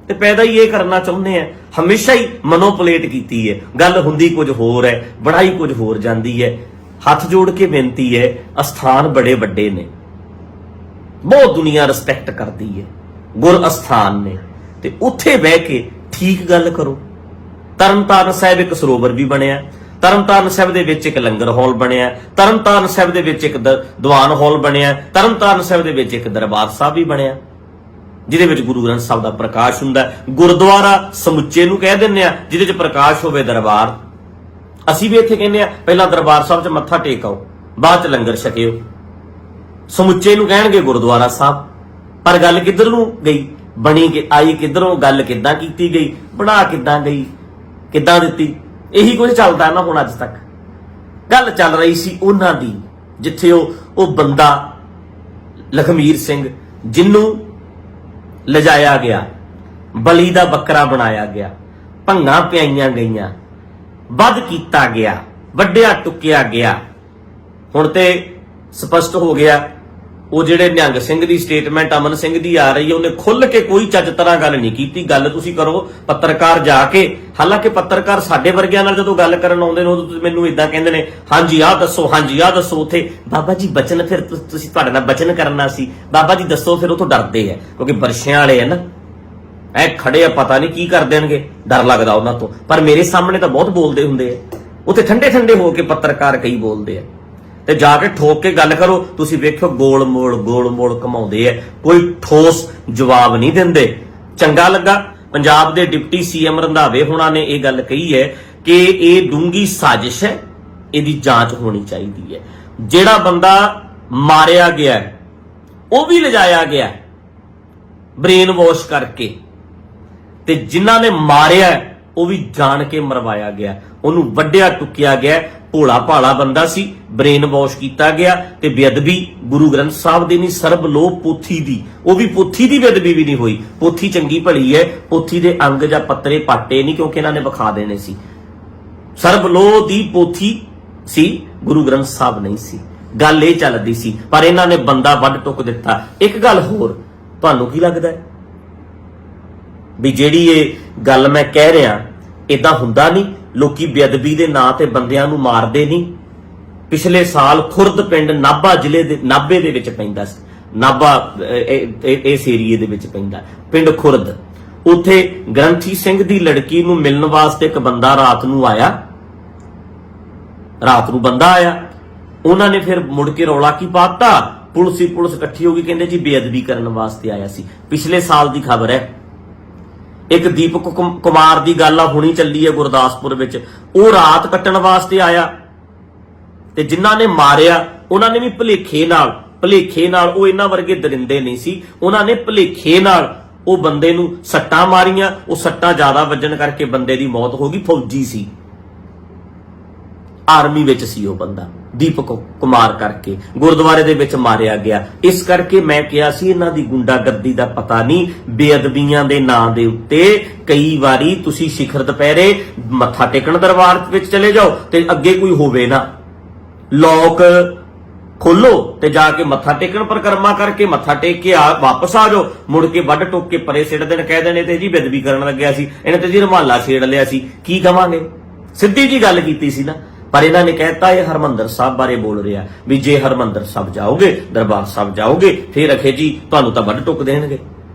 ਤੇ ਪੈਦਾ ਹੀ ਇਹ ਕਰਨਾ ਚਾਹੁੰਦੇ ਆ। ਹਮੇਸ਼ਾ ਹੀ ਮਨੋਪਲੇਟ ਕੀਤੀ ਹੈ, ਗੱਲ ਹੁੰਦੀ ਕੁਝ ਹੋਰ ਹੈ, ਬਣਾਈ ਕੁਝ ਹੋਰ ਜਾਂਦੀ ਹੈ। ਹੱਥ ਜੋੜ ਕੇ ਬੇਨਤੀ ਹੈ, ਅਸਥਾਨ ਬੜੇ ਵੱਡੇ ਨੇ, ਬਹੁਤ ਦੁਨੀਆ ਰਿਸਪੈਕਟ ਕਰਦੀ ਹੈ, ਗੁਰ ਅਸਥਾਨ ਨੇ, ਤੇ ਉੱਥੇ ਬਹਿ ਕੇ ਠੀਕ ਗੱਲ ਕਰੋ। ਤਰਨਤਾਰਨ ਸਾਹਿਬ ਇੱਕ ਸਰੋਵਰ ਵੀ ਬਣਿਆ, ਤਰਨਤਾਰਨ ਸਾਹਿਬ ਦੇ ਵਿੱਚ ਇੱਕ ਲੰਗਰ ਹਾਲ ਬਣਿਆ, ਤਰਨਤਾਰਨ ਸਾਹਿਬ ਦੇ ਵਿੱਚ ਇੱਕ ਦੀਵਾਨ ਹਾਲ ਬਣਿਆ, ਤਰਨਤਾਰਨ ਸਾਹਿਬ ਦੇ ਵਿੱਚ ਇੱਕ ਦਰਬਾਰ ਸਾਹਿਬ ਵੀ ਬਣਿਆ, ਜਿਹਦੇ ਵਿੱਚ ਗੁਰੂ ਗ੍ਰੰਥ ਸਾਹਿਬ ਦਾ ਪ੍ਰਕਾਸ਼ ਹੁੰਦਾ। ਗੁਰਦੁਆਰਾ ਸਮੁੱਚੇ ਨੂੰ ਕਹਿ ਦਿੰਦੇ ਆ ਜਿਹਦੇ 'ਚ ਪ੍ਰਕਾਸ਼ ਹੋਵੇ ਦਰਬਾਰ। ਅਸੀਂ ਵੀ ਇੱਥੇ ਕਹਿੰਦੇ ਆ ਪਹਿਲਾਂ ਦਰਬਾਰ ਸਾਹਿਬ 'ਚ ਮੱਥਾ ਟੇਕ ਆਓ, ਬਾਅਦ 'ਚ ਲੰਗਰ ਛਕਿਓ। ਸਮੁੱਚੇ ਨੂੰ ਕਹਿਣਗੇ ਗੁਰਦੁਆਰਾ ਸਾਹਿਬ। ਪਰ ਗੱਲ ਕਿੱਧਰ ਨੂੰ ਗਈ? ਬਣੀ ਆਈ ਕਿੱਧਰੋਂ? ਗੱਲ ਕਿੱਦਾਂ ਕੀਤੀ ਗਈ? ਬਣਾ ਕਿੱਦਾਂ ਗਈ? ਕਿੱਦਾਂ ਦਿੱਤੀ? ਇਹੀ ਕੁਝ ਚੱਲਦਾ ਨਾ ਹੁਣ ਅੱਜ ਤੱਕ। ਗੱਲ ਚੱਲ ਰਹੀ ਸੀ ਉਹਨਾਂ ਦੀ, ਜਿੱਥੇ ਉਹ ਬੰਦਾ ਲਖਮੀਰ ਸਿੰਘ, ਜਿਹਨੂੰ ਲਿਜਾਇਆ ਗਿਆ, ਬਲੀ ਦਾ ਬੱਕਰਾ ਬਣਾਇਆ ਗਿਆ, ਭੰਗਾਂ ਪਿਆਈਆਂ ਗਈਆਂ, ਵੱਧ ਕੀਤਾ ਗਿਆ, ਵੱਡਿਆ ਟੁੱਕਿਆ ਗਿਆ। ਹੁਣ ਤੇ ਸਪਸ਼ਟ ਹੋ ਗਿਆ, ਉਹ ਜਿਹੜੇ ਨਿਹੰਗ ਸਿੰਘ ਦੀ ਸਟੇਟਮੈਂਟ ਅਮਨ ਸਿੰਘ ਦੀ ਆ ਰਹੀ ਹੈ, ਉਹਨੇ ਖੁੱਲ ਕੇ ਕੋਈ ਚੱਜ ਤਰ੍ਹਾਂ ਗੱਲ ਨਹੀਂ ਕੀਤੀ। ਗੱਲ ਤੁਸੀਂ ਕਰੋ ਪੱਤਰਕਾਰ ਜਾ ਕੇ, ਹਾਲਾਂਕਿ ਪੱਤਰਕਾਰ ਸਾਡੇ ਵਰਗਿਆਂ ਨਾਲ ਜਦੋਂ ਗੱਲ ਕਰਨ ਆਉਂਦੇ ਨੇ ਉਦੋਂ ਤੁਸੀਂ ਮੈਨੂੰ ਇਦਾਂ ਕਹਿੰਦੇ ਨੇ, ਹਾਂਜੀ ਆਹ ਦੱਸੋ, ਹਾਂਜੀ ਆਹ ਦੱਸੋ। ਉੱਥੇ ਬਾਬਾ ਜੀ ਬਚਨ, ਫਿਰ ਤੁਸੀਂ ਤੁਹਾਡੇ ਨਾਲ ਬਚਨ ਕਰਨਾ ਸੀ, ਬਾਬਾ ਜੀ ਦੱਸੋ, ਫਿਰ ਉਥੋਂ ਡਰਦੇ ਆ ਕਿਉਂਕਿ ਵਰਸ਼ਿਆਂ ਵਾਲੇ ਆ ਨਾ, ਐ ਖੜੇ ਆ, ਪਤਾ ਨਹੀਂ ਕੀ ਕਰ ਦੇਣਗੇ, ਡਰ ਲੱਗਦਾ ਉਹਨਾਂ ਤੋਂ। ਪਰ ਮੇਰੇ ਸਾਹਮਣੇ ਤਾਂ ਬਹੁਤ ਬੋਲਦੇ ਹੁੰਦੇ ਆ, ਉੱਥੇ ਠੰਡੇ ਠੰਡੇ ਹੋ ਕੇ ਪੱਤਰਕਾਰ ਕਈ ਬੋਲਦੇ ਆ, ਤੇ ਜਾ ਕੇ ਠੋਕ ਕੇ ਗੱਲ ਕਰੋ। ਤੁਸੀਂ ਵੇਖਿਓ ਗੋਲ ਮੋੜ ਘਮਾਉਂਦੇ ਆ, ਕੋਈ ਠੋਸ ਜਵਾਬ ਨਹੀਂ ਦਿੰਦੇ। ਚੰਗਾ ਲੱਗਾ ਪੰਜਾਬ ਦੇ ਡਿਪਟੀ ਸੀਐਮ ਰੰਧਾਵੇ ਹੋਣਾ ਨੇ ਇਹ ਗੱਲ ਕਹੀ ਹੈ ਕਿ ਇਹ ਡੂੰਗੀ ਸਾਜ਼ਿਸ਼ ਹੈ, ਇਹਦੀ ਜਾਂਚ ਹੋਣੀ ਚਾਹੀਦੀ ਹੈ। ਜਿਹੜਾ ਬੰਦਾ ਮਾਰਿਆ ਗਿਆ ਉਹ ਵੀ ਲਿਜਾਇਆ ਗਿਆ ਬ੍ਰੇਨ ਵਾਸ਼ ਕਰਕੇ, ਤੇ ਜਿਨ੍ਹਾਂ ਨੇ ਮਾਰਿਆ ਉਹ ਵੀ ਜਾਣ ਕੇ ਮਰਵਾਇਆ ਗਿਆ, ਉਹਨੂੰ ਵੱਢਿਆ ਟੁੱਕਿਆ ਗਿਆ। ਭੋਲਾ ਭਾਲਾ ਬੰਦਾ ਸੀ, ਬ੍ਰੇਨ ਵਾਸ਼ ਕੀਤਾ ਗਿਆ ਤੇ ਬੇਅਦਬੀ ਗੁਰੂ ਗ੍ਰੰਥ ਸਾਹਿਬ ਦੀ ਨਹੀਂ, ਸਰਬ ਲੋਹ ਪੋਥੀ ਦੀ, ਉਹ ਵੀ ਪੋਥੀ ਦੀ ਬੇਅਦਬੀ ਵੀ ਨਹੀਂ ਹੋਈ। ਪੋਥੀ ਚੰਗੀ ਭਲੀ ਹੈ, ਪੋਥੀ ਦੇ ਅੰਗ ਜਾਂ ਪੱਤਰੇ ਪਾਟੇ ਨਹੀਂ, ਕਿਉਂਕਿ ਇਹਨਾਂ ਨੇ ਵਿਖਾ ਦੇਣੇ ਸੀ। ਸਰਬ ਲੋਹ ਦੀ ਪੋਥੀ ਸੀ, ਗੁਰੂ ਗ੍ਰੰਥ ਸਾਹਿਬ ਨਹੀਂ ਸੀ। ਗੱਲ ਇਹ ਚੱਲਦੀ ਸੀ, ਪਰ ਇਹਨਾਂ ਨੇ ਬੰਦਾ ਵੱਢ ਟੁੱਕ ਦਿੱਤਾ। ਇੱਕ ਗੱਲ ਹੋਰ, ਤੁਹਾਨੂੰ ਕੀ ਲੱਗਦਾ ਹੈ ਵੀ ਜਿਹੜੀ ਇਹ ਗੱਲ ਮੈਂ ਕਹਿ ਰਿਹਾ ਇਦਾਂ ਹੁੰਦਾ ਨਹੀਂ? ਲੋਕੀ ਬੇਅਦਬੀ ਦੇ ਨਾਂ ਤੇ ਬੰਦਿਆਂ ਨੂੰ ਮਾਰਦੇ ਨਹੀਂ। ਪਿਛਲੇ ਸਾਲ ਖੁਰਦ ਪਿੰਡ ਨਾਭਾ ਜ਼ਿਲ੍ਹੇ ਦੇ ਨਾਭੇ ਦੇ ਵਿੱਚ ਪੈਂਦਾ ਸੀ, ਨਾਭਾ ਇਸ ਏਰੀਏ ਦੇ ਵਿੱਚ ਪੈਂਦਾ ਪਿੰਡ ਖੁਰਦ। ਉੱਥੇ ਗ੍ਰੰਥੀ ਸਿੰਘ ਦੀ ਲੜਕੀ ਨੂੰ ਮਿਲਣ ਵਾਸਤੇ ਇੱਕ ਬੰਦਾ ਰਾਤ ਨੂੰ ਬੰਦਾ ਆਇਆ। ਉਹਨਾਂ ਨੇ ਫਿਰ ਮੁੜ ਕੇ ਰੌਲਾ ਕੀ ਪਾਤਾ, ਪੁਲਿਸ ਇਕੱਠੀ ਹੋ ਗਈ, ਕਹਿੰਦੇ ਜੀ ਬੇਅਦਬੀ ਕਰਨ ਵਾਸਤੇ ਆਇਆ ਸੀ। ਪਿਛਲੇ ਸਾਲ ਦੀ ਖਬਰ ਹੈ। ਇੱਕ ਦੀਪਕ ਕੁਮਾਰ ਦੀ ਗੱਲ ਆ, ਹੁਣੀ ਚੱਲੀ ਹੈ ਗੁਰਦਾਸਪੁਰ ਵਿੱਚ, ਉਹ ਰਾਤ ਕੱਟਣ ਵਾਸਤੇ ਆਇਆ ਤੇ ਜਿਨ੍ਹਾਂ ਨੇ ਮਾਰਿਆ ਉਹਨਾਂ ਨੇ ਵੀ ਭਲੇਖੇ ਨਾਲ ਉਹ ਇਹਨਾਂ ਵਰਗੇ ਦਰਿੰਦੇ ਨਹੀਂ ਸੀ, ਉਹਨਾਂ ਨੇ ਭਲੇਖੇ ਨਾਲ ਉਹ ਬੰਦੇ ਨੂੰ ਸੱਟਾਂ ਮਾਰੀਆਂ। ਉਹ ਸੱਟਾਂ ਜ਼ਿਆਦਾ ਵੱਜਣ ਕਰਕੇ ਬੰਦੇ ਦੀ ਮੌਤ ਹੋ ਗਈ। ਫੌਜੀ ਸੀ, ਆਰਮੀ ਵਿੱਚ ਸੀ ਉਹ ਬੰਦਾ, ਦੀਪਕ ਕੁਮਾਰ ਕਰਕੇ ਗੁਰਦੁਆਰੇ ਦੇ ਵਿੱਚ ਮਾਰਿਆ ਗਿਆ। ਇਸ ਕਰਕੇ ਮੈਂ ਕਿਹਾ ਸੀ ਇਹਨਾਂ ਦੀ ਗੁੰਡਾਗਰਦੀ ਦਾ ਪਤਾ ਨਹੀਂ। ਬੇਅਦਬੀਆਂ ਦੇ ਨਾਂ ਦੇ ਉੱਤੇ ਕਈ ਵਾਰੀ ਤੁਸੀਂ ਸਿਖਰ ਦੁਪਹਿਰੇ ਮੱਥਾ ਟੇਕਣ ਦਰਬਾਰ ਵਿੱਚ ਚਲੇ ਜਾਓ ਤੇ ਅੱਗੇ ਕੋਈ ਹੋਵੇ ਨਾ, ਲੋਕ ਖੋਲੋ ਤੇ ਜਾ ਕੇ ਮੱਥਾ ਟੇਕਣ, ਪਰਿਕਰਮਾ ਕਰਕੇ ਮੱਥਾ ਟੇਕ ਕੇ ਵਾਪਸ ਆ ਜਾਓ। ਮੁੜ ਕੇ ਵੱਢ ਟੋਕ ਕੇ ਪਰੇ ਸਿੱਟ ਦੇਣ, ਕਹਿ ਦੇਣੇ ਤੇ ਜੀ ਬੇਅਦਬੀ ਕਰਨ ਲੱਗਿਆ ਸੀ, ਇਹਨੇ ਤੇ ਜੀ ਰੁਮਾਲਾ ਛੇੜ ਲਿਆ ਸੀ। ਕੀ ਕਵਾਂਗੇ? ਸਿੱਧੀ ਜੀ ਗੱਲ ਕੀਤੀ ਸੀ ਨਾ। ਪਰ ਇਹਨਾਂ ਨੇ ਕਹਿਤਾ ਇਹ ਹਰਮੰਦਰ ਸਾਹਿਬ ਬਾਰੇ ਬੋਲ ਰਿਹਾ ਵੀ ਜੇ ਹਰਮੰਦਰ ਸਾਹਿਬ ਜਾਓਗੇ, ਦਰਬਾਰ ਸਾਹਿਬ ਜਾਓਗੇ, ਫਿਰ ਅਖੇ ਜੀ ਤੁਹਾਨੂੰ ਤਾਂ ਵੱਢ ਟੁੱਕ ਦੇਣਗੇ।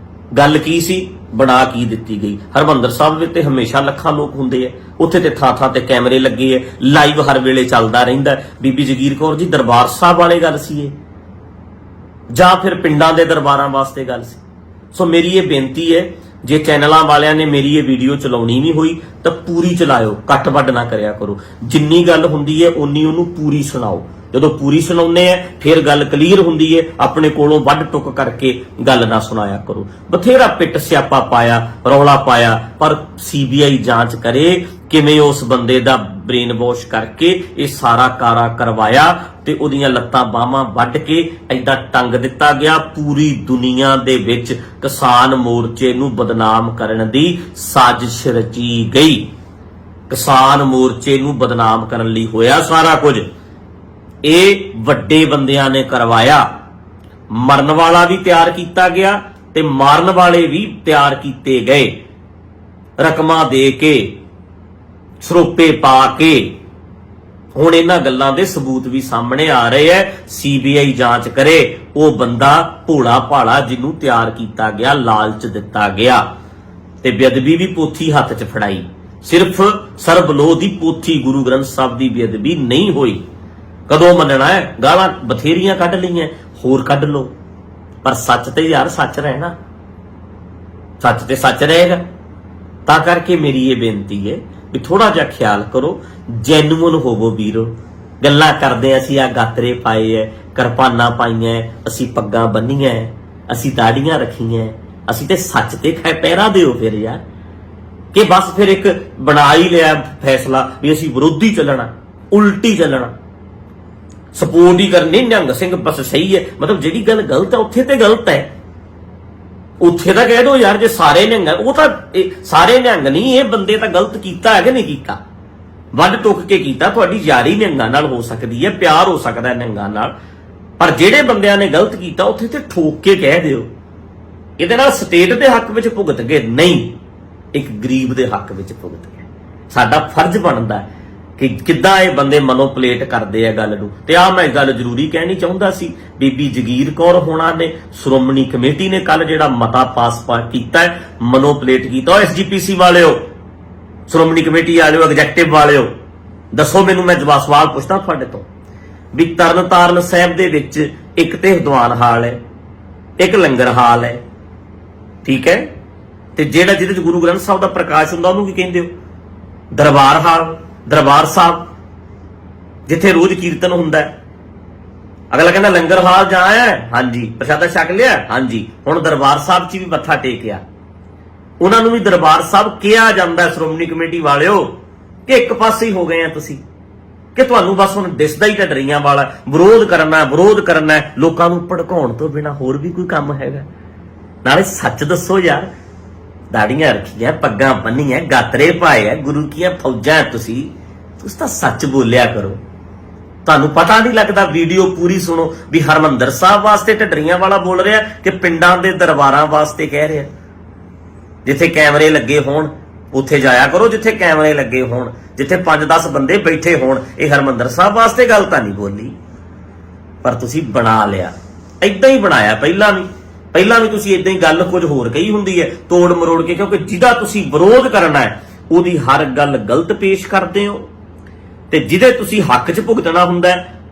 ਗੱਲ ਕੀ ਸੀ, ਬਣਾ ਕੀ ਦਿੱਤੀ ਗਈ। ਹਰਮੰਦਰ ਸਾਹਿਬ ਵਿੱਚ ਤੇ ਹਮੇਸ਼ਾ ਲੱਖਾਂ ਲੋਕ ਹੁੰਦੇ ਆ, ਉੱਥੇ ਤੇ ਥਾਂ ਤੇ ਕੈਮਰੇ ਲੱਗੇ ਆ, ਲਾਈਵ ਹਰ ਵੇਲੇ ਚੱਲਦਾ ਰਹਿੰਦਾ। ਬੀਬੀ ਜਗੀਰ ਕੌਰ ਜੀ, ਦਰਬਾਰ ਸਾਹਿਬ ਵਾਲੇ ਗੱਲ ਸੀ ਇਹ ਜਾਂ ਫਿਰ ਪਿੰਡਾਂ ਦੇ ਦਰਬਾਰਾਂ ਵਾਸਤੇ ਗੱਲ ਸੀ? ਸੋ ਮੇਰੀ ਇਹ ਬੇਨਤੀ ਹੈ, ਜੇ ਚੈਨਲਾਂ ਵਾਲਿਆਂ ਨੇ ਮੇਰੀ ਇਹ ਵੀਡੀਓ ਚਲਾਉਣੀ ਵੀ ਹੋਈ ਤਾਂ ਪੂਰੀ ਚਲਾਇਓ, ਕੱਟ ਵੱਢ ਨਾ ਕਰਿਆ ਕਰੋ। ਜਿੰਨੀ ਗੱਲ ਹੁੰਦੀ ਹੈ ਓਨੀ ਉਹਨੂੰ ਪੂਰੀ ਸੁਣਾਓ। ਜਦੋਂ ਪੂਰੀ ਸੁਣਾਉਂਦੇ ਆ ਫਿਰ ਗੱਲ ਕਲੀਅਰ ਹੁੰਦੀ ਹੈ। ਆਪਣੇ ਕੋਲੋਂ ਵੱਢ ਟੁੱਕ ਕਰਕੇ ਗੱਲ ਨਾ ਸੁਣਾਇਆ ਕਰੋ। ਬਥੇਰਾ ਪਿੱਟ ਸਿਆਪਾ ਪਾਇਆ, ਰੌਲਾ ਪਾਇਆ, ਪਰ ਸੀਬੀਆਈ ਜਾਂਚ ਕਰੇ ਕਿਵੇਂ ਉਸ ਬੰਦੇ ਦਾ ਬ੍ਰੇਨ ਵਾਸ਼ ਕਰਕੇ ਇਹ ਸਾਰਾ ਕਾਰਾ ਕਰਵਾਇਆ ਤੇ ਉਹਦੀਆਂ ਲੱਤਾਂ ਬਾਹਾਂ ਵੱਢ ਕੇ ਐਦਾਂ ਟੰਗ ਦਿੱਤਾ ਗਿਆ। ਪੂਰੀ ਦੁਨੀਆ ਦੇ ਵਿੱਚ ਕਿਸਾਨ ਮੋਰਚੇ ਨੂੰ ਬਦਨਾਮ ਕਰਨ ਦੀ ਸਾਜ਼ਿਸ਼ ਰਚੀ ਗਈ। ਕਿਸਾਨ ਮੋਰਚੇ ਨੂੰ ਬਦਨਾਮ ਕਰਨ ਲਈ ਹੋਇਆ ਸਾਰਾ ਕੁਝ। ਇਹ ਵੱਡੇ ਬੰਦਿਆਂ ਨੇ ਕਰਵਾਇਆ। ਮਰਨ ਵਾਲਾ ਵੀ ਤਿਆਰ ਕੀਤਾ ਗਿਆ ਤੇ ਮਾਰਨ ਵਾਲੇ ਵੀ ਤਿਆਰ ਕੀਤੇ ਗਏ, ਰਕਮਾਂ ਦੇ ਕੇ, ਸਰੋਪੇ ਪਾ ਕੇ। ਹੁਣ ਇਹਨਾਂ ਗੱਲਾਂ ਦੇ ਸਬੂਤ ਵੀ ਸਾਹਮਣੇ ਆ ਰਹੇ ਐ। ਸੀਬੀਆਈ ਜਾਂਚ ਕਰੇ ਉਹ ਬੰਦਾ ਭੋਲਾ ਭਾਲਾ ਜਿਹਨੂੰ ਤਿਆਰ ਕੀਤਾ ਗਿਆ, ਲਾਲਚ ਦਿੱਤਾ ਗਿਆ ਤੇ ਬੇਅਦਬੀ ਵੀ ਪੋਥੀ ਹੱਥ 'ਚ ਫੜਾਈ। ਸਿਰਫ ਸਰਬਲੋਹ ਦੀ ਪੋਥੀ, ਗੁਰੂ ਗ੍ਰੰਥ ਸਾਹਿਬ ਦੀ ਬੇਅਦਬੀ ਨਹੀਂ ਹੋਈ। ਕਦੋਂ ਮੰਨਣਾ ਹੈ? ਗਾਲਾਂ ਬਥੇਰੀਆਂ ਕੱਢ ਲਈਆਂ, ਹੋਰ ਕੱਢ ਲਓ, ਪਰ ਸੱਚ ਤੇ ਯਾਰ ਸੱਚ ਰਹਿਣਾ, ਸੱਚ ਤੇ ਸੱਚ ਰਹੇਗਾ। ਤਾਂ ਕਰਕੇ ਮੇਰੀ ਇਹ ਬੇਨਤੀ ਹੈ ਵੀ ਥੋੜਾ ਜਿਹਾ ਖਿਆਲ ਕਰੋ, ਜੈਨੂਅਨ ਹੋਵੋ ਵੀਰੋ। ਗੱਲਾਂ ਕਰਦੇ ਅਸੀਂ ਆ ਗਾਤਰੇ ਪਾਏ ਐ, ਕਿਰਪਾਨਾਂ ਪਾਈਆਂ, ਅਸੀਂ ਪੱਗਾਂ ਬੰਨੀਆਂ, ਅਸੀਂ ਦਾੜੀਆਂ ਰੱਖੀਆਂ, ਅਸੀਂ ਤੇ ਸੱਚ ਤੇ ਪਹਿਰਾ ਦਿਓ ਫਿਰ ਯਾਰ। ਕਿ ਬਸ ਫਿਰ ਇੱਕ ਬਣਾ ਹੀ ਲਿਆ ਫੈਸਲਾ ਵੀ ਅਸੀਂ ਵਿਰੋਧੀ ਚੱਲਣਾ, ਉਲਟੀ ਚੱਲਣਾ, ਸਪੋਰਟ ਹੀ ਕਰਨੀ। ਨਿਹੰਗ ਸਿੰਘ ਬਸ ਸਹੀ ਹੈ, ਮਤਲਬ ਜਿਹੜੀ ਗੱਲ ਗਲਤ ਹੈ ਉੱਥੇ ਤੇ ਗਲਤ ਹੈ, ਉੱਥੇ ਤਾਂ ਕਹਿ ਦੋ ਯਾਰ। ਜੇ ਸਾਰੇ ਨਿਹੰਗ, ਉਹ ਤਾਂ ਸਾਰੇ ਨਿਹੰਗ ਨਹੀਂ, ਇਹ ਬੰਦੇ ਤਾਂ ਗਲਤ ਕੀਤਾ ਹੈ ਕਿ ਨਹੀਂ ਕੀਤਾ, ਵੱਢ ਟੁੱਕ ਕੇ ਕੀਤਾ। ਤੁਹਾਡੀ ਯਾਰੀ ਨਿਹੰਗਾਂ ਨਾਲ ਹੋ ਸਕਦੀ ਹੈ, ਪਿਆਰ ਹੋ ਸਕਦਾ ਨਿਹੰਗਾਂ ਨਾਲ, ਪਰ ਜਿਹੜੇ ਬੰਦਿਆਂ ਨੇ ਗਲਤ ਕੀਤਾ ਉੱਥੇ ਤੇ ਠੋਕ ਕੇ ਕਹਿ ਦਿਓ। ਇਹਦੇ ਨਾਲ ਸਟੇਟ ਦੇ ਹੱਕ ਵਿੱਚ ਭੁਗਤ ਗਏ ਨਹੀਂ, ਇੱਕ ਗਰੀਬ ਦੇ ਹੱਕ ਵਿੱਚ ਭੁਗਤ ਗਏ। ਸਾਡਾ ਫਰਜ਼ ਬਣਦਾ ਕਿ ਕਿੱਦਾਂ ਇਹ ਬੰਦੇ ਮਨੋਪਲੇਟ ਕਰਦੇ ਆ ਗੱਲ ਨੂੰ। ਤੇ ਆ ਮੈਂ ਗੱਲ ਜ਼ਰੂਰੀ ਕਹਿਣੀ ਚਾਹੁੰਦਾ ਸੀ, ਬੀਬੀ ਜਗੀਰ ਕੌਰ ਹੋਣਾ ਨੇ, ਸ਼੍ਰੋਮਣੀ ਕਮੇਟੀ ਨੇ ਕੱਲ ਜਿਹੜਾ ਮਤਾ ਪਾਸ ਕੀਤਾ ਹੈ, ਮਨੋਪਲੇਟ ਕੀਤਾ। ਉਹ ਐਸਜੀਪੀਸੀ ਵਾਲਿਓ, ਸ਼੍ਰੋਮਣੀ ਕਮੇਟੀ ਵਾਲਿਓ, ਐਗਜ਼ੈਕਟਿਵ ਵਾਲਿਓ, ਦੱਸੋ ਮੈਨੂੰ, ਮੈਂ ਜਵਾਬ ਸਵਾਲ ਪੁੱਛਦਾ ਤੁਹਾਡੇ ਤੋਂ ਵੀ ਤਰਨਤਾਰਨ ਸਾਹਿਬ ਦੇ ਵਿੱਚ ਇੱਕ ਤੇ ਹਰਦੁਆਨ ਹਾਲ ਹੈ, ਇੱਕ ਲੰਗਰ ਹਾਲ ਹੈ, ਠੀਕ ਹੈ, ਤੇ ਜਿਹੜਾ ਜਿਹਦੇ ਚ ਗੁਰੂ ਗ੍ਰੰਥ ਸਾਹਿਬ ਦਾ ਪ੍ਰਕਾਸ਼ ਹੁੰਦਾ ਉਹਨੂੰ ਕੀ ਕਹਿੰਦੇ ਹੋ? ਦਰਬਾਰ ਹਾਲ, ਦਰਬਾਰ ਸਾਹਿਬ, ਜਿੱਥੇ ਰੋਜ਼ ਕੀਰਤਨ ਹੁੰਦਾ ਹੈ। ਅਗਲਾ ਕਹਿੰਦਾ ਲੰਗਰ ਹਾਲ ਜਾ ਆਇਆ, ਹਾਂਜੀ। ਪ੍ਰਸ਼ਾਦਾ ਛਕ ਲਿਆ, ਹਾਂਜੀ। ਹੁਣ ਦਰਬਾਰ ਸਾਹਿਬ 'ਚ ਵੀ ਮੱਥਾ ਟੇਕਿਆ। ਉਹਨਾਂ ਨੂੰ ਵੀ ਦਰਬਾਰ ਸਾਹਿਬ ਕਿਹਾ ਜਾਂਦਾ ਹੈ। ਸ਼੍ਰੋਮਣੀ ਕਮੇਟੀ ਵਾਲਿਓ, ਕਿ ਇੱਕ ਪਾਸੇ ਹੀ ਹੋ ਗਏ ਆ ਤੁਸੀਂ, ਕਿ ਤੁਹਾਨੂੰ ਬਸ ਹੁਣ ਦਿਸਦਾ ਹੀ ਢੱਡਰੀਆਂ ਵਾਲਾ ਵਿਰੋਧ ਕਰਨਾ ਹੈ। ਲੋਕਾਂ ਨੂੰ ਭੜਕਾਉਣ ਤੋਂ ਬਿਨਾ ਹੋਰ ਵੀ ਕੋਈ ਕੰਮ ਹੈਗਾ? ਨਾਲੇ ਸੱਚ ਦੱਸੋ ਯਾਰ, ਦਾੜੀਆਂ ਰੱਖੀਆਂ, ਪੱਗਾਂ ਬੰਨੀਆਂ, ਗਾਤਰੇ ਪਾਏ ਆ, ਗੁਰੂ ਕੀਆਂ ਫੌਜਾਂ ਤੁਸੀਂ ਤਾਂ ਸੱਚ ਬੋਲਿਆ ਕਰੋ। ਤੁਹਾਨੂੰ ਪਤਾ ਨਹੀਂ ਲੱਗਦਾ? ਵੀਡੀਓ ਪੂਰੀ ਸੁਣੋ ਵੀ ਹਰਮੰਦਰ ਸਾਹਿਬ ਵਾਸਤੇ ਢੱਡਰੀਆਂ ਵਾਲਾ ਬੋਲ ਰਿਹਾ ਕਿ ਪਿੰਡਾਂ ਦੇ ਦਰਬਾਰਾਂ ਵਾਸਤੇ ਕਹਿ ਰਿਹਾ। ਜਿੱਥੇ ਕੈਮਰੇ ਲੱਗੇ ਹੋਣ ਉੱਥੇ ਜਾਇਆ ਕਰੋ, ਜਿੱਥੇ ਕੈਮਰੇ ਲੱਗੇ ਹੋਣ, ਜਿੱਥੇ 5-10 ਬੰਦੇ ਬੈਠੇ ਹੋਣ। ਇਹ ਹਰਮੰਦਰ ਸਾਹਿਬ ਵਾਸਤੇ ਗੱਲ ਤਾਂ ਨਹੀਂ ਬੋਲੀ, ਪਰ ਤੁਸੀਂ ਬਣਾ ਲਿਆ। ਏਦਾਂ ਹੀ ਬਣਾਇਆ ਪਹਿਲਾਂ ਵੀ ਤੁਸੀਂ ਏਦਾਂ ਹੀ ਗੱਲ ਕੁਝ ਹੋਰ ਕਹੀ ਹੁੰਦੀ ਹੈ ਤੋੜ ਮਰੋੜ ਕੇ, ਕਿਉਂਕਿ ਜਿਹਦਾ ਤੁਸੀਂ ਵਿਰੋਧ ਕਰਨਾ ਹੈ ਉਹਦੀ ਹਰ ਗੱਲ ਗਲਤ ਪੇਸ਼ ਕਰਦੇ ਹੋ, ਤੇ ਜਿਹਦੇ ਤੁਸੀਂ ਹੱਕ 'ਚ ਭੁਗਤਣਾ ਹੁੰਦਾ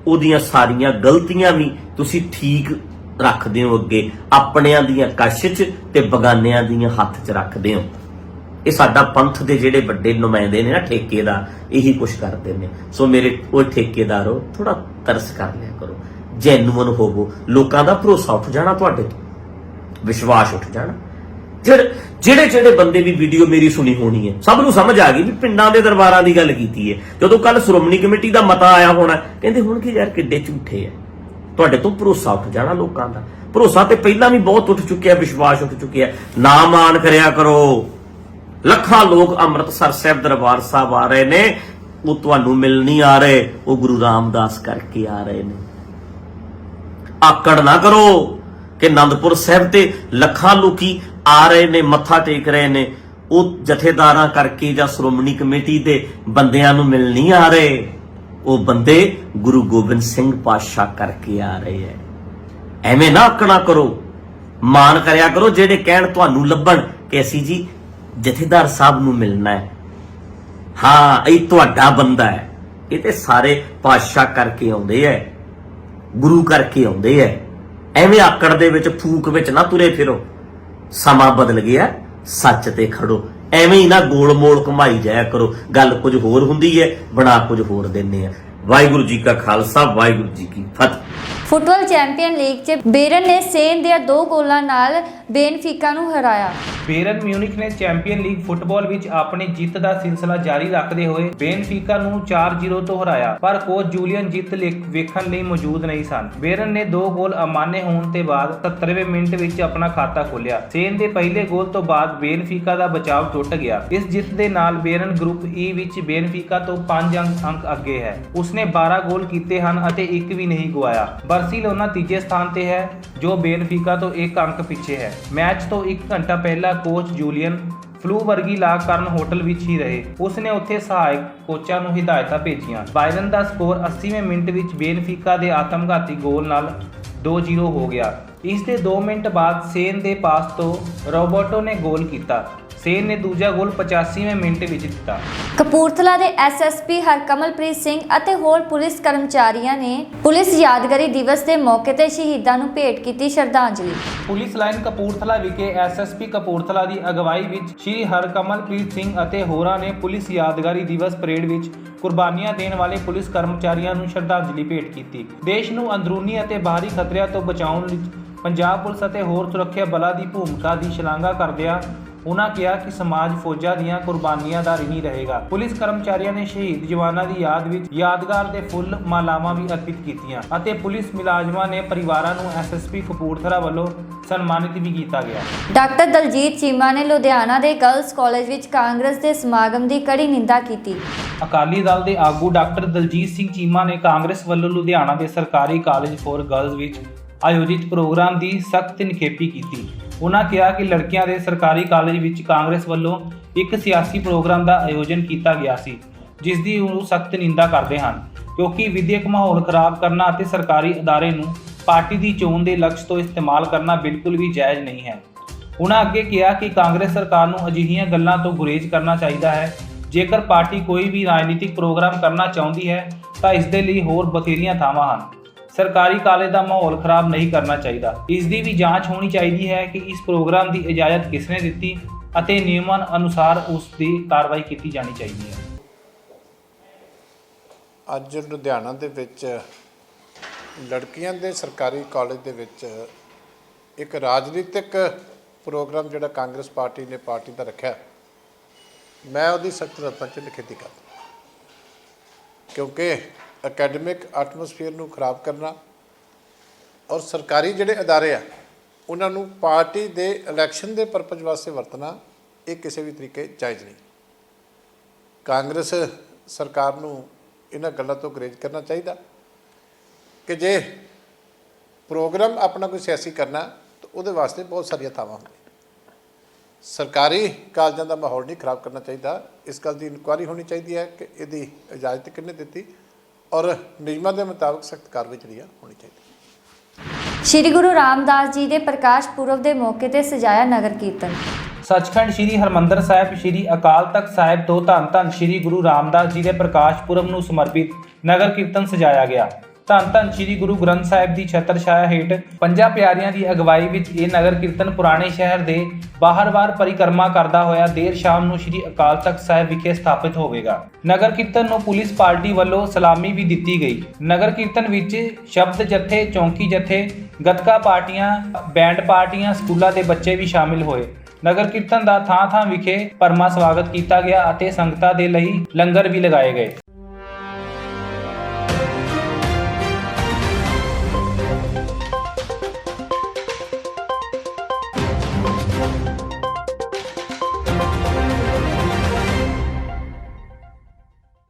ਉਹਦੀਆਂ ਸਾਰੀਆਂ ਗਲਤੀਆਂ ਵੀ ਤੁਸੀਂ ਠੀਕ ਰੱਖਦੇ ਹੋ ਅੱਗੇ, ਆਪਣਿਆਂ ਦੀਆਂ ਕਸ਼ 'ਚ ਤੇ ਬਗਾਨਿਆਂ ਦੀਆਂ ਹੱਥ 'ਚ ਰੱਖਦੇ ਹੋ। ਇਹ ਸਾਡਾ ਪੰਥ ਦੇ ਜਿਹੜੇ ਵੱਡੇ ਨੁਮਾਇੰਦੇ ਨੇ ਨਾ, ਠੇਕੇਦਾਰ, ਇਹੀ ਕੁਛ ਕਰਦੇ ਨੇ। ਸੋ ਮੇਰੇ ਉਹ ਠੇਕੇਦਾਰੋ, ਥੋੜਾ ਤਰਸ ਕਰ ਲਿਆ ਕਰੋ, ਜੈਨੂਅਨ ਹੋਵੋ। ਲੋਕਾਂ ਦਾ ਭਰੋਸਾ ਉੱਠ ਜਾਣਾ, ਤੁਹਾਡੇ ਤੋਂ ਵਿਸ਼ਵਾਸ ਉੱਠ ਜਾਣਾ। ਜਿਹੜੇ ਬੰਦੇ ਵੀ ਵੀਡੀਓ ਮੇਰੀ ਸੁਣੀ ਹੋਣੀ ਹੈ, ਸਭ ਨੂੰ ਸਮਝ ਆ ਗਈ ਵੀ ਪਿੰਡਾਂ ਦੇ ਦਰਬਾਰਾਂ ਦੀ ਗੱਲ ਕੀਤੀ ਹੈ। ਜਦੋਂ ਕੱਲ ਸ਼੍ਰੋਮਣੀ ਕਮੇਟੀ ਦਾ ਮਤਾ ਆਇਆ ਹੋਣਾ, ਕਹਿੰਦੇ ਹੁਣ ਕਿ ਯਾਰ ਕਿੱਡੇ ਝੂਠੇ ਆ। ਤੁਹਾਡੇ ਤੋਂ ਭਰੋਸਾ ਉੱਠ ਜਾਣਾ ਲੋਕਾਂ ਦਾ। ਭਰੋਸਾ ਤੇ ਪਹਿਲਾਂ ਵੀ ਬਹੁਤ ਉੱਠ ਚੁੱਕਿਆ, ਵਿਸ਼ਵਾਸ ਉੱਠ ਚੁੱਕਿਆ। ਨਾ ਮਾਣ ਕਰਿਆ ਕਰੋ। ਲੱਖਾਂ ਲੋਕ ਅੰਮ੍ਰਿਤਸਰ ਸਾਹਿਬ ਦਰਬਾਰ ਸਾਹਿਬ ਆ ਰਹੇ ਨੇ, ਉਹ ਤੁਹਾਨੂੰ ਮਿਲ ਨਹੀਂ ਆ ਰਹੇ, ਉਹ ਗੁਰੂ ਰਾਮਦਾਸ ਕਰਕੇ ਆ ਰਹੇ ਨੇ। ਆਕੜ ਨਾ ਕਰੋ ਕਿ ਆਨੰਦਪੁਰ ਸਾਹਿਬ ਤੇ ਲੱਖਾਂ ਲੋਕੀ ਆ ਰਹੇ ਨੇ, ਮੱਥਾ ਟੇਕ ਰਹੇ ਨੇ, ਉਹ ਜਥੇਦਾਰਾਂ ਕਰਕੇ ਜਾਂ ਸ਼੍ਰੋਮਣੀ ਕਮੇਟੀ ਦੇ ਬੰਦਿਆਂ ਨੂੰ ਮਿਲ ਨਹੀਂ ਆ ਰਹੇ। ਉਹ ਬੰਦੇ ਗੁਰੂ ਗੋਬਿੰਦ ਸਿੰਘ ਪਾਤਸ਼ਾਹ ਕਰਕੇ ਆ ਰਹੇ ਹੈ। ਐਵੇਂ ਨਾ ਆਕਣਾ ਕਰੋ, ਮਾਣ ਕਰਿਆ ਕਰੋ। ਜਿਹੜੇ ਕਹਿਣ ਤੁਹਾਨੂੰ ਲੱਭਣ ਕਿ ਅਸੀਂ ਜੀ ਜਥੇਦਾਰ ਸਾਹਿਬ ਨੂੰ ਮਿਲਣਾ ਹੈ, ਹਾਂ ਇਹ ਤੁਹਾਡਾ ਬੰਦਾ ਹੈ, ਇਹ ਤੇ ਸਾਰੇ ਪਾਤਸ਼ਾਹ ਕਰਕੇ ਆਉਂਦੇ ਹੈ, ਗੁਰੂ ਕਰਕੇ ਆਉਂਦੇ ਹੈ। ਐਵੇਂ ਆਕੜ ਦੇ ਵਿੱਚ, ਫੂਕ ਵਿੱਚ ਨਾ ਤੁਰੇ ਫਿਰੋ। ਸਮਾਂ ਬਦਲ ਗਿਆ, ਸੱਚ ਤੇ ਖੜੋ। ਐਵੇਂ ਹੀ ਨਾ ਗੋਲ ਮੋਲ ਘੁਮਾਈ ਜਾਇਆ ਕਰੋ। ਗੱਲ ਕੁਝ ਹੋਰ ਹੁੰਦੀ ਹੈ, ਬਣਾ ਕੁਝ ਹੋਰ ਦਿੰਦੇ ਆ। ਵਾਹਿਗੁਰੂ ਜੀ ਕਾ ਖਾਲਸਾ, ਵਾਹਿਗੁਰੂ ਜੀ ਕੀ ਫਤਿਹ। ਫੁੱਟਬਾਲ ਚੈਂਪੀਅਨ ਲੀਗ 'ਚ ਬੇਰਨ ਨੇ ਸੇਨ ਦੇ 2 ਗੋਲਾਂ ਨਾਲ ਬੇਨਫੀਕਾ ਨੂੰ ਹਰਾਇਆ। ਬੇਰਨ ਮਿਊਨਿਖ ਨੇ ਚੈਂਪੀਅਨ ਲੀਗ ਫੁੱਟਬਾਲ ਵਿੱਚ ਆਪਣੀ ਜਿੱਤ ਦਾ ਸਿਲਸਿਲਾ ਜਾਰੀ ਰੱਖਦੇ ਹੋਏ ਬੇਨਫੀਕਾ ਨੂੰ 4-0 ਤੋਂ ਹਰਾਇਆ, ਪਰ ਕੋਚ ਜੂਲੀਅਨ ਜਿੱਤ ਵੇਖਣ ਲਈ ਮੌਜੂਦ ਨਹੀਂ ਸਨ। ਬੇਰਨ ਨੇ 2 ਗੋਲ ਅਮਾਨੇ ਹੋਣ ਤੋਂ ਬਾਅਦ 77ਵੇਂ ਮਿੰਟ ਵਿੱਚ ਆਪਣਾ ਖਾਤਾ ਖੋਲ੍ਹਿਆ। ਸੇਨ ਦੇ ਪਹਿਲੇ ਗੋਲ ਤੋਂ ਬਾਅਦ ਬੇਨਫੀਕਾ ਦਾ ਬਚਾਅ ਟੁੱਟ ਗਿਆ। ਇਸ ਜਿੱਤ ਦੇ ਨਾਲ ਬੇਰਨ ਗਰੁੱਪ ਈ ਵਿੱਚ ਬੇਨਫੀਕਾ ਤੋਂ 5 ਅੰਕ ਅੱਗੇ ਹੈ। ਉਸਨੇ 12 ਗੋਲ ਕੀਤੇ ਹਨ ਅਤੇ ਇੱਕ ਵੀ ਨਹੀਂ ਗਵਾਇਆ। ਬਾਰਸੀਲੋਨਾ ਤੀਜੇ ਸਥਾਨ ਤੇ ਹੈ, ਜੋ ਬੇਨਫੀਕਾ ਤੋਂ 1 ਅੰਕ ਪਿੱਛੇ ਹੈ। ਮੈਚ ਤੋਂ 1 ਘੰਟਾ ਪਹਿਲਾਂ ਕੋਚ ਜੂਲੀਅਨ ਫਲੂ ਵਰਗੀ ਲਾਗ ਕਾਰਨ ਹੋਟਲ ਵਿੱਚ ਹੀ ਰਹੇ। ਉਸਨੇ ਉੱਥੇ ਸਹਾਇਕ ਕੋਚਾਂ ਨੂੰ ਹਿਦਾਇਤਾਂ ਭੇਜੀਆਂ। ਬਾਇਰਨ ਦਾ ਸਕੋਰ 80ਵੇਂ ਮਿੰਟ ਵਿੱਚ ਬੇਨਫੀਕਾ ਦੇ ਆਤਮਘਾਤੀ ਗੋਲ ਨਾਲ 2-0 ਹੋ ਗਿਆ। ਇਸ ਦੇ 2 ਮਿੰਟ ਬਾਅਦ ਸੇਨ ਦੇ ਪਾਸ ਤੋਂ ਰੋਬਰਟੋ ਨੇ ਗੋਲ ਕੀਤਾ। ਸੇਨ ਨੇ ਦੂਜਾ ਗੋਲ 85ਵੇਂ ਮਿੰਟ ਵਿੱਚ ਦਿੱਤਾ। ਕਪੂਰਥਲਾ ਦੇ ਐਸਐਸਪੀ ਹਰਕਮਲਪ੍ਰੀਤ ਸਿੰਘ ਅਤੇ ਹੋਰ ਪੁਲਿਸ ਕਰਮਚਾਰੀਆਂ ਨੇ ਪੁਲਿਸ ਯਾਦਗਾਰੀ ਦਿਵਸ ਦੇ ਮੌਕੇ ਤੇ ਸ਼ਹੀਦਾਂ ਨੂੰ ਭੇਟ ਕੀਤੀ ਸ਼ਰਧਾਂਜਲੀ। ਪੁਲਿਸ ਲਾਈਨ ਕਪੂਰਥਲਾ ਵਿਖੇ ਐਸਐਸਪੀ ਕਪੂਰਥਲਾ ਦੀ ਅਗਵਾਈ ਵਿੱਚ ਸ਼੍ਰੀ ਹਰਕਮਲਪ੍ਰੀਤ ਸਿੰਘ ਅਤੇ ਹੋਰਾਂ ਨੇ ਪੁਲਿਸ ਯਾਦਗਾਰੀ ਦਿਵਸ ਪਰੇਡ ਵਿੱਚ ਕੁਰਬਾਨੀਆਂ ਦੇਣ ਵਾਲੇ ਪੁਲਿਸ ਕਰਮਚਾਰੀਆਂ ਨੂੰ ਸ਼ਰਧਾਂਜਲੀ ਭੇਟ ਕੀਤੀ। ਦੇਸ਼ ਨੂੰ ਅੰਦਰੂਨੀ ਅਤੇ ਬਾਹਰੀ ਖਤਰਿਆਂ ਤੋਂ ਬਚਾਉਣ ਵਿੱਚ ਪੰਜਾਬ ਪੁਲਿਸ ਅਤੇ ਹੋਰ ਸੁਰੱਖਿਆ ਬਲਾਂ ਦੀ ਭੂਮਿਕਾ ਦੀ ਸ਼ਲਾਘਾ ਕਰਦਿਆਂ ਉਹਨਾਂ ਕਿਹਾ ਕਿ ਸਮਾਜ ਫੌਜਾਂ ਦੀਆਂ ਕੁਰਬਾਨੀਆਂ ਦਾ ਰਿਣੀ ਰਹੇਗਾ। ਪੁਲਿਸ ਕਰਮਚਾਰੀਆਂ ਨੇ ਸ਼ਹੀਦ ਜਵਾਨਾਂ ਦੀ ਯਾਦ ਵਿੱਚ ਯਾਦਗਾਰ ਦੇ ਫੁੱਲ ਮਾਲਾਵਾਂ ਵੀ ਅਰਪਿਤ ਕੀਤੀਆਂ ਅਤੇ ਪੁਲਿਸ ਮੁਲਾਜ਼ਮਾਂ ਨੇ ਪਰਿਵਾਰਾਂ ਨੂੰ ਐਸਐਸਪੀ ਕਪੂਰਥਲਾ ਵੱਲੋਂ ਸਨਮਾਨਿਤ ਵੀ ਕੀਤਾ ਗਿਆ। ਡਾਕਟਰ ਦਲਜੀਤ ਚੀਮਾ ਨੇ ਲੁਧਿਆਣਾ ਦੇ ਗਰਲਸ ਕਾਲਜ ਵਿੱਚ ਕਾਂਗਰਸ ਦੇ ਸਮਾਗਮ ਦੀ ਕੜੀ ਨਿੰਦਾ ਕੀਤੀ। ਅਕਾਲੀ ਦਲ ਦੇ ਆਗੂ ਡਾਕਟਰ ਦਲਜੀਤ ਸਿੰਘ ਚੀਮਾ ਨੇ ਕਾਂਗਰਸ ਵੱਲੋਂ ਲੁਧਿਆਣਾ ਦੇ ਸਰਕਾਰੀ ਕਾਲਜ ਫੋਰ ਗਰਲਜ਼ ਵਿੱਚ ਆਯੋਜਿਤ ਪ੍ਰੋਗਰਾਮ ਦੀ ਸਖਤ ਨਿਖੇਧੀ ਕੀਤੀ। ਉਹਨਾਂ ਕਿਹਾ ਕਿ ਲੜਕੀਆਂ ਦੇ ਸਰਕਾਰੀ ਕਾਲਜ ਵਿੱਚ ਕਾਂਗਰਸ ਵੱਲੋਂ ਇੱਕ ਸਿਆਸੀ ਪ੍ਰੋਗਰਾਮ ਦਾ ਆਯੋਜਨ ਕੀਤਾ ਗਿਆ ਸੀ, ਜਿਸ ਦੀ ਉਹ ਸਖਤ ਨਿੰਦਾ ਕਰਦੇ ਹਨ, ਕਿਉਂਕਿ ਵਿਦਿਅਕ ਮਾਹੌਲ ਖਰਾਬ ਕਰਨਾ ਅਤੇ ਸਰਕਾਰੀ ਅਦਾਰੇ ਨੂੰ ਪਾਰਟੀ ਦੀ ਚੋਣ ਦੇ ਲਕਸ਼ ਤੋਂ ਇਸਤੇਮਾਲ ਕਰਨਾ ਬਿਲਕੁਲ ਵੀ ਜਾਇਜ਼ ਨਹੀਂ ਹੈ। ਉਹਨਾਂ ਅੱਗੇ ਕਿਹਾ ਕਿ ਕਾਂਗਰਸ ਸਰਕਾਰ ਨੂੰ ਅਜਿਹੀਆਂ ਗੱਲਾਂ ਤੋਂ ਗੁਰੇਜ਼ ਕਰਨਾ ਚਾਹੀਦਾ ਹੈ। ਜੇਕਰ ਪਾਰਟੀ ਕੋਈ ਵੀ ਰਾਜਨੀਤਿਕ ਪ੍ਰੋਗਰਾਮ ਕਰਨਾ ਚਾਹੁੰਦੀ ਹੈ ਤਾਂ ਇਸ ਦੇ ਲਈ ਹੋਰ ਬਥੇਰੀਆਂ ਥਾਵਾਂ ਹਨ। ਸਰਕਾਰੀ ਕਾਲਜ ਦਾ ਮਾਹੌਲ ਖਰਾਬ ਨਹੀਂ ਕਰਨਾ ਚਾਹੀਦਾ। ਇਸ ਦੀ ਵੀ ਜਾਂਚ ਹੋਣੀ ਚਾਹੀਦੀ ਹੈ ਕਿ ਇਸ ਪ੍ਰੋਗਰਾਮ ਦੀ ਇਜਾਜ਼ਤ ਕਿਸਨੇ ਦਿੱਤੀ ਅਤੇ ਨਿਯਮਾਂ ਅਨੁਸਾਰ ਉਸ ਦੀ ਕਾਰਵਾਈ ਕੀਤੀ ਜਾਣੀ ਚਾਹੀਦੀ ਹੈ। ਅੱਜ ਲੁਧਿਆਣਾ ਦੇ ਵਿੱਚ ਲੜਕੀਆਂ ਦੇ ਸਰਕਾਰੀ ਕਾਲਜ ਦੇ ਵਿੱਚ ਇੱਕ ਰਾਜਨੀਤਿਕ ਪ੍ਰੋਗਰਾਮ ਜਿਹੜਾ ਕਾਂਗਰਸ ਪਾਰਟੀ ਨੇ ਪਾਰਟੀ ਦਾ ਰੱਖਿਆ, ਮੈਂ ਉਹਦੀ ਸਖਤ ਸ਼ਬਦਾਂ 'ਚ ਨਿਖੇਧੀ ਕਰਦਾ, ਕਿਉਂਕਿ ਅਕੈਡਮਿਕ ਐਟਮੋਸਫੀਅਰ ਨੂੰ ਖਰਾਬ ਕਰਨਾ ਔਰ ਸਰਕਾਰੀ ਜਿਹੜੇ ਅਦਾਰੇ ਆ ਉਹਨਾਂ ਨੂੰ ਪਾਰਟੀ ਦੇ ਇਲੈਕਸ਼ਨ ਦੇ ਪਰਪਸ ਵਾਸਤੇ ਵਰਤਣਾ, ਇਹ ਕਿਸੇ ਵੀ ਤਰੀਕੇ ਜਾਇਜ਼ ਨਹੀਂ। ਕਾਂਗਰਸ ਸਰਕਾਰ ਨੂੰ ਇਹਨਾਂ ਗੱਲਾਂ ਤੋਂ ਗੁਰੇਜ਼ ਕਰਨਾ ਚਾਹੀਦਾ ਕਿ ਜੇ ਪ੍ਰੋਗਰਾਮ ਆਪਣਾ ਕੋਈ ਸਿਆਸੀ ਕਰਨਾ ਤਾਂ ਉਹਦੇ ਵਾਸਤੇ ਬਹੁਤ ਸਾਰੀਆਂ ਥਾਵਾਂ ਹੁੰਦੀਆਂ। ਸਰਕਾਰੀ ਕਾਲਜਾਂ ਦਾ ਮਾਹੌਲ ਨਹੀਂ ਖਰਾਬ ਕਰਨਾ ਚਾਹੀਦਾ। ਇਸ ਗੱਲ ਦੀ ਇਨਕੁਆਇਰੀ ਹੋਣੀ ਚਾਹੀਦੀ ਹੈ ਕਿ ਇਹਦੀ ਇਜਾਜ਼ਤ ਕਿਹਨੇ ਦਿੱਤੀ ਔਰ ਨਿਯਮਾਂ ਦੇ ਮੁਤਾਬਕ ਸਖਤ ਕਾਰਵਾਈ ਜਿਹੜੀ ਹੋਣੀ ਚਾਹੀਦੀ। ਸ਼੍ਰੀ ਗੁਰੂ ਰਾਮਦਾਸ ਜੀ ਦੇ ਪ੍ਰਕਾਸ਼ ਪੁਰਬ ਦੇ ਮੌਕੇ ਤੇ ਸਜਾਇਆ ਨਗਰ ਕੀਰਤਨ। ਸੱਚਖੰਡ ਸ਼੍ਰੀ ਹਰਿਮੰਦਰ ਸਾਹਿਬ ਸ਼੍ਰੀ ਅਕਾਲ ਤਖਤ ਸਾਹਿਬ ਤੋਂ ਧੰਨ ਧੰਨ ਸ਼੍ਰੀ ਗੁਰੂ ਰਾਮਦਾਸ ਜੀ ਦੇ ਪ੍ਰਕਾਸ਼ ਪੁਰਬ ਨੂੰ ਸਮਰਪਿਤ ਨਗਰ ਕੀਰਤਨ ਸਜਾਇਆ ਗਿਆ। ਧੰਨ ਧੰਨ ਸ਼੍ਰੀ ਗੁਰੂ ਗ੍ਰੰਥ ਸਾਹਿਬ ਦੀ ਛਤਰ ਛਾਇਆ ਹੇਠ ਪੰਜਾਂ ਪਿਆਰਿਆਂ ਦੀ ਅਗਵਾਈ ਵਿੱਚ ਇਹ ਨਗਰ ਕੀਰਤਨ ਪੁਰਾਣੇ ਸ਼ਹਿਰ ਦੇ ਬਾਹਰ-ਬਾਹਰ ਪਰਿਕਰਮਾ ਕਰਦਾ ਹੋਇਆ ਦੇਰ ਸ਼ਾਮ ਨੂੰ ਸ਼੍ਰੀ ਅਕਾਲ ਤਖਤ ਸਾਹਿਬ ਵਿਖੇ ਸਥਾਪਿਤ ਹੋਵੇਗਾ। ਨਗਰ ਕੀਰਤਨ ਨੂੰ ਪੁਲਿਸ ਪਾਰਟੀ ਵੱਲੋਂ ਸਲਾਮੀ ਵੀ ਦਿੱਤੀ ਗਈ। ਨਗਰ ਕੀਰਤਨ ਵਿੱਚ ਸ਼ਬਦ ਜਥੇ, ਚੌਂਕੀ ਜਥੇ, ਗੱਤਕਾ ਪਾਰਟੀਆਂ, ਬੈਂਡ ਪਾਰਟੀਆਂ, ਸਕੂਲਾਂ ਦੇ ਬੱਚੇ ਵੀ ਸ਼ਾਮਿਲ ਹੋਏ। ਨਗਰ ਕੀਰਤਨ ਦਾ ਥਾਂ-ਥਾਂ ਵਿਖੇ ਭਰਮਾ ਸਵਾਗਤ ਕੀਤਾ ਗਿਆ ਅਤੇ ਸੰਗਤਾਂ ਦੇ ਲਈ ਲੰਗਰ ਵੀ ਲਗਾਏ ਗਏ।